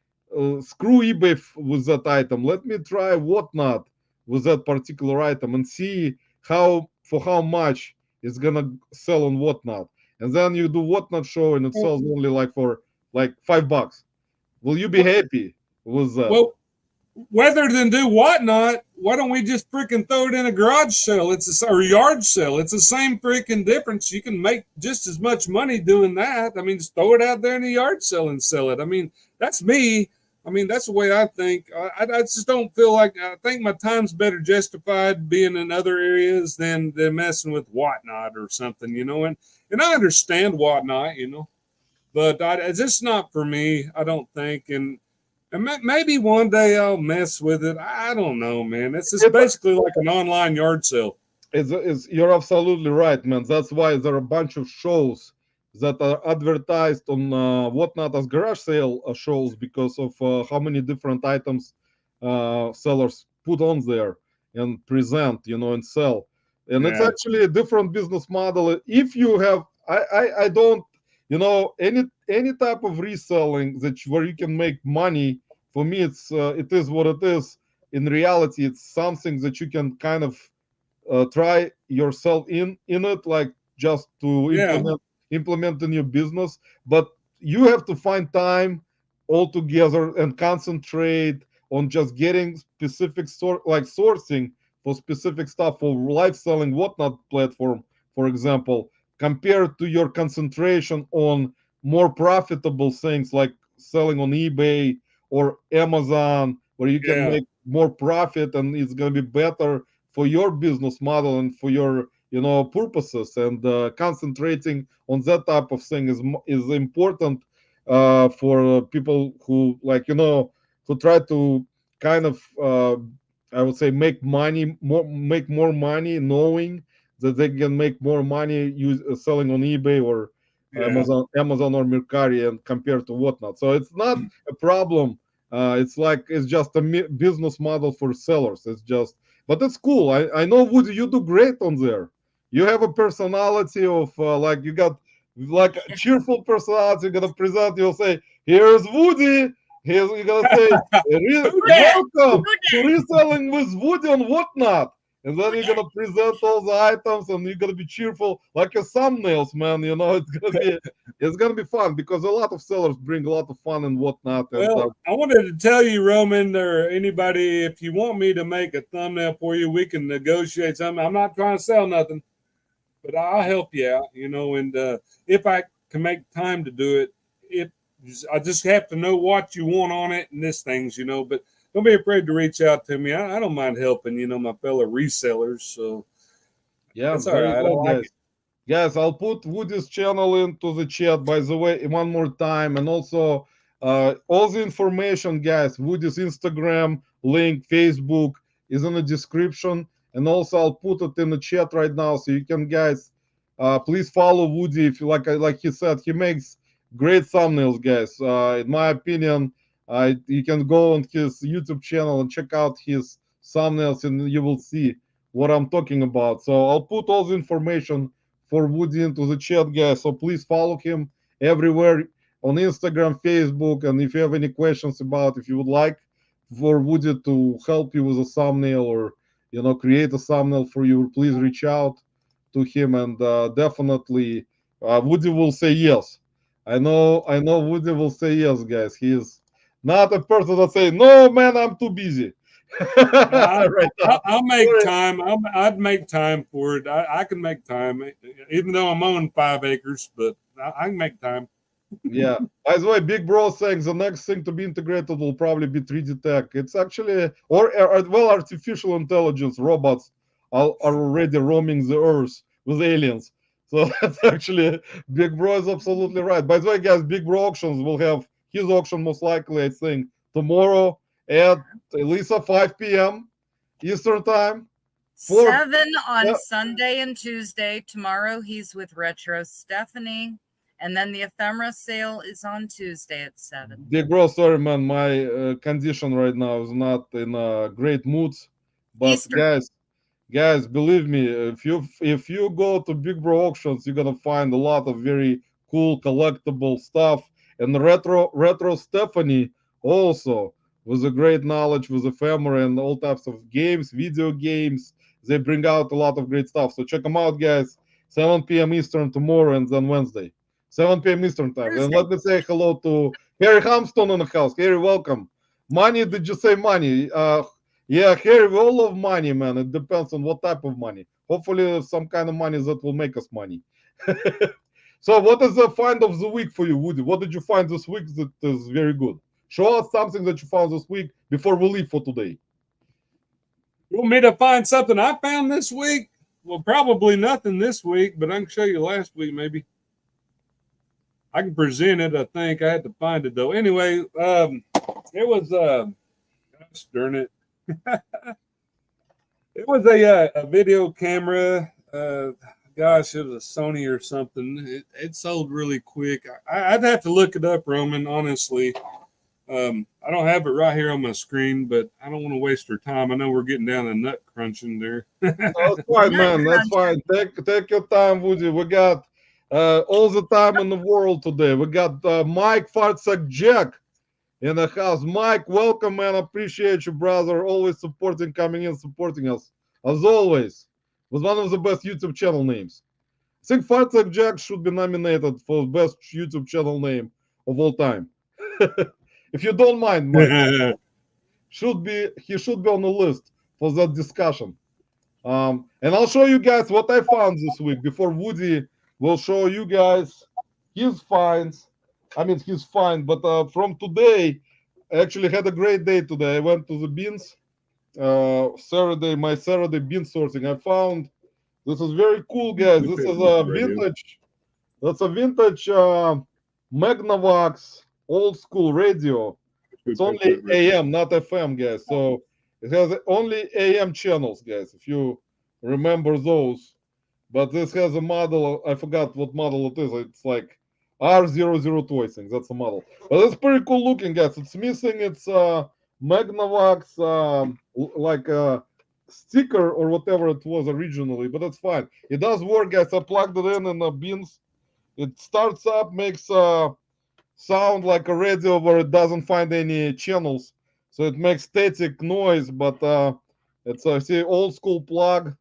Speaker 1: screw eBay with that item, let me try Whatnot with that particular item and see how much it's gonna sell on Whatnot, and then you do Whatnot show and it sells only like for like $5. Will you be happy with that?
Speaker 2: Well, rather than do whatnot, why don't we just freaking throw it in a garage sale? Or yard sale. It's the same freaking difference. You can make just as much money doing that. I mean, just throw it out there in the yard sale and sell it. I mean, that's me. I mean, that's the way I think. I just don't feel like I think my time's better justified being in other areas than messing with whatnot or something, you know. And I understand whatnot, you know, but it's just not for me. I don't think. And maybe one day I'll mess with it. I don't know, man. It's just basically like an online yard sale.
Speaker 1: You're absolutely right, man. That's why there are a bunch of shows that are advertised on whatnot as garage sale shows because of how many different items sellers put on there and present, you know, and sell. And it's
Speaker 2: Yeah.
Speaker 1: actually a different business model. If you have, I don't, you know, any type of reselling where you can make money. For me, it is what it is. In reality, it's something that you can kind of try yourself in it, like just to
Speaker 2: Yeah.
Speaker 1: implement in your business. But you have to find time altogether and concentrate on just getting specific like sourcing for specific stuff for live selling whatnot platform, for example, compared to your concentration on more profitable things like selling on eBay or Amazon, where you can
Speaker 2: Yeah.
Speaker 1: make more profit and it's going to be better for your business model and for your, you know, purposes. And concentrating on that type of thing is important for people who, like, you know, who try to kind of I would say make more money, knowing that they can make more money selling on eBay or
Speaker 2: Yeah.
Speaker 1: Amazon or Mercari, and compared to whatnot. So it's not a problem. It's like it's just a business model for sellers. It's just, but it's cool. I know, Woody, you do great on there. You have a personality of like, you got like a cheerful personality. You're gonna present. You'll say, "Here's Woody." You're gonna say,
Speaker 2: Who dat?
Speaker 1: "Welcome to reselling with Woody on whatnot." And then you're gonna present all the items, and you're gonna be cheerful like your thumbnails, man. You know, it's gonna be fun because a lot of sellers bring a lot of fun and whatnot. And
Speaker 2: Well, I wanted to tell you, Roman, or anybody, if you want me to make a thumbnail for you, we can negotiate something. I'm not trying to sell nothing, but I'll help you out, you know. And if I can make time to do it, I just have to know what you want on it and this things, you know. But don't be afraid to reach out to me. I don't mind helping, you know, my fellow resellers. So
Speaker 1: yeah,
Speaker 2: it's all
Speaker 1: very
Speaker 2: right. I
Speaker 1: good,
Speaker 2: like
Speaker 1: guys.
Speaker 2: it.
Speaker 1: Guys, I'll put Woody's channel into the chat, by the way, one more time. And also, all the information, guys, Woody's Instagram, link, Facebook is in the description. And also, I'll put it in the chat right now so you can, guys, please follow Woody. If you like he said, he makes great thumbnails, guys. In my opinion, you can go on his YouTube channel and check out his thumbnails, and you will see what I'm talking about. So I'll put all the information for Woody into the chat, guys. So please follow him everywhere on Instagram, Facebook, and if you have any questions about, if you would like for Woody to help you with a thumbnail or, you know, create a thumbnail for you, please reach out to him, and definitely Woody will say yes. I know Woody will say yes, guys. He is not a person that say no, man, I'm too busy.
Speaker 2: I,
Speaker 1: Right now.
Speaker 2: I'll make time. I'd make time for it. I can make time, even though I'm on 5 acres, but I can make time.
Speaker 1: Yeah. By the way, Big Bro saying the next thing to be integrated will probably be 3D tech. It's actually, well, artificial intelligence robots are already roaming the Earth with aliens. So that's actually, Big Bro is absolutely right. By the way, guys, Big Bro auctions will have his auction most likely, I think, tomorrow at least 5 p.m. Eastern time.
Speaker 3: 7 on
Speaker 1: Yeah.
Speaker 3: Sunday and Tuesday. Tomorrow he's with Retro Stephanie. And then the ephemera sale is on Tuesday at 7.
Speaker 1: Big Bro, sorry, man, my condition right now is not in a great mood. But
Speaker 3: Easter.
Speaker 1: guys, believe me, if you go to Big Bro auctions, you're gonna find a lot of very cool collectible stuff. And retro Stephanie also with a great knowledge with ephemera and all types of games, video games. They bring out a lot of great stuff. So check them out, guys. 7 p.m. Eastern tomorrow, and then Wednesday, 7 p.m. Eastern time. And
Speaker 3: Thursday.
Speaker 1: let me say hello to Harry Hamston in the house. Harry, welcome. Money? Did you say money? Yeah, here we all love money, man. It depends on what type of money. Hopefully, some kind of money that will make us money. So, what is the find of the week for you, Woody? What did you find this week that is very good? Show us something that you found this week before we leave for today.
Speaker 2: You want me to find something I found this week? Well, probably nothing this week, but I can show you last week maybe. I can present it. I think I had to find it though. Anyway, it was gosh darn it. It was a video camera. Gosh, it was a Sony or something. It sold really quick. I'd have to look it up, Roman. Honestly, I don't have it right here on my screen, but I don't want to waste your time. I know we're getting down to nut crunching there.
Speaker 1: That's fine, man. That's fine. Take your time, Woody. We got all the time in the world today. We got Mike Fartsak Jack in the house. Mike, welcome, man. Appreciate you, brother. Always supporting, coming in, supporting us. As always, was one of the best YouTube channel names. I think Fartsak Jack should be nominated for best YouTube channel name of all time. If you don't mind, Mike, he should be on the list for that discussion. And I'll show you guys what I found this week before Woody will show you guys his finds. I mean, his find, but from today, I actually had a great day today. I went to the beans. My Saturday bean sourcing. I found this is very cool, guys. This is a vintage. That's a vintage Magnavox old school radio. It's only AM, not FM, guys. So it has only AM channels, guys. If you remember those, but this has a model. I forgot what model it is. It's like R002, I think that's the model. But it's pretty cool looking, guys. It's missing its Magnavox like a sticker or whatever it was originally, but that's fine. It does work, guys. I plugged it in the beans. It starts up, makes sound like a radio where it doesn't find any channels, so it makes static noise. But it's a old school plug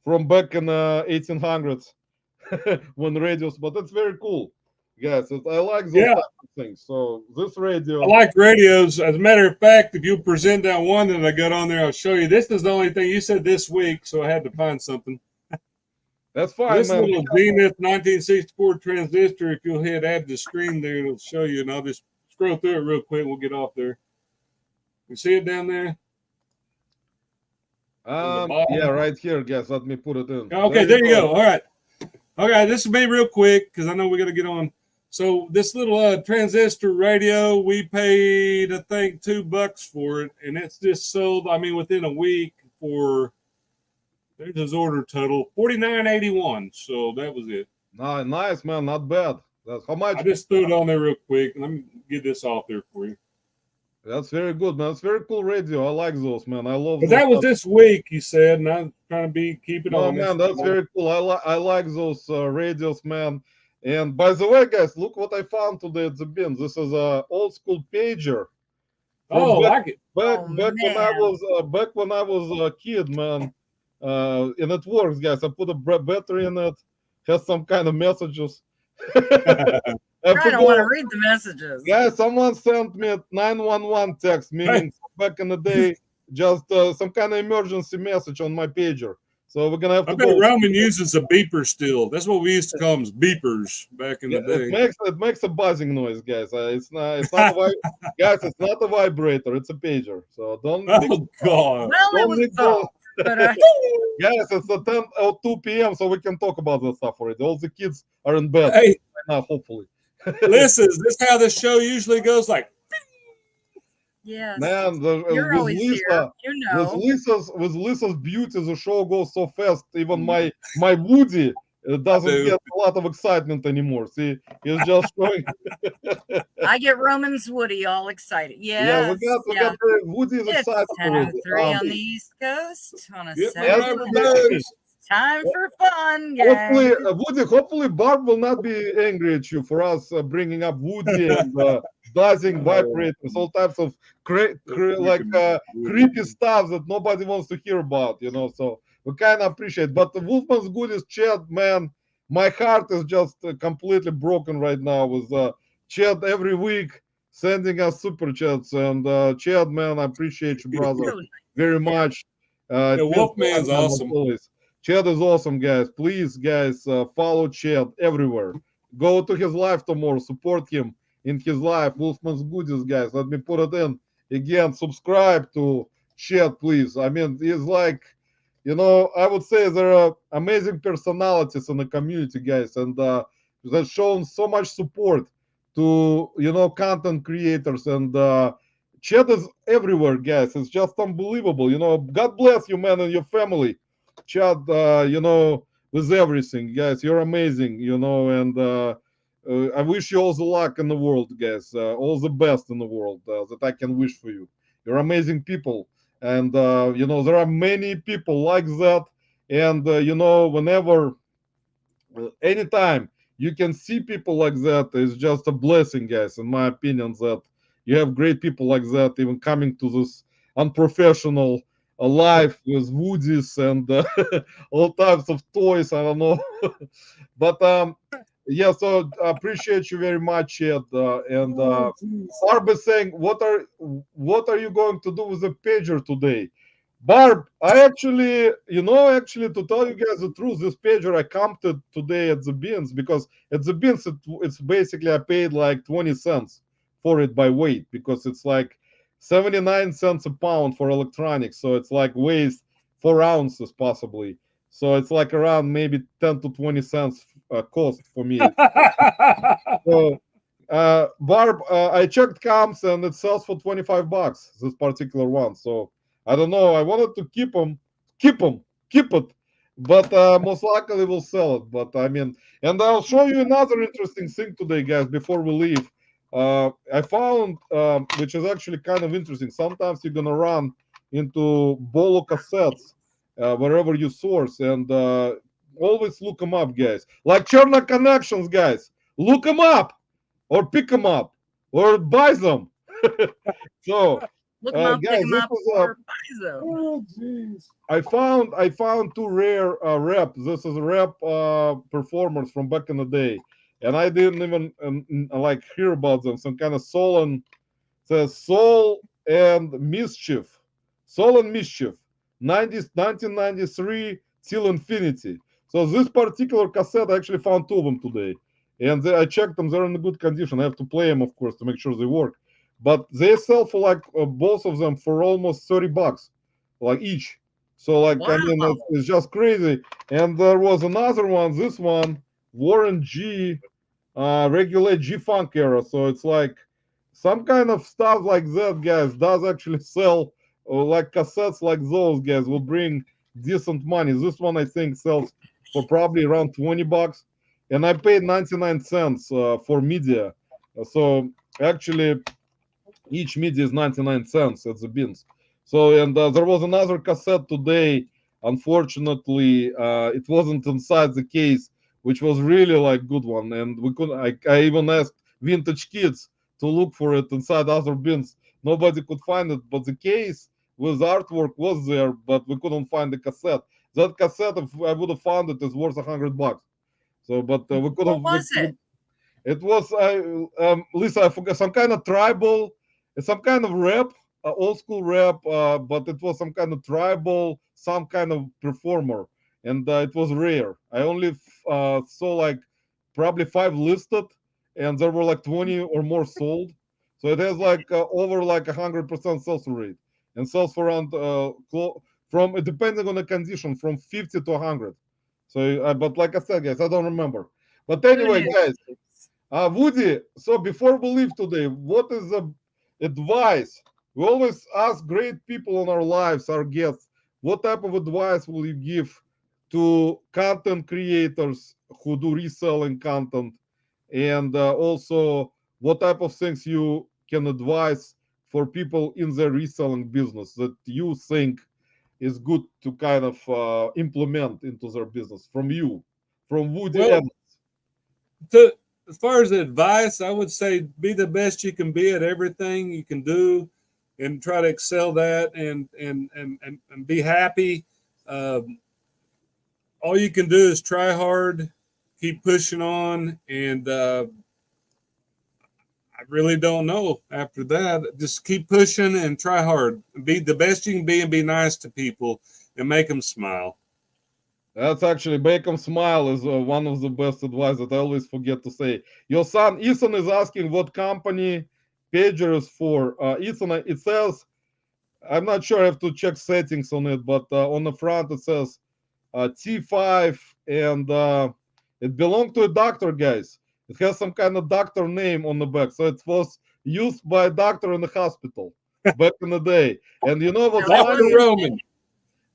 Speaker 1: from back in 1800s when radios. But it's very cool. Yes, I like those type of things. So this radio,
Speaker 2: I like radios. As a matter of fact, if you present that one that I got on there, I'll show you. This is the only thing you said this week, so I had to find something.
Speaker 1: That's fine,
Speaker 2: this
Speaker 1: man.
Speaker 2: little Zenith 1964 transistor, if you'll hit add to screen there, it'll show you, and I'll just scroll through it real quick. We'll get off there. You see it down there?
Speaker 1: Yeah, right here, guys. Let me put it in.
Speaker 2: Okay, there you go. All right. Okay, this will be real quick because I know we got to get on. So this little transistor radio, we paid, I think, $2 for it, and it's just sold, I mean, within a week for, there's his order total, $49.81. So that was it.
Speaker 1: Nice, man. Not bad. That's how much?
Speaker 2: I just threw it on there real quick. Let me get this off there for you.
Speaker 1: That's very good, man. It's very cool radio. I like those, man. I love.
Speaker 2: But that was this week, you said, and I'm trying to keep it on.
Speaker 1: Man, that's very cool. I like those radios, man. And by the way, guys, look what I found today at the bin. This is a old school pager.
Speaker 2: Oh, I like it.
Speaker 1: Back when I was a kid, man. And it works, guys. I put a battery in it. Has some kind of messages.
Speaker 3: I don't want to read the messages.
Speaker 1: Guys, someone sent me a 911 text, meaning back in the day, just some kind of emergency message on my pager. So we're gonna have to.
Speaker 2: I bet Roman uses a beeper still. That's what we used to call them, beepers back in the day.
Speaker 1: It makes a buzzing noise, guys. It's not guys. It's not a vibrator. It's a pager. So don't.
Speaker 2: Oh God.
Speaker 3: Well, it was soft, but
Speaker 1: guys, it's 10:02 p.m. So we can talk about that stuff already. All the kids are in bed
Speaker 2: right
Speaker 1: now, hopefully.
Speaker 2: Listen, this is how the show usually goes. Like.
Speaker 3: Yes.
Speaker 1: Man,
Speaker 3: you're always here. You know.
Speaker 1: With Lisa's beauty, the show goes so fast. Even my Woody doesn't get a lot of excitement anymore. See, he's just showing.
Speaker 3: I get Roman's Woody all excited. Yes.
Speaker 1: Yeah, we got Woody's excited.
Speaker 3: 10:03 on the East Coast on a Saturday. Time for fun, guys.
Speaker 1: Hopefully, Barb will not be angry at you for us bringing up Woody and buzzing, vibrators, all types of creepy stuff that nobody wants to hear about, you know. So we kind of appreciate. But the Wolfman's Goodies chat, man, my heart is just completely broken right now with chat every week sending us super chats. And Chad, man, I appreciate you, brother, very much.
Speaker 2: Yeah, Wolfman's awesome.
Speaker 1: Always. Chad is awesome, guys. Please, guys, follow Chad everywhere. Go to his live tomorrow. Support him in his live. Wolfman's Goodies, guys. Let me put it in again. Subscribe to Chad, please. I mean, he's like, I would say there are amazing personalities in the community, guys, and they've shown so much support to content creators, and Chad is everywhere, guys. It's just unbelievable. God bless you, man, and your family. Chad, with everything, guys. You're amazing, and I wish you all the luck in the world, guys. All the best in the world that I can wish for you. You're amazing people, and there are many people like that. And whenever, anytime you can see people like that, it's just a blessing, guys. In my opinion, that you have great people like that, even coming to this unprofessional life with woodies and all types of toys. I don't know, but yeah. So I appreciate you very much, Ed. And Barb is saying, "What are you going to do with the pager today?" Barb, I actually, to tell you guys the truth, this pager I counted today at the bins, because at the bins it's basically I paid like 20 cents for it by weight, because it's like 79 cents a pound for electronics, so it's like weighs 4 ounces possibly, so it's like around maybe 10 to 20 cents cost for me. So Barb, I checked comps and it sells for 25 bucks, this particular one. So I don't know. I wanted to keep it, but most likely we'll sell it. But I mean, and I'll show you another interesting thing today, guys, before we leave. I found, which is actually kind of interesting. Sometimes you're gonna run into bolo cassettes wherever you source, and always look them up, guys. Like Cherna Connections, guys. Look them up, or pick them up, or buy them. So,
Speaker 3: Look them up,
Speaker 1: guys,
Speaker 3: pick them
Speaker 1: this
Speaker 3: up,
Speaker 1: was
Speaker 3: or buy them.
Speaker 2: Oh, jeez.
Speaker 1: I found two rare rep. This is rep performers from back in the day, and I didn't even like hear about them. Some kind of says Soul and Mischief, Soul and Mischief, 1993 till Infinity. So this particular cassette, I actually found two of them today, and I checked them. They're in good condition. I have to play them, of course, to make sure they work. But they sell for like both of them for almost 30 bucks, like each. So like I mean,
Speaker 3: Wow.
Speaker 1: it's just crazy. And there was another one. This one, Warren G, Regulate G Funk era. So it's like some kind of stuff like that, guys, does actually sell. Like cassettes like those, guys, will bring decent money. This one I think sells for probably around 20 bucks, and I paid 99 cents for media. So actually, each media is 99 cents at the bins. So, and there was another cassette today. Unfortunately, it wasn't inside the case, which was really like good one. And we couldn't. I even asked Vintage Kids to look for it inside other bins. Nobody could find it, but the case with artwork was there, but we couldn't find the cassette. That cassette, if I would have found it, is worth $100. So, but we could have.
Speaker 3: What was it?
Speaker 1: It was, Lisa, I forgot, some kind of tribal, some kind of rap, old school rap, but it was some kind of tribal, some kind of performer, and it was rare. I only saw like probably 5 listed, and there were like 20 or more sold. So it has like over like 100% sales rate, and sells for around from depending on the condition from 50 to 100. So, but like I said, guys, I don't remember. But anyway, guys. Woody, so before we leave today, what is the advice? We always ask great people in our lives, our guests, what type of advice will you give to content creators who do reselling content? And also, what type of things you can advise for people in the reselling business that you think is good to kind of implement into their business from you, from Woody
Speaker 2: Well,
Speaker 1: Evans?
Speaker 2: as far as advice, I would say be the best you can be at everything you can do, and try to excel that, and be happy. All you can do is try hard, keep pushing on, and I really don't know after that. Just keep pushing and try hard. Be the best you can be and be nice to people and make them smile.
Speaker 1: That's actually make them smile is one of the best advice that I always forget to say. Your son Ethan is asking what company pager is for. Ethan, it says, I'm not sure, I have to check settings on it, but on the front it says T5, and it belonged to a doctor, guys. It has some kind of doctor name on the back, so it was used by a doctor in the hospital back in the day. And you know what's
Speaker 2: Dr. Roman.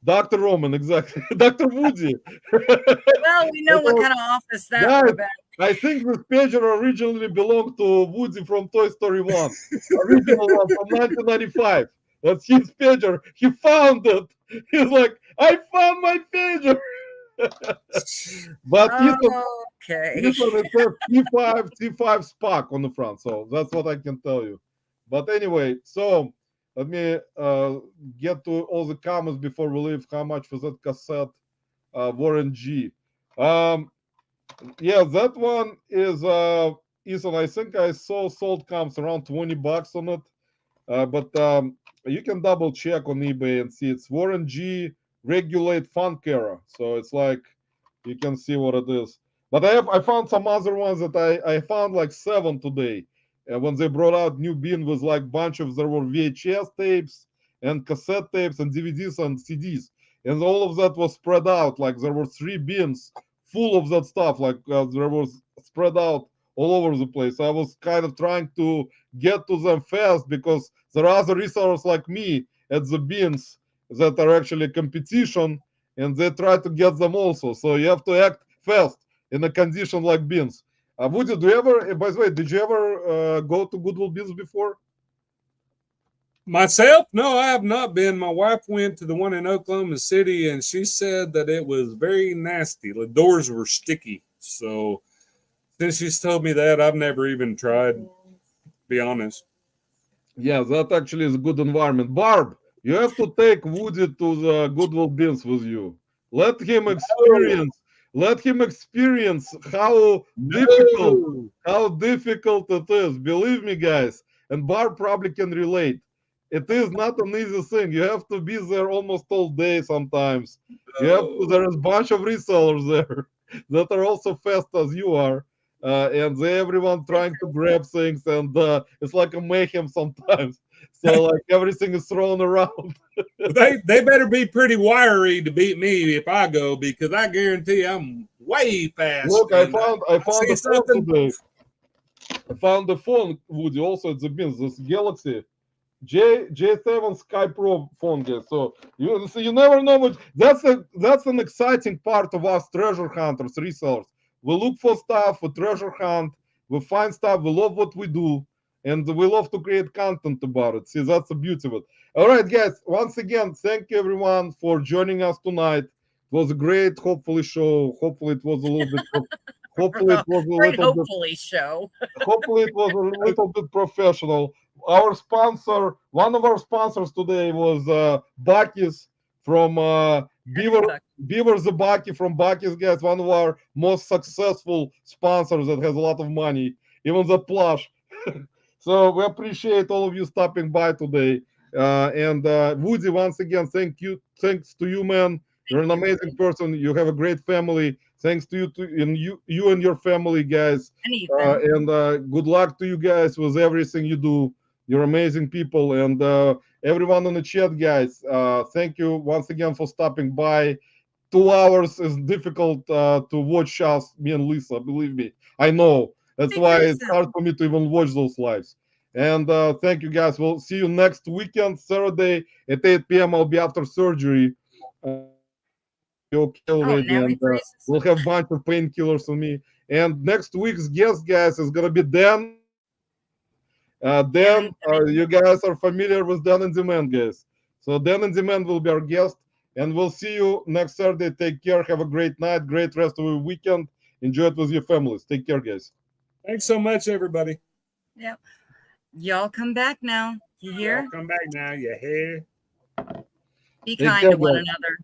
Speaker 1: Dr. Roman, exactly. Dr. Woody.
Speaker 3: Well, we know what kind of office that would have been.
Speaker 1: I think this pager originally belonged to Woody from Toy Story 1. Original one from 1995. That's his pager. He found it. He's like, I found my pager. But
Speaker 3: okay.
Speaker 1: this one it says T5 Spark on the front. So that's what I can tell you. But anyway, so let me get to all the comments before we leave. How much was that cassette? Warren G. Yeah, that one is Ethan. I think I saw sold comps around $20 on it. But you can double check on eBay and see it's Warren G Regulate Fun Cara. So it's like you can see what it is. But I found some other ones that I found like 7 today. And when they brought out new bin with like bunch of, there were VHS tapes and cassette tapes and DVDs and CDs, and all of that was spread out. Like there were 3 bins full of that stuff. Like there was spread out all over the place. I was kind of trying to get to them fast because there are other resellers like me at the bins that are actually competition, and they try to get them also. So you have to act fast in a condition like bins. Woody, do you ever, by the way, did you ever go to Goodwill Bins before?
Speaker 2: Myself? No, I have not been. My wife went to the one in Oklahoma City, and she said that it was very nasty. The doors were sticky. So since she's told me that, I've never even tried, to be honest.
Speaker 1: Yeah, that actually is a good environment. Barb, you have to take Woody to the Goodwill Bins with you. Let him experience. Let him experience how difficult it is. Believe me, guys. And Barb probably can relate. It is not an easy thing. You have to be there almost all day sometimes. You have to, there is a bunch of resellers there that are also fast as you are. And everyone trying to grab things, and it's like a mayhem sometimes. So like everything is thrown around.
Speaker 2: they better be pretty wiry to beat me if I go, because I guarantee I'm way fast.
Speaker 1: Look, I found the phone today. I found the phone, Woody, also at the bins. This Galaxy J7 Sky Pro phone, guys. So you never know what. That's an exciting part of us treasure hunters, resellers. We look for stuff, we treasure hunt, we find stuff, we love what we do, and we love to create content about it. See, that's the beauty of it. All right, guys, once again, thank you everyone for joining us tonight. It was a great, hopefully, show. Hopefully it was a little bit hopefully it was a little bit
Speaker 3: show.
Speaker 1: Hopefully it was a little bit professional. Our sponsor, one of our sponsors today was Bucky's from Beaver Zabaki from Bucky's, guys, one of our most successful sponsors that has a lot of money, even the plush. So we appreciate all of you stopping by today. And Woody, once again, thanks to you, man. You're an amazing person. You have a great family. Thanks to you and your family, guys. And good luck to you guys with everything you do. You're amazing people. And everyone in the chat, guys, thank you once again for stopping by. 2 hours is difficult to watch us, me and Lisa, believe me. I know. That's why it's hard for me to even watch those lives. And thank you, guys. We'll see you next weekend, Saturday at 8 p.m. I'll be after surgery. Okay already, and we'll have a bunch of painkillers on me. And next week's guest, guys, is going to be Dan. You guys are familiar with Dan and Demand, guys. So Dan and Demand will be our guest. And we'll see you next Saturday. Take care. Have a great night. Great rest of your weekend. Enjoy it with your families. Take care, guys.
Speaker 2: Thanks so much, everybody.
Speaker 3: Yep. Y'all come back now. You hear?
Speaker 2: Y'all come back now. You hear?
Speaker 3: Be kind to one another.